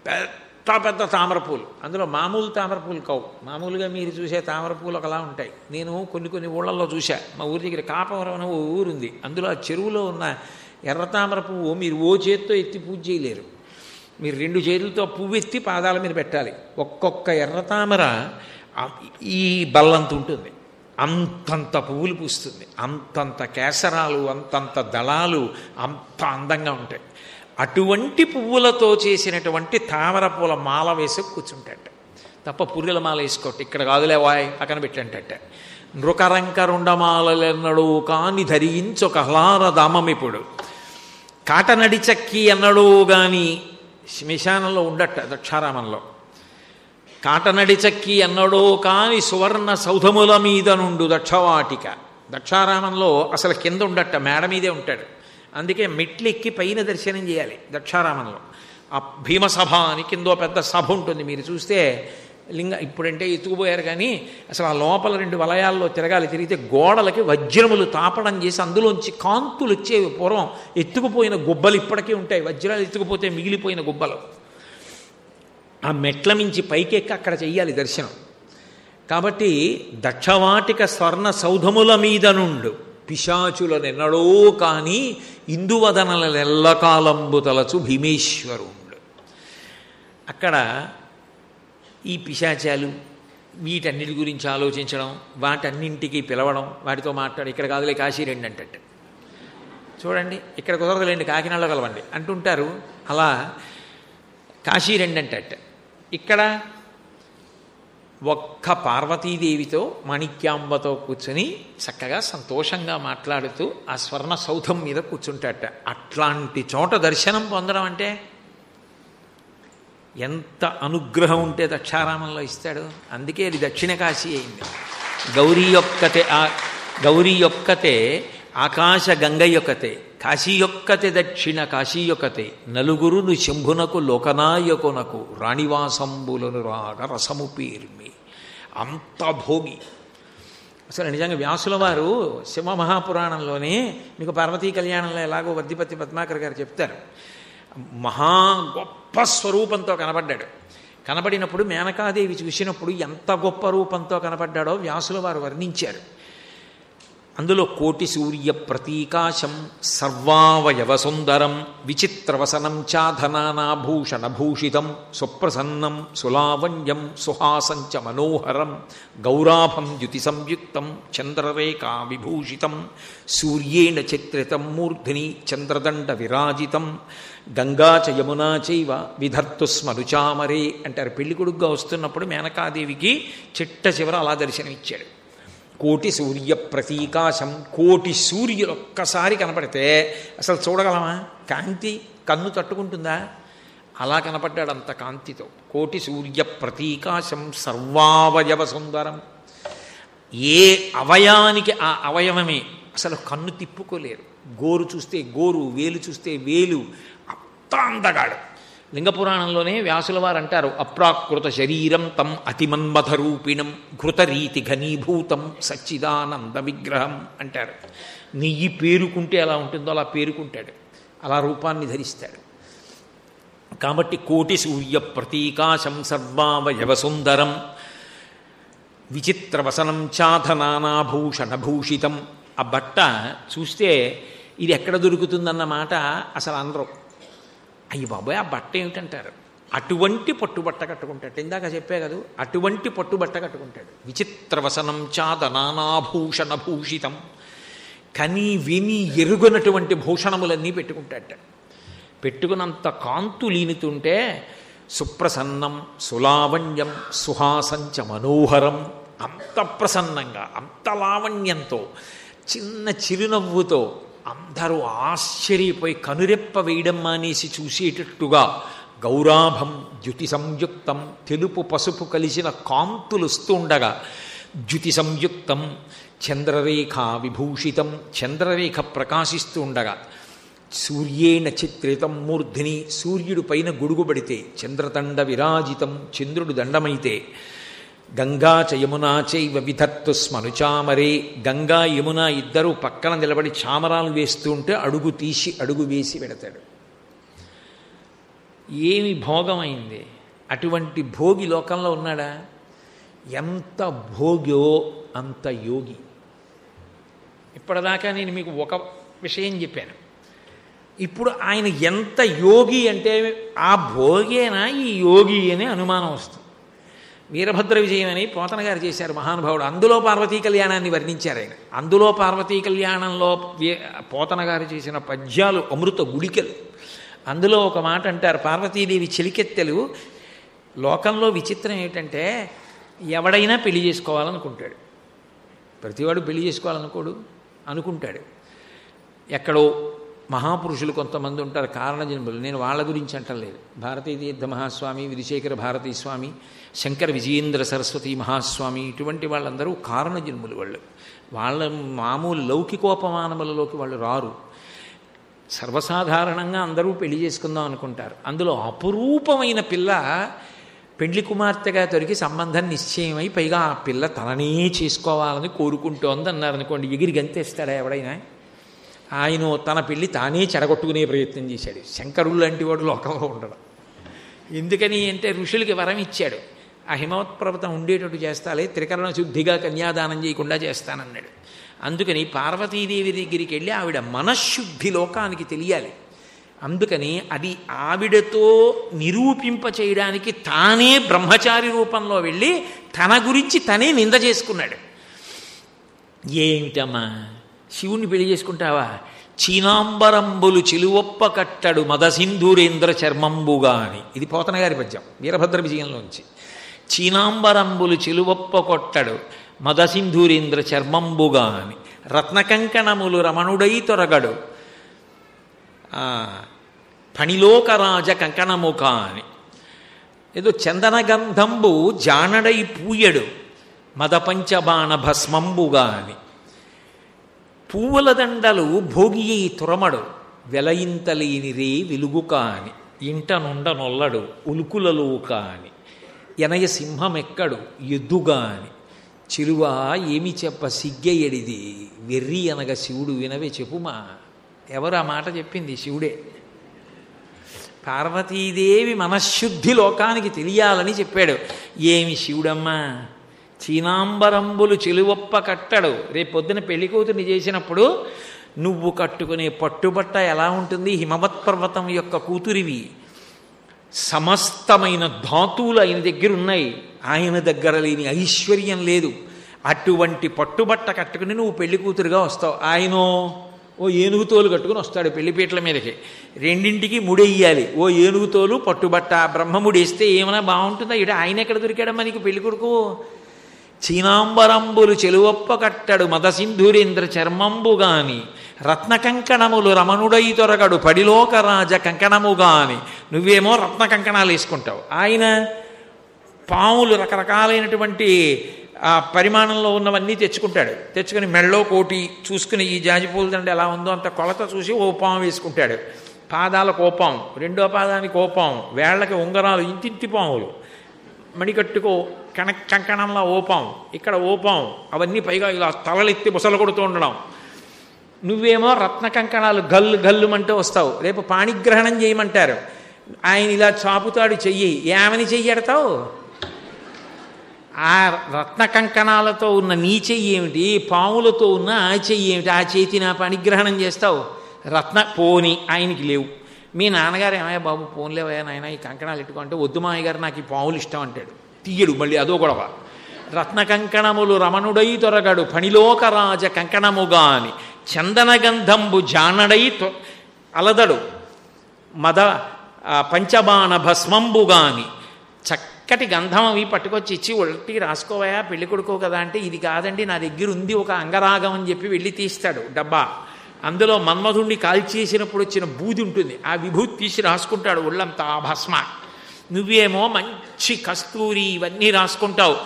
పెద్ద పెద్ద తామరపూలు, అందులో మామూలు తామరపూలు కావు. మామూలుగా మీరు చూసే తామరపూలు ఒకలా ఉంటాయి. నేను కొన్ని ఊళ్ళల్లో చూశా. మా ఊరి దగ్గర కాపవరం అనే ఓ ఊరుంది. అందులో ఆ చెరువులో ఉన్న ఎర్ర తామర పువ్వు మీరు ఓ చేత్తో ఎత్తి పూజ చేయలేరు. మీరు 2 చేతులతో పువ్వు ఎత్తి పాదాల మీద పెట్టాలి. ఒక్కొక్క ఎర్ర తామర ఈ బల్లంత ఉంటుంది. అంతంత పువ్వులు పూస్తుంది, అంతంత కేసరాలు, అంతంత దళాలు, అంత అందంగా ఉంటాయి. అటువంటి పువ్వులతో చేసినటువంటి తామర పూల మాల వేసి కూర్చుంటాట తప్ప పుర్రెల మాల వేసుకోట. ఇక్కడ కాదులే వాయ్ పక్కన పెట్టంటట. నృకరంకరుండమాలెన్నడూ కాని ధరించు కహ్లార దామమిప్పుడు. కాటనడి చక్కి ఎన్నడూ గాని శ్మశానంలో ఉండట దక్షారామంలో. కాటనడి చక్కి ఎన్నడో కాని సువర్ణ సౌధముల మీద నుండు దక్షవాటిక. దక్షారామంలో అసలు కింద ఉండట, మేడ మీదే ఉంటాడు. అందుకే మెట్లు ఎక్కి పైన దర్శనం చేయాలి దక్షారామంలో. ఆ భీమసభ అని కిందో పెద్ద సభ ఉంటుంది. మీరు చూస్తే ఇప్పుడంటే ఎత్తుకుపోయారు కానీ అసలు ఆ లోపల 2 వలయాల్లో తిరిగితే గోడలకి వజ్రములు తాపడం చేసి అందులోంచి కాంతులు వచ్చేవి. పూర్వం ఎత్తుకుపోయిన గుబ్బలు ఇప్పటికీ ఉంటాయి. వజ్రాలు ఎత్తుకుపోతే మిగిలిపోయిన గుబ్బలు. ఆ మెట్ల మించి పైకెక్కి అక్కడ చెయ్యాలి దర్శనం. కాబట్టి దక్షవాటిక స్వర్ణ సౌధముల మీద నుండు పిశాచులనెన్నడో కాని ఇందువదనలెల్లకాలంబు తలచు భీమేశ్వరుండు. అక్కడ ఈ పిశాచాలు వీటన్నిటి గురించి ఆలోచించడం, వాటన్నింటికి పిలవడం, వాటితో మాట్లాడి ఇక్కడ కాదులే కాశీ రండి అంటట్టు. చూడండి ఇక్కడ కుదరదులేండి కాకినాడలో కలవండి అంటుంటారు. అలా కాశీ రండి అంటట్టు. ఇక్కడ ఒక్క పార్వతీదేవితో మాణిక్యాంబతో కూర్చొని చక్కగా సంతోషంగా మాట్లాడుతూ ఆ స్వర్ణ సౌధం మీద కూర్చుంటాట. అట్లాంటి చోట దర్శనం పొందడం అంటే ఎంత అనుగ్రహం ఉంటే దక్షారామంలో ఇస్తాడు. అందుకే అది దక్షిణ కాశీ అయింది. గౌరీ యొక్కతే ఆకాశ గంగ యొక్కతే, కాశీ యొక్కతే దక్షిణ కాశీ యొక్కతే, నలుగురును శంభునకు లోకనాయకునకు రాణివాసంబులను రాగ రసము పేర్మి. అంత భోగి. అసలు నిజంగా వ్యాసుల వారు శివమహాపురాణంలోనే మీకు పార్వతీ కళ్యాణంలో ఎలాగో వర్ధిపతి పద్మాకర్ గారు చెప్తారు. మహా గొప్ప స్వరూపంతో కనబడ్డాడు. కనబడినప్పుడు మేనకాదేవి చూసినప్పుడు ఎంత గొప్ప రూపంతో కనబడ్డాడో వ్యాసుల వారు వర్ణించారు. అందులో కోటి సూర్య ప్రతీకాశం సర్వావయవ సుందరం విచిత్రవసనం చాధనానాభూషణభూషితం సుప్రసన్నం సులావణ్యం సుహాసంచ మనోహరం గౌరాభం ద్యుతి సంయుక్తం చంద్రరేఖా విభూషితం సూర్యేణ చిత్రితం మూర్ధిని చంద్రదండ విరాజితం గంగా చ యమునా చైవ విధర్తు స్మరుచామరే అంటారు. పెళ్ళికొడుగ్గా వస్తున్నప్పుడు మేనకాదేవికి చిట్ట చివర అలా దర్శనమిచ్చాడు. కోటి సూర్య ప్రతీకాశం, కోటి సూర్యులు ఒక్కసారి కనపడితే అసలు చూడగలమా? కాంతి కన్ను తట్టుకుంటుందా? అలా కనపడ్డాడు అంత కాంతితో. కోటి సూర్య ప్రతీకాశం సర్వావయవ సుందరం. ఏ అవయానికి ఆ అవయవమే. అసలు కన్ను తిప్పుకోలేరు. గోరు చూస్తే గోరు, వేలు చూస్తే వేలు, అంత అందగాడు. లింగపురాణంలోనే వ్యాసుల వారు అంటారు, అప్రాకృత శరీరం తం అతిమన్మథరూపిణం ఘృతరీతి ఘనీభూతం సచ్చిదానంద విగ్రహం అంటారు. నెయ్యి పేరుకుంటే ఎలా ఉంటుందో అలా పేరుకుంటాడు, అలా రూపాన్ని ధరిస్తాడు. కాబట్టి కోటి సూర్య ప్రతీకాశం సర్వావయవ సుందరం విచిత్రవసనం చాధనానాభూషణభూషితం. ఆ బట్ట చూస్తే ఇది ఎక్కడ దొరుకుతుందన్న మాట అసలు అనరు. అయ్యి బాబాయ్, ఆ బట్ట ఏమిటంటారు. అటువంటి పట్టుబట్ట కట్టుకుంటాడు. ఇందాక చెప్పే కదా, అటువంటి పట్టుబట్ట కట్టుకుంటాడు. విచిత్రవసనం చాదనానాభూషణభూషితం. కని విని ఎరుగనటువంటి భూషణములన్నీ పెట్టుకుంటాడట. పెట్టుకున్నంత కాంతు లీనుతుంటే సుప్రసన్నం సులావణ్యం సుహాసంచ మనోహరం. అంత ప్రసన్నంగా, అంత లావణ్యంతో, చిన్న చిరునవ్వుతో అందరూ ఆశ్చర్యపోయి కనురెప్ప వేయడం మానేసి చూసేటట్టుగా గౌరాభం ద్యుతి సంయుక్తం, తెలుపు పసుపు కలిసిన కాంతులు వస్తూ ఉండగా ద్యుతి సంయుక్తం చంద్రరేఖ విభూషితం, చంద్రరేఖ ప్రకాశిస్తూ ఉండగా సూర్యేణ చిత్రితం మూర్ధిని, సూర్యుడు పైన గొడుగుబడితే చంద్రదండ విరాజితం, చంద్రుడు దండమైతే గంగా చ యమునా చైవ విధత్తు స్మనుచామరే. గంగా యమున ఇద్దరూ పక్కన నిలబడి చామరాలు వేస్తూ ఉంటే అడుగు తీసి అడుగు వేసి పెడతాడు. ఏమి భోగమైంది! అటువంటి భోగి లోకంలో ఉన్నాడా? ఎంత భోగ్యో అంత యోగి. ఇప్పటిదాకా నేను మీకు ఒక విషయం చెప్పాను. ఇప్పుడు ఆయన ఎంత యోగి అంటే ఆ భోగేనా ఈ యోగి అని అనుమానం వస్తుంది. వీరభద్ర విజయం అని పోతన గారు చేశారు మహానుభావుడు. అందులో పార్వతీ కళ్యాణాన్ని వర్ణించారు ఆయన. అందులో పార్వతీ కళ్యాణంలో పోతన గారు చేసిన పద్యాలు అమృత గుళికలు. అందులో ఒక మాట అంటారు, పార్వతీదేవి చెలికెత్తెలు. లోకంలో విచిత్రం ఏమిటంటే ఎవడైనా పెళ్లి చేసుకోవాలనుకుంటాడు. ప్రతివాడు పెళ్లి చేసుకోవాలనుకోడు, అనుకుంటాడు. ఎక్కడో మహాపురుషులు కొంతమంది ఉంటారు కారణజన్ములు. నేను వాళ్ళ గురించి అంటలేదు. భారతీ తీర్థ మహాస్వామి, విధుశేఖర భారతీ స్వామి, శంకర విజయేంద్ర సరస్వతి మహాస్వామి, ఇటువంటి వాళ్ళందరూ కారణజన్ములు. వాళ్ళ మామూలు లౌకికోపమానములలోకి వాళ్ళు రారు. సర్వసాధారణంగా అందరూ పెళ్లి చేసుకుందాం అనుకుంటారు. అందులో అపురూపమైన పిల్ల పెండ్లి కుమార్తెగా దొరికి సంబంధం నిశ్చయమై పైగా ఆ పిల్ల తననే చేసుకోవాలని కోరుకుంటోంది అన్నారనుకోండి, ఎగిరి గంతేస్తాడా ఎవడైనా? ఆయన తన పెళ్లి తానే చెడగొట్టుకునే ప్రయత్నం చేశాడు. శంకరులు లాంటి వాడు లోకంలో ఉండడం. ఎందుకని అంటే ఋషులకి వరం ఇచ్చాడు, ఆ హిమవత్ పర్వతం ఉండేటట్టు చేస్తాలే, త్రికరణ శుద్ధిగా కన్యాదానం చేయకుండా చేస్తానన్నాడు. అందుకని పార్వతీదేవి దగ్గరికి వెళ్ళి ఆవిడ మనశ్శుద్ధి లోకానికి తెలియాలి. అందుకని అది ఆవిడతో నిరూపింప చేయడానికి తానే బ్రహ్మచారి రూపంలో వెళ్ళి తన గురించి తనే నింద చేసుకున్నాడు. ఏమిటమ్మా, శివుణ్ణి పెళ్లి చేసుకుంటావా? చీనాంబరంబులు చిలువొప్ప కట్టడు మదసింధూరేంద్ర చర్మంబుగా అని. ఇది పోతన గారి పద్యం వీరభద్ర విజయంలోంచి. చీనాంబరంబులు చెలువొప్ప కొట్టడు మదసింధూరేంద్ర చర్మంబుగా అని రత్నకంకణములు రమణుడై తొరగడు ఫణిలోకరాజ కంకణము కాని ఏదో చందనగంధంబు జానడై పూయడు మదపంచబాణ భస్మంబుగా అని పువ్వుల దండలు భోగియి తురమడు వెలయింతలేని రే వెలుగు కాని ఇంట నుండ నొల్లడు ఉలుకులలో కాని ఎనయ సింహమెక్కడు ఎద్దుగా అని చిరువా ఏమి చెప్ప సిగ్గయ్యడిది వెర్రి అనగ శివుడు వినవే చెప్పుమా. ఎవరు ఆ మాట చెప్పింది? శివుడే. పార్వతీదేవి మనశ్శుద్ధి లోకానికి తెలియాలని చెప్పాడు. ఏమి శివుడమ్మా, చీనాంబరంబులు చెలువొప్ప కట్టడు. రేపు పొద్దున పెళ్లి కూతుర్ని చేసినప్పుడు నువ్వు కట్టుకునే పట్టుబట్ట ఎలా ఉంటుంది? హిమవత్ పర్వతం యొక్క కూతురివి. సమస్తమైన ధాతువులు ఆయన దగ్గర ఉన్నాయి. ఆయన దగ్గర లేని ఐశ్వర్యం లేదు. అటువంటి పట్టుబట్ట కట్టుకుని నువ్వు పెళ్లి కూతురుగా వస్తావు. ఆయన ఓ ఏనుగుతోలు కట్టుకుని వస్తాడు పెళ్లిపీటల మీదకి. రెండింటికి ముడెయ్యాలి. ఓ ఏనుగుతోలు పట్టుబట్ట బ్రహ్మముడేస్తే ఏమైనా బాగుంటుందా? ఇటు ఆయన ఎక్కడ దొరికాడమ్మా నీకు పెళ్లి కొడుకు? చీనాంబరంబులు చెలువొప్ప కట్టడు మదసింధూరేంద్ర చర్మంబుగాని రత్నకంకణములు రమణుడై తొరగడు పడిలోకరాజ కంకణముగాని. నువ్వేమో రత్న కంకణాలు వేసుకుంటావు. ఆయన పాములు రకరకాలైనటువంటి పరిమాణంలో ఉన్నవన్నీ తెచ్చుకుంటాడు. తెచ్చుకుని మెళ్ళో కోటి చూసుకుని ఈ జాజిపూల దండ ఎలా ఉందో అంత కొలత చూసి ఓ పాము వేసుకుంటాడు. పాదాలకు ఓ పాము, రెండో పాదానికి ఓ పాము, వేళ్లకి ఉంగరాలు ఇంటింటి పాములు, మణికట్టుకో కంకణంలో ఓ పాము, ఇక్కడ ఓ పాము, అవన్నీ పైగా ఇలా తలలెత్తి బుసలు కొడుతూ ఉండడం. నువ్వేమో రత్న కంకణాలు గల్లు గల్లుమంటూ వస్తావు. రేపు పాణిగ్రహణం చేయమంటారు. ఆయన ఇలా చాపుతాడు చెయ్యి. ఏమని చెయ్యడతావు? ఆ రత్న కంకణాలతో ఉన్న నీ చెయ్యి ఏమిటి? పాములతో ఉన్న ఆ చెయ్యి ఏమిటి? ఆ చేతి నా పనిగ్రహణం చేస్తావు? రత్న పోని ఆయనకి లేవు. మీ నాన్నగారు ఏమయ్యా బాబు పోన్లేవయ్యా నాయన ఈ కంకణాలు ఎట్టుకుంటే వద్దు మాయ గారు నాకు ఈ పాములు ఇష్టం అంటాడు. తీయడు మళ్ళీ, అదో గొడవ. రత్న కంకణములు రమణుడై తొరగడు ఫణిలోకరాజ కంకణముగా అని చందనగంధంబు జానడై అలదడు మద పంచబాణ భస్మంబుగాని. చక్కటి గంధం అవి పట్టుకొచ్చి ఇచ్చి ఒళ్ళకి రాసుకోవయా పెళ్లి కొడుకో కదా అంటే, ఇది కాదండి నా దగ్గర ఉంది ఒక అంగరాగం అని చెప్పి వెళ్ళి తీస్తాడు డబ్బా. అందులో మన్మధుణ్ణి కాల్చేసినప్పుడు వచ్చిన బూది ఉంటుంది. ఆ విభూతి తీసి రాసుకుంటాడు ఒళ్ళంతా ఆ భస్మ. నువ్వేమో మంచి కస్తూరి ఇవన్నీ రాసుకుంటావు.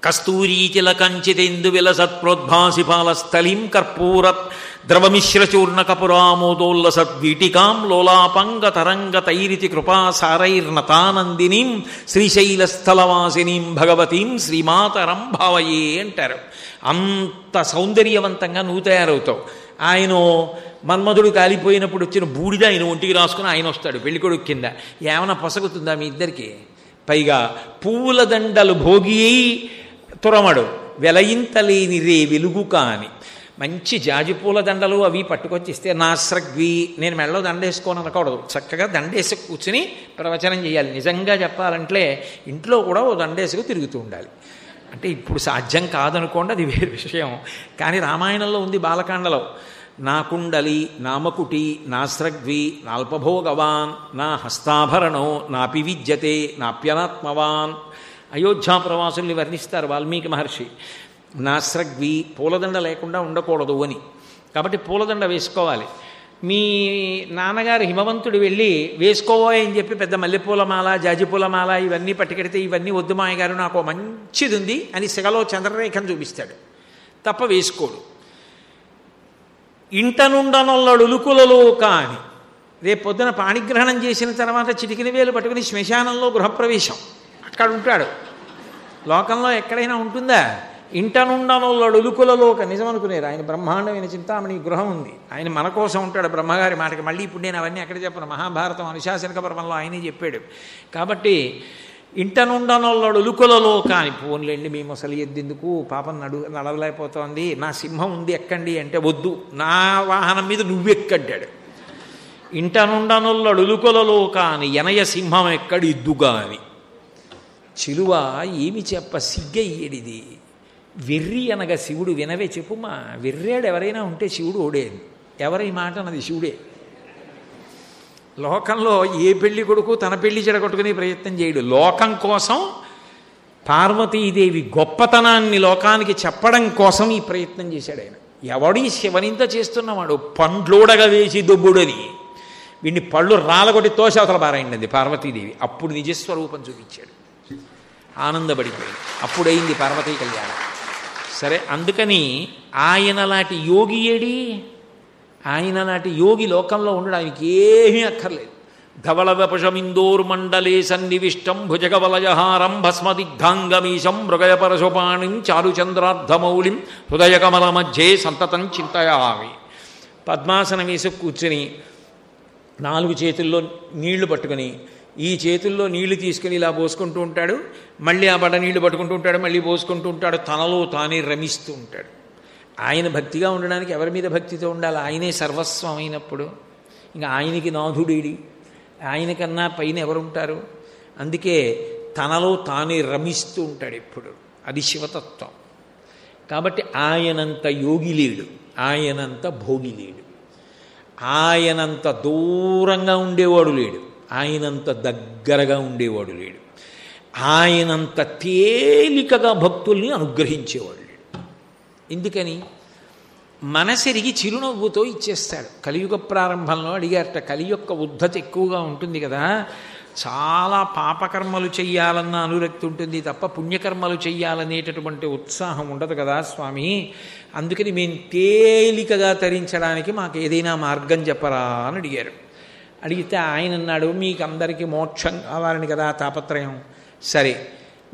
కస్తూరీ తిలకంచితేందు విలసత్ప్రోద్భాసి పాలస్థలీం కర్పూరత్ ద్రవమిశ్రచూర్ణ కపురామోదోల్లసద్వీటికాం లోలాపంగ తరంగ తైరితి కృపాసారైర్నతానందినీం శ్రీశైలస్థలవాసినీం భగవతీం శ్రీమాతరం భావయే అంటారు. అంత సౌందర్యవంతంగా నువ్వు తయారవుతావు. ఆయన మన్మధుడు కాలిపోయినప్పుడు వచ్చిన బూడిద ఆయన ఒంటికి రాసుకుని ఆయన వస్తాడు పెళ్ళికొడుకు కింద. ఏమైనా పొసగుతుందా మీ ఇద్దరికి? పైగా పువ్వుల దండలు భోగి తురమడు వెలయింతలేని రే వెలుగు కాని. మంచి జాజిపూల దండలు అవి పట్టుకొచ్చిస్తే నాస్రగ్వి నేను మెళ్ళలో దండేసుకోను అనకూడదు. చక్కగా దండేసి కూర్చుని ప్రవచనం చేయాలి. నిజంగా చెప్పాలంటే ఇంట్లో కూడా ఓ దండేసుకు తిరుగుతూ ఉండాలి. అంటే ఇప్పుడు సాధ్యం కాదనుకోండి, అది వేరే విషయం. కానీ రామాయణంలో ఉంది బాలకాండలో. నా కుండలి నామకుటి నాస్రగ్వి నాల్పభోగవాన్ నా హస్తాభరణో నాపి విద్యతే నాప్యనాత్మవాన్. అయోధ్యా ప్రవాసుల్ని వర్ణిస్తారు వాల్మీకి మహర్షి. నాస్రగ్వి పూలదండ లేకుండా ఉండకూడదు అని. కాబట్టి పూలదండ వేసుకోవాలి. మీ నాన్నగారు హిమవంతుడు వెళ్ళి వేసుకోవని చెప్పి పెద్ద మల్లెపూలమాల జాజిపూలమాల ఇవన్నీ పట్టుకెడితే ఇవన్నీ వద్దు మాయగారు నాకు మంచిది ఉంది అని సిగలో చంద్రరేఖను చూపిస్తాడు తప్ప వేసుకోడు. ఇంట నుండనొల్లడులుకులలో కాని. రేపు పొద్దున పాణిగ్రహణం చేసిన తర్వాత చిటికిన వేలు పట్టుకుని శ్మశానంలో గృహప్రవేశం అక్కడ ఉంటాడు. లోకంలో ఎక్కడైనా ఉంటుందా? ఇంట నుండనొల్లడులుకులలోక. నిజం అనుకునేరు. ఆయన బ్రహ్మాండమైన చింతామణి గృహం ఉంది. ఆయన మన కోసం ఉంటాడు బ్రహ్మగారి మాటకి. మళ్ళీ ఇప్పుడు నేను అవన్నీ ఎక్కడ చెప్పను. మహాభారతం అనుశాసనిక పర్వంలో ఆయనే చెప్పాడు. కాబట్టి ఇంట నుండనొల్లడులుకులలో కాని. పోన్లేండి మీ ముసలి ఎద్దెందుకు, పాపం నడవలేకపోతోంది, నా సింహం ఉంది ఎక్కండి అంటే వద్దు, నా వాహనం మీద నువ్వెక్కడ్డాడు. ఇంట నుండనొల్లడులుకులలో కాని ఎనయ సింహం ఎక్కడి ఇద్దుగా అని. చిలువ ఏమి చెప్ప సిగ్గయ్యేడిది వెర్రి అనగా శివుడు వినవే చెప్పుమా. వెర్రాడు ఎవరైనా ఉంటే శివుడు ఓడేది. ఎవరి మాట అన్నది శివుడే. లోకంలో ఏ పెళ్లి కొడుకు తన పెళ్లి చెడగొట్టుకునే ప్రయత్నం చేయడు. లోకం కోసం పార్వతీదేవి గొప్పతనాన్ని లోకానికి చెప్పడం కోసం ఈ ప్రయత్నం చేశాడు ఆయన. ఎవడీ శివనింత చేస్తున్నవాడు, పండ్లోడగా వేసి దొబ్బుడని వీడిని పళ్ళు రాలగొట్టి తోషవతల బారైంది పార్వతీదేవి. అప్పుడు నిజస్వరూపం చూపించాడు, ఆనందపడిపోయి అప్పుడైంది పార్వతీ కళ్యాణం. సరే, అందుకని ఆయనలాంటి యోగి ఏడి, ఆయనలాంటి యోగి లోకంలో ఉండడం ఆయనకి ఏమీ అక్కర్లేదు. ధవళ వపశమిందోర్మండలే సన్నివిష్టం భుజగవలయహారం భస్మదిగ్ధాంగమీశం మృగయ పరశుపాణిం చారుచంద్రార్ధమౌళిం హృదయకమల మధ్యే సంతతం చింతయామి. పద్మాసనం వేసి కూర్చుని 4 చేతుల్లో నీళ్లు పట్టుకుని, ఈ చేతుల్లో నీళ్లు తీసుకుని ఇలా పోసుకుంటూ ఉంటాడు, మళ్ళీ ఆ బడ నీళ్లు పట్టుకుంటూ ఉంటాడు, మళ్ళీ పోసుకుంటూ ఉంటాడు, తనలో తానే రమిస్తూ ఉంటాడు. ఆయన భక్తిగా ఉండడానికి ఎవరి మీద భక్తితో ఉండాలి? ఆయనే సర్వస్వం అయినప్పుడు ఇంకా ఆయనకి నాథుడేడి, ఆయనకన్నా పైన ఎవరుంటారు? అందుకే తనలో తానే రమిస్తూ ఉంటాడు ఎప్పుడు. అది శివతత్వం. కాబట్టి ఆయనంత యోగి లేడు, ఆయనంత భోగి లేడు, ఆయనంత దూరంగా ఉండేవాడు లేడు, ఆయనంత దగ్గరగా ఉండేవాడు లేడు, ఆయనంత తేలికగా భక్తుల్ని అనుగ్రహించేవాడు లేడు. ఎందుకని? మనసెరిగి చిరునవ్వుతో ఇచ్చేస్తాడు. కలియుగ ప్రారంభంలో అడిగారట, కలి యొక్క ఉద్ధత ఎక్కువగా ఉంటుంది కదా, చాలా పాపకర్మలు చెయ్యాలన్న అనురక్తి ఉంటుంది తప్ప పుణ్యకర్మలు చెయ్యాలనేటటువంటి ఉత్సాహం ఉండదు కదా స్వామి, అందుకని మేము తేలికగా తరించడానికి మాకు ఏదైనా మార్గం చెప్పరా అని అడిగారు. అడిగితే ఆయన అన్నాడు, మీకు అందరికీ మోక్షం కావాలని కదా తాపత్రయం, సరే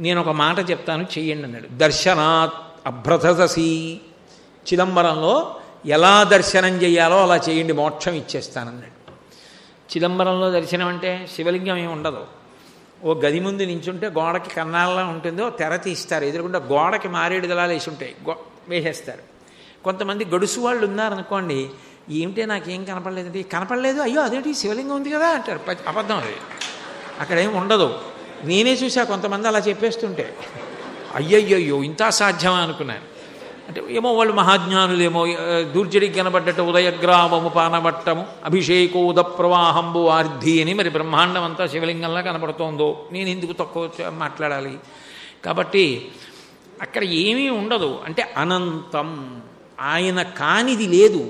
నేను ఒక మాట చెప్తాను చెయ్యండి అన్నాడు. దర్శనాత్ అభ్రతసి, చిదంబరంలో ఎలా దర్శనం చేయాలో అలా చేయండి, మోక్షం ఇచ్చేస్తానన్నాడు. చిదంబరంలో దర్శనం అంటే శివలింగం ఏమి ఉండదు, ఓ గది ముందు నించుంటే గోడకి కన్నాళ్ళలా ఉంటుందో తెర తీస్తారు, ఎదురుకుండా గోడకి మారేడు దళాలు వేసి ఉంటాయి, వేసేస్తారు. కొంతమంది గడుసు వాళ్ళు ఉన్నారనుకోండి, ఏమిటే నాకేం కనపడలేదండి, కనపడలేదు, అయ్యో అదేంటి శివలింగం ఉంది కదా అంటారు. అబద్ధం అది, అక్కడేం ఉండదు. నేనే చూసా కొంతమంది అలా చెప్పేస్తుంటే, అయ్యయ్యో ఇంత సాధ్యమా అనుకున్నాను. అంటే ఏమో వాళ్ళు మహాజ్ఞానులేమో, దూర్జడికి కనబడ్డట్టు ఉదయగ్రామము పానవట్టము అభిషేకోద ప్రవాహంబు ఆర్ధి అని మరి బ్రహ్మాండం అంతా శివలింగంలా కనబడుతోందో, నేను ఎందుకు తక్కువ మాట్లాడాలి? కాబట్టి అక్కడ ఏమీ ఉండదు. అంటే అనంతం, ఆయన కానిది లేదు.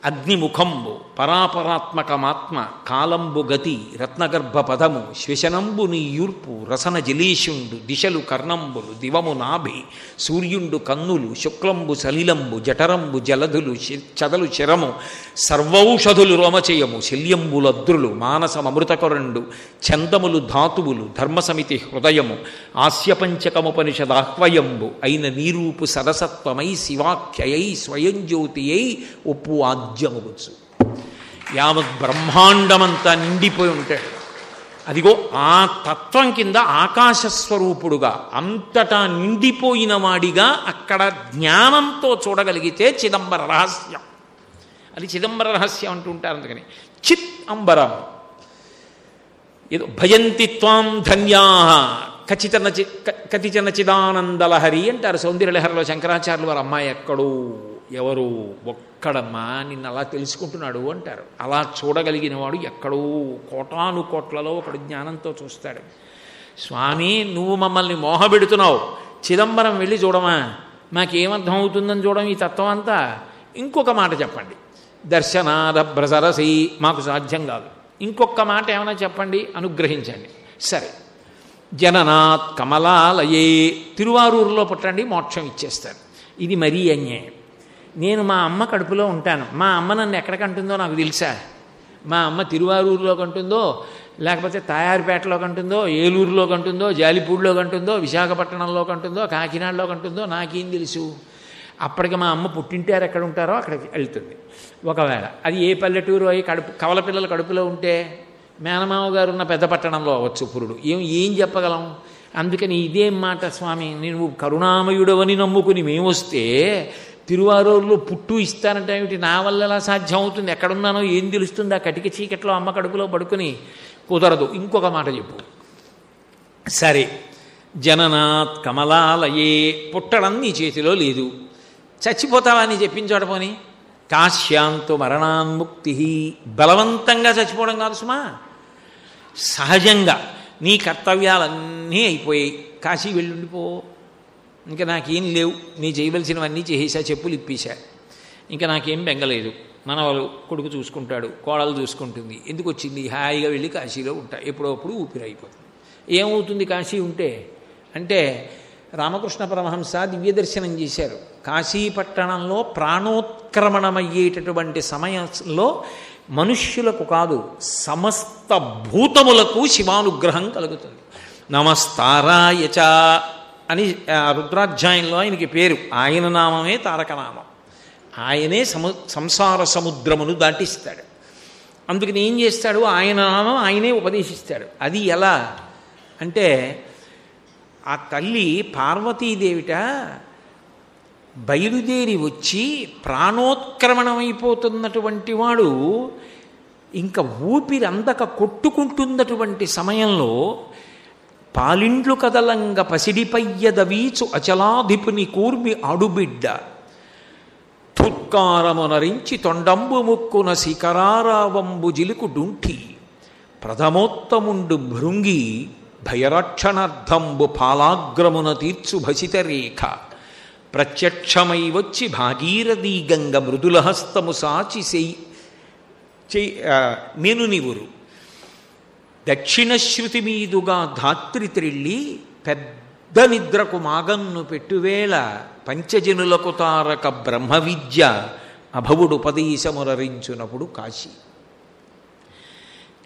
అగ్నిముఖంబు పరాపరాత్మకమాత్మ కాలంబు గతి రత్నగర్భ పదము శ్వశనంబు నీయూర్పు రసన జలీషుండు దిశలు కర్ణంబులు దివము నాభి సూర్యుండు కన్నులు శుక్లంబు సలిలంబు జఠరంబు జలధులు చదలు శరము సర్వౌషధులు రోమచయము శల్యంబులద్రులు మానసమృతకొరండు చందములు ధాతువులు ధర్మసమితి హృదయము ఆస్యపంచకముపనిషదాహ్వయంబు అయిన నీరూపు సరసత్వమై శివాఖ్యయై స్వయం జ్యోతియై ఒప్పు ఆద్యమవచ్చు. యావత్ బ్రహ్మాండమంతా నిండిపోయి ఉంటాడు. అదిగో ఆ తత్వం కింద ఆకాశస్వరూపుడుగా అంతటా నిండిపోయిన వాడిగా అక్కడ జ్ఞానంతో చూడగలిగితే చిదంబర రహస్యం. అది చిదంబర రహస్యం అంటూ ఉంటారు. అందుకని చిత్ అంబరం ఏదో భయంతి త్వాం ధన్యా కతిచన చిదానందలహరి అంటారు సౌందర్యలహరిలో శంకరాచార్యులు వారి అమ్మాయి ఎక్కడో ఎవరు ఒక్కడమ్మా నిన్ను అలా తెలుసుకుంటున్నాడు అంటారు. అలా చూడగలిగిన వాడు ఎక్కడో కోటాను కోట్లలో ఒకడు జ్ఞానంతో చూస్తాడు. స్వామి నువ్వు మమ్మల్ని మోహబెడుతున్నావు, చిదంబరం వెళ్ళి చూడమా, మాకేమర్థం అవుతుందని చూడడం ఈ తత్వం అంతా. ఇంకొక మాట చెప్పండి, దర్శనాదభ్రసరసి, మాకు సాధ్యం కాదు, ఇంకొక మాట ఏమైనా చెప్పండి, అనుగ్రహించండి. సరే, జననాత్ కమలాలయే, తిరువారూరులో పుట్టండి, మోక్షం ఇచ్చేస్తారు. ఇది మరీ అన్యాయం. నేను మా అమ్మ కడుపులో ఉంటాను, మా అమ్మ నన్ను ఎక్కడ కంటుందో నాకు తెలుసా? మా అమ్మ తిరువారూరులో కంటుందో, లేకపోతే తాయారుపేటలో కంటుందో, ఏలూరులో కంటుందో, జాలిపూడిలో కంటుందో, విశాఖపట్నంలో కంటుందో, కాకినాడలో కంటుందో నాకేం తెలుసు? అప్పటికి మా అమ్మ పుట్టింటారు ఎక్కడ ఉంటారో అక్కడికి వెళ్తుంది. ఒకవేళ అది ఏ పల్లెటూరు అయి కవల పిల్లల కడుపులో ఉంటే మేనమావ గారు ఉన్న పెద్ద పట్టణంలో అవ్వచ్చు పురుడు, ఏం చెప్పగలం? అందుకని ఇదేం మాట స్వామి, నేను కరుణామయుడవని నమ్ముకుని మేము వస్తే తిరువారూరులో పుట్టు ఇస్తానంటే ఏమిటి? నా వల్ల ఎలా సాధ్యం అవుతుంది? ఎక్కడున్నానో ఏం తెలుస్తుంది? ఆ కటిక చీకట్లో అమ్మ కడుపులో పడుకుని కుదరదు. ఇంకొక మాట చెప్పు. సరే, జననాత్ కమలాలయే, పుట్టడం నీ చేతిలో లేదు, చచ్చిపోతావని చెప్పించోట పోని. కాశ్యాంతో మరణాన్ముక్తి, బలవంతంగా చచ్చిపోవడం కాదు సుమా, సహజంగా నీ కర్తవ్యాలన్నీ అయిపోయాయి, కాశీ వెళ్ళుండిపో, ఇంకా నాకేం లేవు, నీ చేయవలసినవన్నీ చేసేసా, చెప్పులు ఇప్పేశా, ఇంకా నాకేం బెంగలేదు, మనవలు కొడుకు చూసుకుంటాడు, కోడలు చూసుకుంటుంది, ఎందుకు వచ్చింది, హాయిగా వెళ్ళి కాశీలో ఉంటా, ఎప్పుడప్పుడు ఊపిరైపోతుంది. ఏమవుతుంది కాశీ ఉంటే అంటే, రామకృష్ణ పరమహంస దివ్య దర్శనం చేశారు. కాశీపట్టణంలో ప్రాణోత్క్రమణమయ్యేటటువంటి సమయంలో మనుష్యులకు కాదు, సమస్త భూతములకు శివానుగ్రహం కలుగుతుంది. నమస్తారాయచ అని రుద్రాధ్యాయంలో ఆయనకి పేరు. ఆయన నామమే తారకనామం. ఆయనే సంసార సముద్రమును దాటిస్తాడు. అందుకని ఏం చేస్తాడు, ఆయన నామం ఆయనే ఉపదేశిస్తాడు. అది ఎలా అంటే, ఆ తల్లి పార్వతీదేవిట బయలుదేరి వచ్చి ప్రాణోత్క్రమణమైపోతున్నటువంటి వాడు ఇంకా ఊపిరి అందక కొట్టుకుంటున్నటువంటి సమయంలో పాలిండ్లు కదలంగ పసిడిపయ్యదవీచు అచలాధిపుని కూర్మి ఆడుబిడ్డ తుత్కారమునరించి తొండంబు ముక్కున శిఖరారావంబు జిలుకు డుంఠి ప్రథమోత్తముండు భృంగి భయరక్షణార్థంబు పాలాగ్రమున తీర్చు భసిత రేఖ ప్రత్యక్షమై వచ్చి భాగీరథీ గంగ మృదులహస్తము సాచి నేను నివురు దక్షిణశ్రుతి మీదుగా ధాత్రి త్రిళ్ళి పెద్ద నిద్రకు మాగన్ను పెట్టువేళ పంచజనులకు తారక బ్రహ్మ విద్య అభవుడు ఉపదేశమురరించునప్పుడు కాశీ.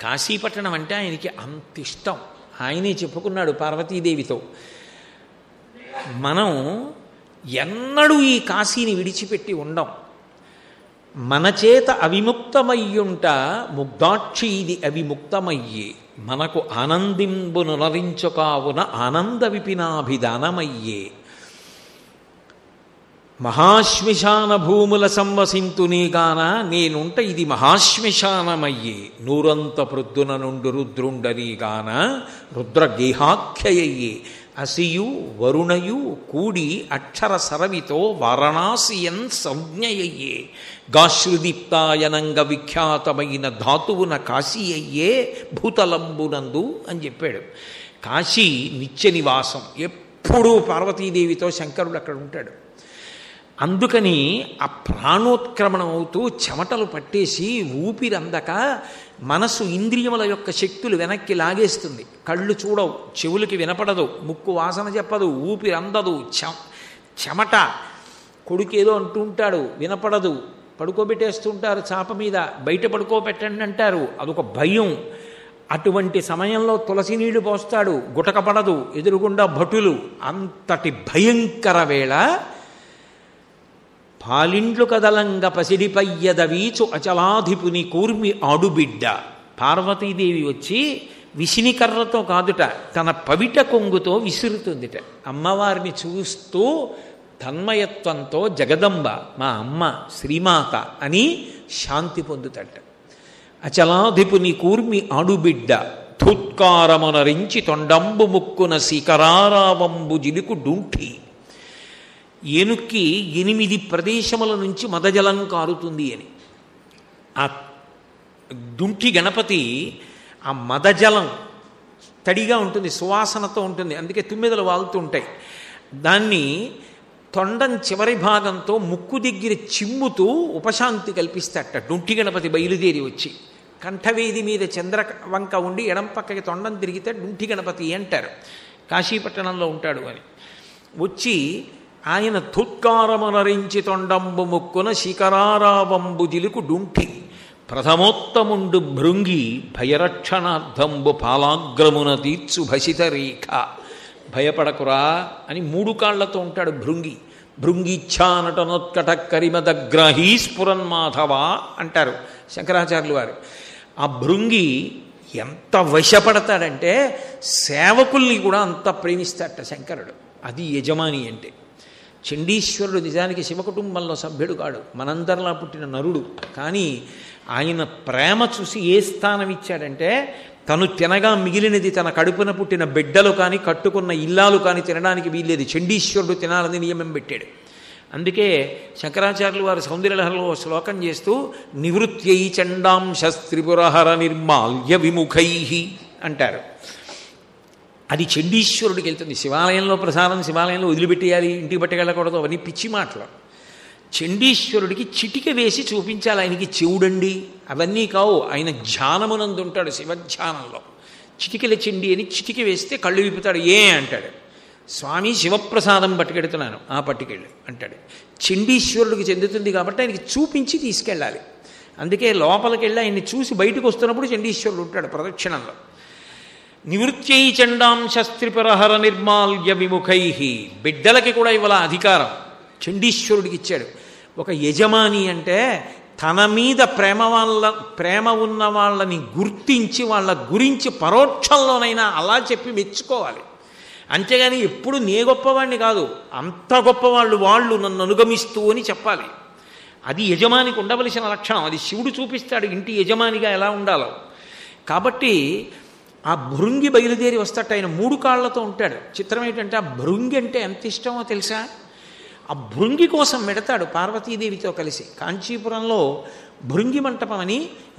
కాశీపట్టణం అంటే ఆయనకి అంత ఇష్టం. ఆయనే చెప్పుకున్నాడు పార్వతీదేవితో, మనం ఎన్నడూ ఈ కాశీని విడిచిపెట్టి ఉండం, మన చేత అవిముక్తమయ్యుంట ముగ్ధాక్షి ఇది అవిముక్తమయ్యే మనకు ఆనందింబును నరించుకావున ఆనంద విపినాభిధానమయ్యే మహాశ్మశాన భూముల సంవసింతునీగాన నేనుంట ఇది మహాశ్మశానమయ్యే నూరంత ప్రొద్దున నుండు రుద్రుండరీగాన రుద్రగేహాఖ్యయ్యే అసియు వరుణయు కూడి అక్షర సరవితో వారణాసియన్ సంజ్ఞయయ్యే గాశ్రుదీప్తాయనంగ విఖ్యాతమైన ధాతువున కాశీ అయ్యే భూతలంబునందు అని చెప్పాడు. కాశీ నిత్య నివాసం, ఎప్పుడూ పార్వతీదేవితో శంకరుడు అక్కడ ఉంటాడు. అందుకని ఆ ప్రాణోత్క్రమణం అవుతూ చెమటలు పట్టేసి ఊపిరందక మనసు ఇంద్రియముల యొక్క శక్తులు వెనక్కి లాగేస్తుంది. కళ్ళు చూడవు, చెవులకి వినపడదు, ముక్కు వాసన చెప్పదు, ఊపిరి అందదు, చెమట. కొడుకేదో అంటూ ఉంటాడు, వినపడదు, పడుకోబెట్టేస్తుంటారు చాప మీద, బయట పడుకోబెట్టండి అంటారు, అదొక భయం. అటువంటి సమయంలో తులసి నీళ్లు పోస్తాడు, గుటకపడదు, ఎదురుగుండా భటులు. అంతటి భయంకర వేళ పాలిండ్లు కదలంగ పసిడిపయ్యదవీచు అచలాధిపుని కూర్మి ఆడుబిడ్డ పార్వతీదేవి వచ్చి విసినికర్రతో కాదుట, తన పవిట కొంగుతో విసురుతుందిట. అమ్మవారిని చూస్తూ తన్మయత్వంతో జగదంబ మా అమ్మ శ్రీమాత అని శాంతి పొందుతట. అచలాధిపుని కూర్మి ఆడుబిడ్డ ధుత్కారమునరించి తొండంబు ముక్కున శిఖరారావంబు జిలుకు డుంఠి. ఏనుక్కి 8 ప్రదేశముల నుంచి మదజలం కారుతుంది అని. ఆ దుంఠి గణపతి ఆ మదజలం తడిగా ఉంటుంది, సువాసనతో ఉంటుంది, అందుకే తుమ్మెదలు వాలుతూ ఉంటాయి. దాన్ని తొండం చివరి భాగంతో ముక్కు దగ్గర చిమ్ముతూ ఉపశాంతి కల్పిస్తాట. డుంఠి గణపతి బయలుదేరి వచ్చి కంఠవేది మీద చంద్రవంక ఉండి ఎడం పక్కకి తొండం తిరిగితే డుంఠి గణపతి అంటారు. కాశీపట్టణంలో ఉంటాడు అని వచ్చి ఆయన ధుత్కారమునరించి తొండంబు ముక్కున శిఖరారావంబు జిలుకు డుంఠి ప్రథమోత్తముండు భృంగి భయరక్షణార్థంబు పాలాగ్రమున తీర్చు భసిత రేఖ. భయపడకురా అని 3 కాళ్లతో ఉంటాడు భృంగి. భృంగిచ్ఛా నటనోత్కట కరిమదగ్రాహీ స్ఫురన్మాధవ అంటారు శంకరాచార్యులు వారు. ఆ భృంగి ఎంత వశపడతాడంటే సేవకుల్ని కూడా అంత ప్రేమిస్తాడట శంకరుడు. అది యజమాని అంటే. చండీశ్వరుడు నిజానికి శివకుటుంబంలో సభ్యుడు కాడు, మనందరిలా పుట్టిన నరుడు. కానీ ఆయన ప్రేమ చూసి ఏ స్థానం ఇచ్చాడంటే, తను తినగా మిగిలినది తన కడుపున పుట్టిన బిడ్డలు కానీ కట్టుకున్న ఇల్లాలు కానీ తినడానికి వీల్లేదు, చండీశ్వరుడు తినాలని నియమం పెట్టాడు. అందుకే శంకరాచార్యులు వారు సౌందర్యలహరిలో శ్లోకం చేస్తూ నివృత్యై చండాంశస్త్రిపురహర నిర్మాల్య విముఖై అంటారు. అది చండీశ్వరుడికి వెళ్తుంది. శివాలయంలో ప్రసాదం శివాలయంలో వదిలిపెట్టేయాలి, ఇంటికి పట్టుకెళ్ళకూడదు, అవన్నీ పిచ్చి మాటలు. చండీశ్వరుడికి చిటిక వేసి చూపించాలి. ఆయనకి చెవుడండి అవన్నీ కావు. ఆయన ధ్యానమునందు ఉంటాడు, శివధ్యానంలో. చిటికెల చెండి అని చిటిక వేస్తే కళ్ళు విప్పుతాడు. అంటాడు, స్వామి శివప్రసాదం పట్టుకెడుతున్నాను. పట్టుకెళ్ళు అంటాడు. చండీశ్వరుడికి చెందుతుంది కాబట్టి ఆయనకి చూపించి తీసుకెళ్ళాలి. అందుకే లోపలికి వెళ్ళి ఆయన్ని చూసి బయటకు వస్తున్నప్పుడు చండీశ్వరుడు ఉంటాడు ప్రదక్షిణంలో. నివృత్యై చండాంశస్త్రిపరహర నిర్మాల్య విముఖై. బిడ్డలకి కూడా ఇవాళ అధికారం చండీశ్వరుడికి ఇచ్చాడు. ఒక యజమాని అంటే తన మీద ప్రేమ ఉన్న వాళ్ళని గుర్తించి వాళ్ళ గురించి పరోక్షంలోనైనా అలా చెప్పి మెచ్చుకోవాలి. అంతేగాని ఎప్పుడు నే గొప్పవాడిని కాదు, అంత గొప్పవాళ్ళు నన్ను అనుగమిస్తూ అని చెప్పాలి. అది యజమానికి ఉండవలసిన లక్షణం. అది శివుడు చూపిస్తాడు ఇంటి యజమానిగా ఎలా ఉండాలో. కాబట్టి ఆ భృంగి బయలుదేరి వస్తాట. ఆయన 3 కాళ్లతో ఉంటాడు. చిత్రం ఏంటంటే ఆ భృంగి అంటే ఎంత ఇష్టమో తెలుసా? ఆ భృంగి కోసం మెడతాడు పార్వతీదేవితో కలిసి. కాంచీపురంలో భృంగి మంటపం అని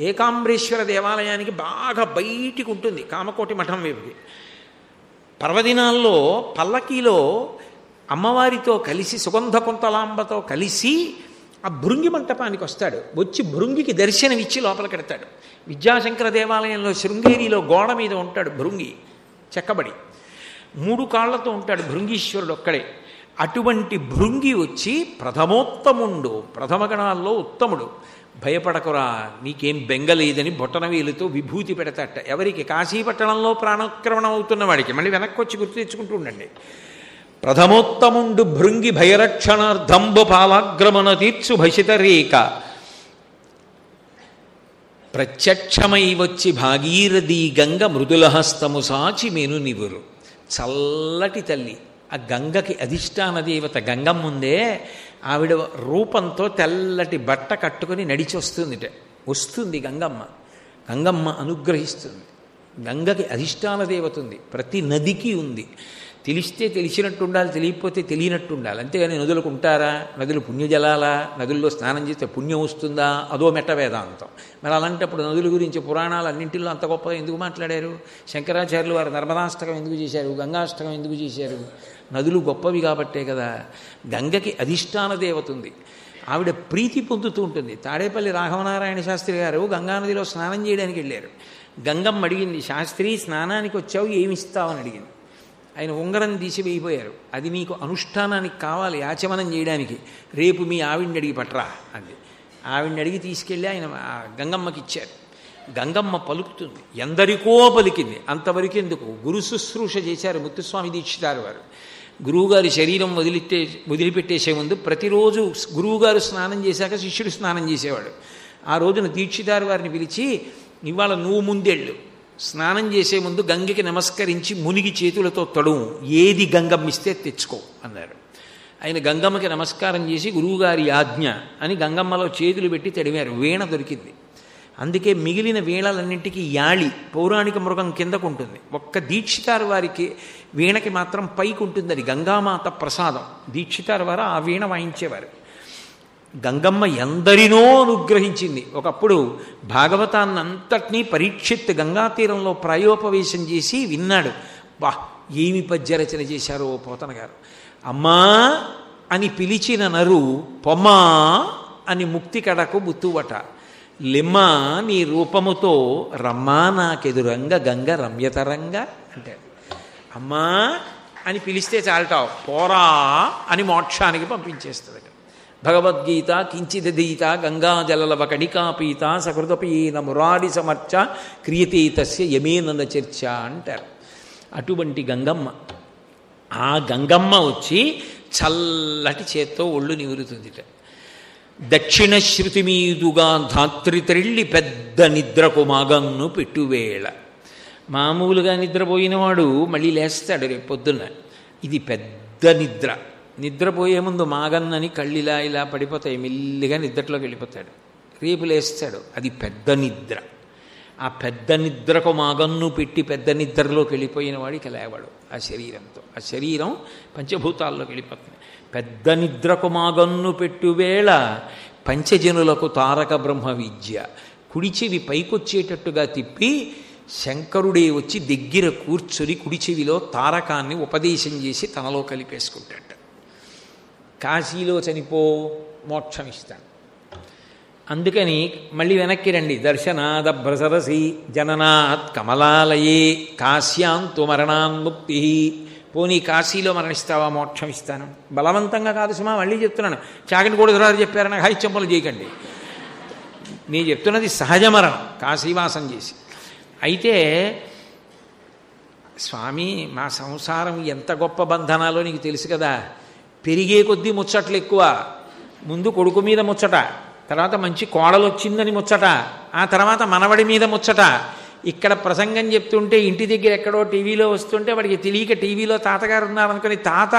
ఏకాంబరేశ్వర దేవాలయానికి బాగా బయటికి ఉంటుంది, కామకోటి మఠం వైపుకి. పర్వదినాల్లో పల్లకీలో అమ్మవారితో కలిసి సుగంధ కుంతలాంబతో కలిసి ఆ భృంగి మంటపానికి వస్తాడు. వచ్చి భృంగికి దర్శనమిచ్చి లోపలికెడతాడు. విద్యాశంకర దేవాలయంలో శృంగేరిలో గోడ మీద ఉంటాడు భృంగి చెక్కబడి. 3 కాళ్లతో ఉంటాడు భృంగీశ్వరుడు ఒక్కడే. అటువంటి భృంగి వచ్చి ప్రథమోత్తముండు, ప్రథమగణాల్లో ఉత్తముడు. భయపడకురా, నీకేం బెంగలేదని బొట్టనవేలుతో విభూతి పెడతాట. ఎవరికి? కాశీపట్టణంలో ప్రాణోత్క్రమణం అవుతున్న వాడికి. మళ్ళీ వెనక్కి వచ్చి గుర్తు తెచ్చుకుంటూ ఉండండి. ప్రథమోత్తముండు భృంగి భయరక్షణార్థంబు పాలాగ్రమణ తీర్చు భసిత రేఖ. ప్రత్యక్షమై వచ్చి భాగీరథీ గంగ మృదులహస్తము సాచి మేను నివురు. చల్లటి తల్లి. ఆ గంగకి అధిష్టాన దేవత గంగమ్మ ఉందే, ఆవిడ రూపంతో తెల్లటి బట్ట కట్టుకొని నడిచి వస్తుంది గంగమ్మ. గంగమ్మ అనుగ్రహిస్తుంది. గంగకి అధిష్టాన దేవత ఉంది, ప్రతి నదికి ఉంది. తెలిస్తే తెలిసినట్టు ఉండాలి, తెలియకపోతే తెలియనట్టు ఉండాలి. అంతేగాని నదులకు ఉంటారా? నదులు పుణ్యజలాలా? నదుల్లో స్నానం చేస్తే పుణ్యం వస్తుందా? అదో మెట్ట వేదాంతం. మరి అలాంటప్పుడు నదుల గురించి పురాణాలు అన్నింటిలో అంత గొప్పగా ఎందుకు మాట్లాడారు? శంకరాచార్యులు వారు నర్మదాష్టకం ఎందుకు చేశారు? గంగాష్టకం ఎందుకు చేశారు? నదులు గొప్పవి కాబట్టే కదా. గంగకి అధిష్టాన దేవత ఉంది, ఆవిడ ప్రీతి పొందుతూ ఉంటుంది. తాడేపల్లి రాఘవనారాయణ శాస్త్రి గారు గంగానదిలో స్నానం చేయడానికి వెళ్ళారు. గంగమ్మ అడిగింది, శాస్త్రి స్నానానికి వచ్చావు, ఏమిస్తావని అడిగింది. ఆయన ఉంగరం తీసి వేయిపోయారు. అది నీకు అనుష్ఠానానికి కావాలి, ఆచమనం చేయడానికి, రేపు మీ ఆవిడ్ని అడిగి పట్రా అంది. ఆవిడ్ని అడిగి తీసుకెళ్ళి ఆయన గంగమ్మకి ఇచ్చారు. గంగమ్మ పలుకుతుంది, ఎందరికో పలికింది. అంతవరకు ఎందుకు? గురు శుశ్రూష చేశారు ముత్తుస్వామి దీక్షితారు వారు. గురువుగారి శరీరం వదిలిపెట్టేసే ముందు ప్రతిరోజు గురువుగారు స్నానం చేశాక శిష్యుడు స్నానం చేసేవాడు. ఆ రోజున దీక్షితారు వారిని పిలిచి, ఇవాళ నువ్వు ముందెళ్ళు, స్నానం చేసే ముందు గంగకి నమస్కరించి మునిగి చేతులతో తడువు, ఏది గంగమ్మిస్తే తెచ్చుకో అన్నారు. ఆయన గంగమ్మకి నమస్కారం చేసి గురువుగారి ఆజ్ఞ అని గంగమ్మలో చేతులు పెట్టి తడివారు. వీణ దొరికింది. అందుకే మిగిలిన వీణలన్నింటికీ యాళి, పౌరాణిక మృగం కిందకు ఉంటుంది. ఒక్క దీక్షితారు వారికి వీణకి మాత్రం పైకి ఉంటుంది. అది గంగామాత ప్రసాదం. దీక్షితారు వారు ఆ వీణ వాయించేవారు. గంగమ్మ ఎందరినో అనుగ్రహించింది. ఒకప్పుడు భాగవతాన్నంతటినీ పరీక్షిత్ గంగాతీరంలో ప్రాయోపవేశం చేసి విన్నాడు. వా, ఏమి పద్యరచన చేశారో పోతన గారు. అమ్మా అని పిలిచిన నరు పొమ్మా అని ముక్తి కడకు బుత్తువట. లిమ్మా నీ రూపముతో రమ్మా నాకెదురంగ గంగ రమ్యతరంగ అంటే, అమ్మా అని పిలిస్తే చాలటావు, పోరా అని మోక్షానికి పంపించేస్తుంది. భగవద్గీత కించిదీత గంగాజలలవ కణికాపీత సకృతపీన మురారి సమర్చ క్రియతే తస్య యమేనన చర్చ అంటారు. అటువంటి గంగమ్మ. ఆ గంగమ్మ వచ్చి చల్లటి చేత్తో ఒళ్ళు నివురుతుందిట. దక్షిణ శృతి మీదుగా ధాత్రి త్రిళ్ళి పెద్ద నిద్రకు మాగన్ను పెట్టువేళ. మామూలుగా నిద్రపోయినవాడు మళ్ళీ లేస్తాడు రేపు పొద్దున్న. ఇది పెద్ద నిద్ర. నిద్రపోయే ముందు మాగన్నని కళ్ళిలా ఇలా పడిపోతాయి, మెల్లిగా నిద్రలోకి వెళ్ళిపోతాడు. రేపు లేస్తాడు. అది పెద్ద నిద్ర. ఆ పెద్ద నిద్రకు మాగన్ను పెట్టి పెద్ద నిద్రలోకి వెళ్ళిపోయిన వాడికి లేవాడు ఆ శరీరంతో. ఆ శరీరం పంచభూతాల్లోకి వెళ్ళిపోతుంది. పెద్ద నిద్రకు మాగన్ను పెట్టువేళ పంచజనులకు తారక బ్రహ్మ విద్య. కుడి చెవి పైకొచ్చేటట్టుగా తిప్పి శంకరుడే వచ్చి దగ్గర కూర్చొని కుడి చెవిలో తారకాన్ని ఉపదేశం చేసి తనలో కలిపేసుకుంటాడు. కాశీలో చనిపో మోక్షం ఇస్తాను. అందుకని మళ్ళీ వెనక్కి రండి. దర్శనాదభ్రసరసి జననాత్ కమలాలయే కాశ్యాంతు మరణాన్ముక్తి. పోనీ కాశీలో మరణిస్తావా, మోక్షం ఇస్తాను. బలవంతంగా కాదు సుమా, మళ్ళీ చెప్తున్నాను. చాగంటి కూడా చెప్పారని హైచెంపలు చేయకండి. నేను చెప్తున్నది సహజ మరణం, కాశీవాసం చేసి. అయితే స్వామి మా సంసారం ఎంత గొప్ప బంధనాలో నీకు తెలుసు కదా. పెరిగే కొద్దీ ముచ్చట్లు ఎక్కువ. ముందు కొడుకు మీద ముచ్చట, తర్వాత మంచి కోడలు వచ్చిందని ముచ్చట, ఆ తర్వాత మనవడి మీద ముచ్చట. ఇక్కడ ప్రసంగం చెప్తుంటే ఇంటి దగ్గర ఎక్కడో టీవీలో వస్తుంటే వాడికి తెలియక టీవీలో తాతగారు ఉన్నారనుకుని తాత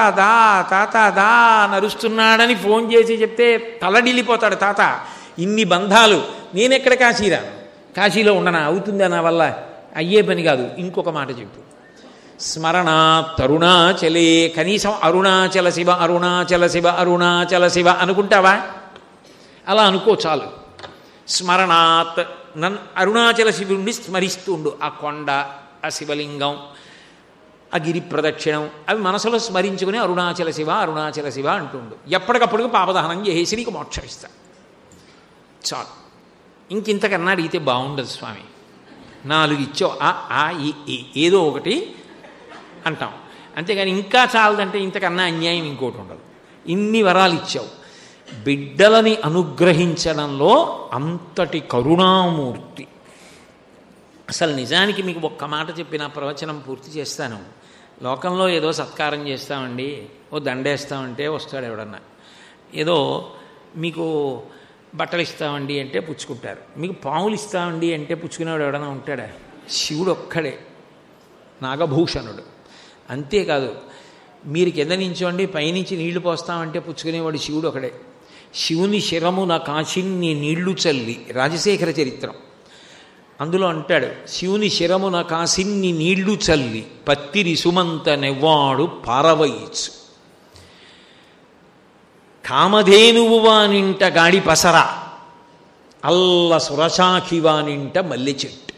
దా నరుస్తున్నాడని ఫోన్ చేసి చెప్తే తలడిల్లిపోతాడు తాత. ఇన్ని బంధాలు. నేనెక్కడ కాశీరాను, కాశీలో ఉండనా? అవుతుందా నా వల్ల? అయ్యే పని కాదు. ఇంకొక మాట చెప్పు. స్మరణాత్ అరుణాచలే. కనీసం అరుణాచల శివ అరుణాచల శివ అరుణాచల శివ అనుకుంటావా? అలా అనుకో చాలు. స్మరణాత్ అరుణాచల శివుణ్ణి స్మరిస్తుండు. ఆ కొండ, ఆ శివలింగం, ఆ గిరి ప్రదక్షిణం అవి మనసులో స్మరించుకుని అరుణాచల శివ అరుణాచల శివ అంటుండు. ఎప్పటికప్పుడు పాపదహనం చేసి నీకు మోక్షం ఇస్తా. చాలు. ఇంకింతకన్నా అడిగితే బాగుండదు స్వామి. 4 ఇచ్చావు, ఏదో ఒకటి అంటాం. అంతేగాని ఇంకా చాలదంటే ఇంతకన్నా అన్యాయం ఇంకోటి ఉండదు. ఇన్ని వరాలు ఇచ్చావు. బిడ్డలని అనుగ్రహించడంలో అంతటి కరుణామూర్తి. అసలు నిజానికి మీకు ఒక్క మాట చెప్పి నా ప్రవచనం పూర్తి చేస్తాను. లోకంలో ఏదో సత్కారం చేస్తామండి, ఓ దండేస్తామంటే వస్తాడు ఎవడన్నా. ఏదో మీకు బట్టలు ఇస్తామండి అంటే పుచ్చుకుంటారు. మీకు పాములు ఇస్తామండి అంటే పుచ్చుకునేవాడు ఎవడన్నా ఉంటాడా? శివుడు ఒక్కడే, నాగభూషణుడు. అంతేకాదు, మీరు కింద నించోండి పైనుంచి నీళ్లు పోస్తామంటే పుచ్చుకునేవాడు శివుడు ఒకడే. శివుని శిరమున కాశిన్ని నీళ్లు చల్లి, రాజశేఖర చరిత్రం అందులో అంటాడు, శివుని శిరమున కాసిన్ని నీళ్లు చల్లి పత్తిరి సుమంత నెవ్వాడు పారవయిచ్చు. కామధేనువు వానింట గాడి పసర, అల్ల సురశాఖి వానింట మల్లె చెట్టు.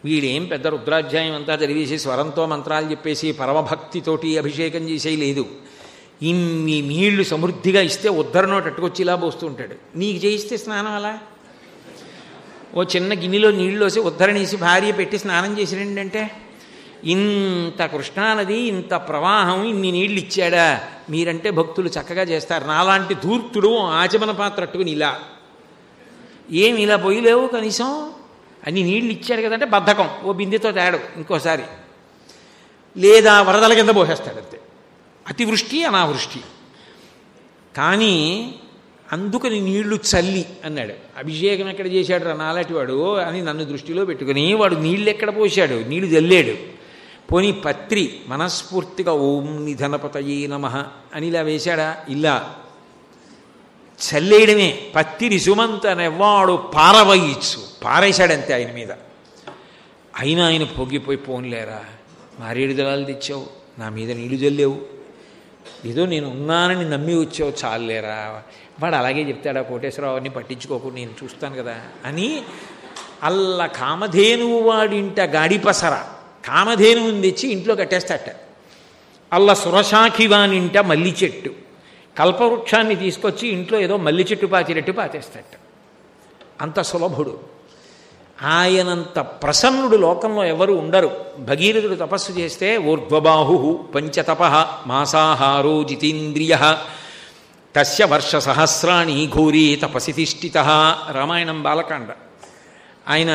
వీడేం పెద్ద రుద్రాధ్యాయం అంతా చదివేసి స్వరంతో మంత్రాలు చెప్పేసి పరమభక్తితోటి అభిషేకం చేసే లేదు. ఇన్ని నీళ్లు సమృద్ధిగా ఇస్తే ఉద్ధరణోటి అట్టుకొచ్చి ఇలా పోస్తూ ఉంటాడు. నీకు చేయిస్తే స్నానం అలా ఓ చిన్న గిన్నెలో నీళ్ళు వేసి ఉద్ధరణేసి భార్య పెట్టి స్నానం చేసిరండి అంటే, ఇంత కృష్ణానది ఇంత ప్రవాహం ఇన్ని నీళ్ళు ఇచ్చాడా? మీరంటే భక్తులు చక్కగా చేస్తారు. నాలాంటి ధూర్తుడు ఆచమన పాత్ర అట్టుకుని ఇలా ఏమి ఇలా పోయిలేవు, కనీసం అన్ని నీళ్ళు ఇచ్చాడు కదంటే బద్ధకం. ఓ బిందెతో తేడు ఇంకోసారి, లేదా వరదల కింద పోసేస్తాడు అంతే. అతివృష్టి అనావృష్టి. కానీ అందుకని నీళ్లు చల్లి అన్నాడు. అభిషేకం ఎక్కడ చేశాడు రా నాలాంటివాడు అని నన్ను దృష్టిలో పెట్టుకుని వాడు నీళ్ళు ఎక్కడ పోశాడు? నీళ్లు చల్లాడు. పోనీ పత్రి మనస్ఫూర్తిగా ఓం నిధనపతయే నమః అని ఇలా వేశాడా? ఇలా చల్లేయడమే. పత్తిరి సుమంతనెవ్వాడు పారవయిచ్చు, పారేశాడంతే ఆయన మీద. అయినా ఆయన పొంగిపోయి, పోన్లేరా మారేడు దళాలు తెచ్చావు, నా మీద నీళ్లు చల్లేవు, ఏదో నేను ఉన్నానని నమ్మి వచ్చావు, చాలేరా. వాడు అలాగే చెప్తాడా కోటేశ్వరరావు, అని పట్టించుకోకు, నేను చూస్తాను కదా అని. అల్ల కామధేనువు వాడింట గాడిపసర, కామధేనువుని తెచ్చి ఇంట్లో కట్టేస్తాట. అల్ల సురశాఖి వానింట మల్లి చెట్టు, కల్పవృక్షాన్ని తీసుకొచ్చి ఇంట్లో ఏదో మల్లి చెట్టు పాతిరెట్టు పాతేస్తాట. అంత సులభుడు. ఆయనంత ప్రసన్నుడు లోకంలో ఎవరు ఉండరు. భగీరథుడు తపస్సు చేస్తే ఊర్ధ్వబాహు పంచతప మాసాహారో జితేంద్రియ తస్య వర్ష సహస్రాణి ఘోరే తపసి తిష్ఠిత. రామాయణం బాలకాండ. ఆయన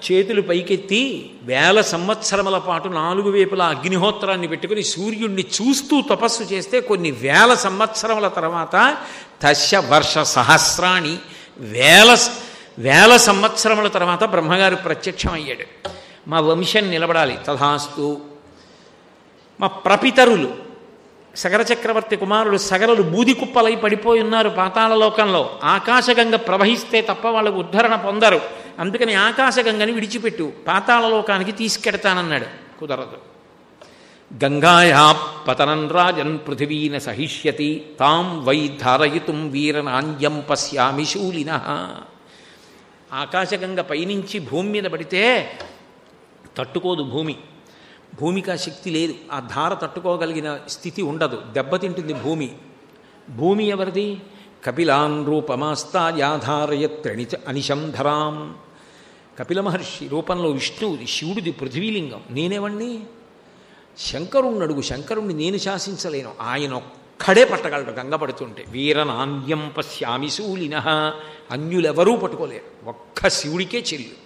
చేతులు పైకెత్తి 1000 సంవత్సరముల పాటు 4 వైపులా అగ్నిహోత్రాన్ని పెట్టుకుని సూర్యుణ్ణి చూస్తూ తపస్సు చేస్తే కొన్ని 1000 సంవత్సరముల తర్వాత తస్య వర్ష సహస్రాణి 1000 సంవత్సరముల తర్వాత బ్రహ్మగారు ప్రత్యక్షం అయ్యాడు. మా వంశం నిలబడాలి, తథాస్తు. మా ప్రపితరులు సగర చక్రవర్తి కుమారులు సగరలు బూది కుప్పలై పడిపోయి ఉన్నారు పాతాళలోకంలో. ఆకాశగంగ ప్రవహిస్తే తప్ప వాళ్ళకు ఉద్ధరణ పొందరు. అందుకని ఆకాశగంగని విడిచిపెట్టు, పాతాళలోకానికి తీసుకెడతానన్నాడు. కుదరదు. గంగాయా పతనం రాజన్ పృథివీన సహిష్యతి తాం వై ధారయితుం వీరనాన్యం పశ్యామి శూలినః. ఆకాశగంగ పైనుంచి భూమి మీద పడితే తట్టుకోదు భూమి. భూమికి ఆ శక్తి లేదు, ఆ ధార తట్టుకోగలిగిన స్థితి ఉండదు, దెబ్బతింటుంది భూమి. భూమి ఎవరిది? కపిలాన్ రూపమాస్తాయాధారయత్రణి అనిశంధరాం. కపిల మహర్షి రూపంలో విష్ణువుది, శివుడిది పృథ్వీలింగం. నేనేవండి? శంకరుణ్ణి అడుగు, శంకరుణ్ణి నేను శాసించలేను, ఆయన ఒక్కడే పట్టగలడు గంగ పడుతుంటే. వీరనాన్యం పశ్యామి శూలిన, అన్యులెవరూ పట్టుకోలేరు, ఒక్క శివుడికే చెల్లు.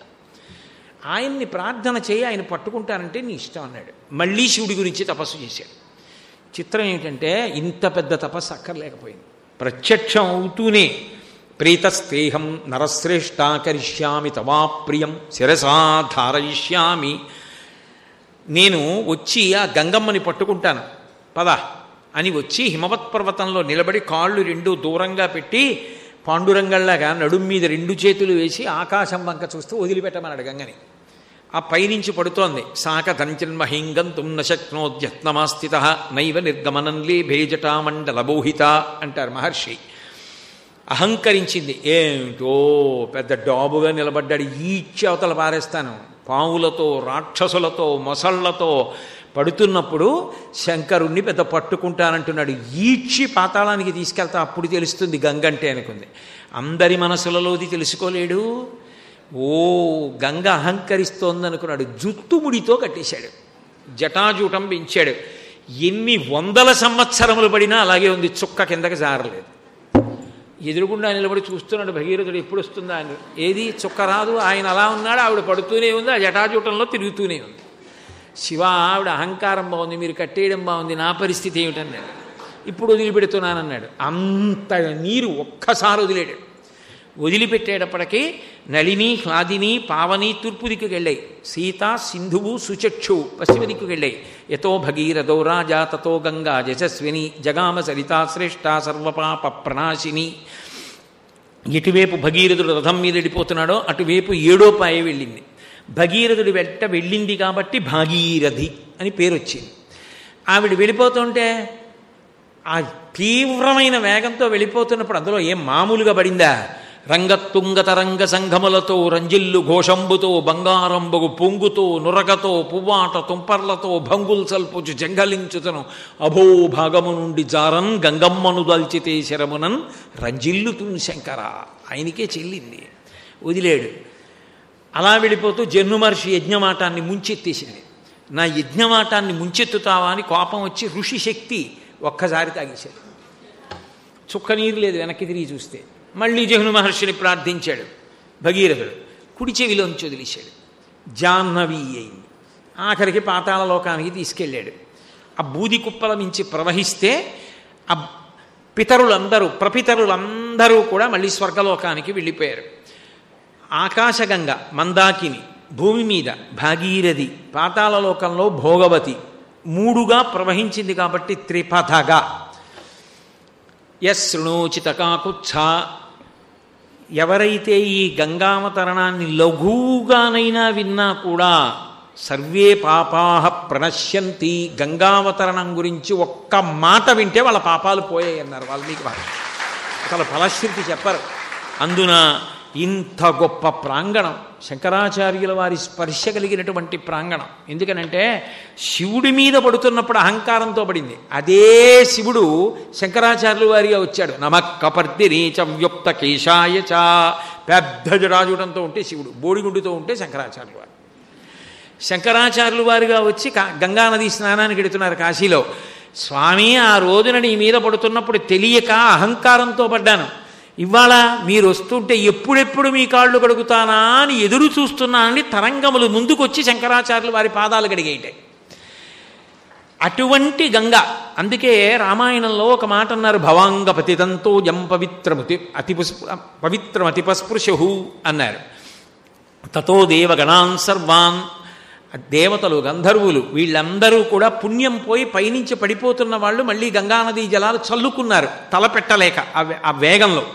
ఆయన్ని ప్రార్థన చేయి, ఆయన పట్టుకుంటానంటే నీ ఇష్టం అన్నాడు. మళ్ళీ శివుడి గురించి తపస్సు చేశాడు. చిత్రం ఏమిటంటే ఇంత పెద్ద తపస్సు అక్కర్లేకపోయింది. ప్రత్యక్షం అవుతూనే ప్రీతస్తేహం నరశ్రేష్ఠ కరిష్యామి తవాప్రియం శిరసా ధారయిష్యామి. నేను వచ్చి ఆ గంగమ్మని పట్టుకుంటాను పద అని వచ్చి హిమవత్ పర్వతంలో నిలబడి కాళ్ళు రెండు దూరంగా పెట్టి పాండురంగల్లాగా నడుం మీద రెండు చేతులు వేసి ఆకాశం వంక చూస్తూ వదిలిపెట్టమన్నాడు గంగని. ఆ పైనుంచి పడుతోంది. సాక ధంచన్మహింగంతుం నశక్నోద్యత్నమాస్థిత నైవ నిర్గమనం లేభే జటామండలబోహిత అంటారు మహర్షి. అహంకరించింది. ఏమిటో పెద్ద డాబుగా నిలబడ్డాడు, ఈడ్చి అవతల పారేస్తాను. పావులతో రాక్షసులతో మొసళ్లతో పడుతున్నప్పుడు శంకరుణ్ణి పెద్ద పట్టుకుంటానంటున్నాడు, ఈడ్చి పాతాళానికి తీసుకెళ్తా అప్పుడు తెలుస్తుంది గంగంటే అనుకుంది. అందరి మనసులలోది తెలుసుకోలేడు. ఓ గంగ అహంకరిస్తోందనుకున్నాడు. జుత్తుముడితో కట్టేశాడు, జటాజూటం పెంచాడు. ఎన్ని వందల సంవత్సరములు పడినా అలాగే ఉంది, చుక్క కిందకి జారలేదు. ఎదురుగుండా నిలబడి చూస్తున్నాడు భగీరథుడు, ఎప్పుడు వస్తుందా అని. ఏది చుక్క రాదు, ఆయన అలా ఉన్నాడు, ఆవిడ పడుతూనే ఉంది, ఆ జటాజూటంలో తిరుగుతూనే ఉంది. శివ, ఆవిడ అహంకారం బాగుంది, మీరు కట్టేయడం బాగుంది, నా పరిస్థితి ఏమిటన్నాడు. ఇప్పుడు వదిలిపెడుతున్నానన్నాడు. అంత నీరు ఒక్కసారి వదిలేడు. వదిలిపెట్టేటప్పటికీ నళిని హ్లాదిని పావని తూర్పు దిక్కుకు వెళ్ళాయి, సీత సింధువు సుచక్షు పశ్చిమ దిక్కుకు వెళ్ళాయి. యతో భగీరథో రాజా తతో గంగా యశస్విని జగామ సరితా శ్రేష్ఠ సర్వపాప ప్రణాశిని. ఎటువైపు భగీరథుడు రథం మీద వెళ్ళిపోతున్నాడో అటువైపు ఏడో పాయ వెళ్ళింది. భగీరథుడి వెంట వెళ్ళింది కాబట్టి భాగీరథి అని పేరు వచ్చింది. ఆవిడ వెళ్ళిపోతుంటే ఆ తీవ్రమైన వేగంతో వెళ్ళిపోతున్నప్పుడు అందులో ఏం మామూలుగా పడిందా? రంగతుంగతరంగ సంఘములతో రంజిల్లు ఘోషంబుతో బంగారంబగు పొంగుతో నురగతో పువ్వాట తుంపర్లతో భంగుల్ సల్పుచు జంగలించుతను అభో భాగము నుండి జారన్ గంగమ్మను దల్చితే శరమునన్ రంజిల్లుతున్ శంకర. ఆయనకే చెల్లింది, వదిలేడు. అలా వెళ్ళిపోతూ జన్ను మహర్షి యజ్ఞమాటాన్ని ముంచెత్తేసింది. నా యజ్ఞమాటాన్ని ముంచెత్తుతావా అని కోపం వచ్చి ఋషి శక్తి ఒక్కసారి తాగేశాడు. చుక్క నీరు లేదు వెనక్కి తిరిగి చూస్తే. మళ్ళీ జహ్ను మహర్షిని ప్రార్థించాడు భగీరథుడు, కుడి చెవిలోంచి వదిలేశాడు. జాహ్నవి అయింది. ఆఖరికి పాతాళ లోకానికి తీసుకెళ్ళాడు. ఆ బూది కుప్పల మించి ప్రవహిస్తే ఆ ప్రపితరులందరూ కూడా మళ్ళీ స్వర్గలోకానికి వెళ్ళిపోయారు. ఆకాశగంగ మందాకిని, భూమి మీద భాగీరథి, పాతాళలోకంలో భోగవతి, మూడుగా ప్రవహించింది కాబట్టి త్రిపథగా. యశృణోచిత కాకుచ్ఛ, ఎవరైతే ఈ గంగావతరణాన్ని లఘువుగానైనా విన్నా కూడా సర్వే పాపాహ ప్రణశ్యంతి, గంగావతరణం గురించి ఒక్క మాట వింటే వాళ్ళ పాపాలు పోయాయి అన్నారు వాల్మీకి మహర్షి. అసలు ఫలశ్రుతి చెప్పరు. అందున ఇంత గొప్ప ప్రాంగణం, శంకరాచార్యుల వారి స్పర్శ కలిగినటువంటి ప్రాంగణం. ఎందుకనంటే శివుడి మీద పడుతున్నప్పుడు అహంకారంతో పడింది. అదే శివుడు శంకరాచార్యుల వారిగా వచ్చాడు. నమఃకపర్దిరీచ వ్యుక్త కేశాయ చ, పెద్ద జడాజుడంతో ఉంటే శివుడు, బోడిగుండుతో ఉంటే శంకరాచార్యుల వారు. శంకరాచార్యుల వారిగా వచ్చి గంగానది స్నానానికి వెడుతున్నారు కాశీలో. స్వామి, ఆ రోజున నీ మీద పడుతున్నప్పుడు తెలియక అహంకారంతో పడ్డాను, ఇవాళ మీరు వస్తుంటే ఎప్పుడెప్పుడు మీ కాళ్ళు కడుగుతానా అని ఎదురు చూస్తున్నానని తరంగములు ముందుకొచ్చి శంకరాచార్యులు వారి పాదాలు కడిగేయటాయి. అటువంటి గంగ. అందుకే రామాయణంలో ఒక మాట అన్నారు, భవాంగ పతితంతో యం పవిత్రమతిపస్పృశు అన్నారు. తతో దేవగణాన్ సర్వాన్, దేవతలు గంధర్వులు వీళ్ళందరూ కూడా పుణ్యం పోయి పైనుంచి పడిపోతున్న వాళ్ళు మళ్ళీ గంగానదీ జలాలు చల్లుకున్నారు, తలపెట్టలేక ఆ వేగంలో.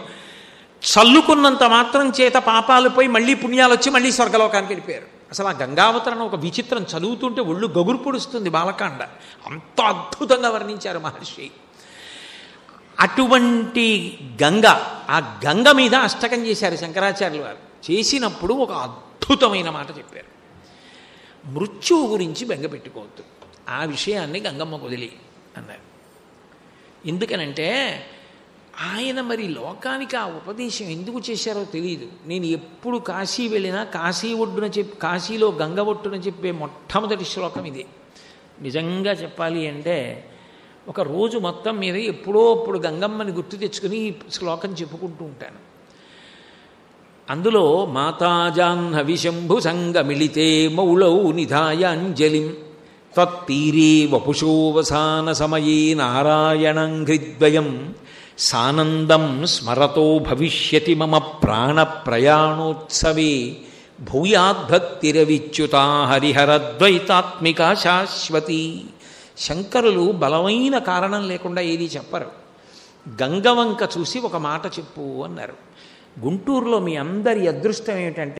చల్లుకున్నంత మాత్రం చేత పాపాలు పోయి మళ్ళీ పుణ్యాలు వచ్చి మళ్ళీ స్వర్గలోకానికి వెళ్ళిపోయారు. అసలు ఆ గంగావతరణ ఒక విచిత్రం, చదువుతుంటే ఒళ్ళు గగురు పొడుస్తుంది. బాలకాండ అంత అద్భుతంగా వర్ణించారు మహర్షి. అటువంటి గంగ, ఆ గంగ మీద అష్టకం చేశారు శంకరాచార్యులు వారు. చేసినప్పుడు ఒక అద్భుతమైన మాట చెప్పారు. మృత్యువు గురించి బెంగ పెట్టుకోవద్దు, ఆ విషయాన్ని గంగమ్మకు వదిలి అన్నారు. ఎందుకనంటే ఆయన మరి లోకానికి ఆ ఉపదేశం ఎందుకు చేశారో తెలియదు. నేను ఎప్పుడు కాశీ వెళ్ళినా కాశీ ఒడ్డున కాశీలో గంగ ఒడ్డున చెప్పే మొట్టమొదటి శ్లోకం ఇదే. నిజంగా చెప్పాలి అంటే ఒక రోజు మొత్తం మీద ఎప్పుడో అప్పుడు గంగమ్మని గుర్తు తెచ్చుకుని ఈ శ్లోకం చెప్పుకుంటూ ఉంటాను. అందులో మాతాజాహ్నవి శంభు సంగమిళితే మౌళౌ నిధాయ అంజలిం త్వత్తీరే వపుషోవసాన సమయే నారాయణం హృద్వయం సానందం స్మరతో భవిష్యతి మమ ప్రాణ ప్రయాణోత్సవే భూయాద్భక్తిరవిచ్యుతా హరిహరద్వైతాత్మికా శాశ్వతి. శంకరులు బలమైన కారణం లేకుండా ఏది చెప్పరు. గంగవంక చూసి ఒక మాట చెప్పు అన్నారు. గుంటూరులో మీ అందరి అదృష్టం ఏమిటంటే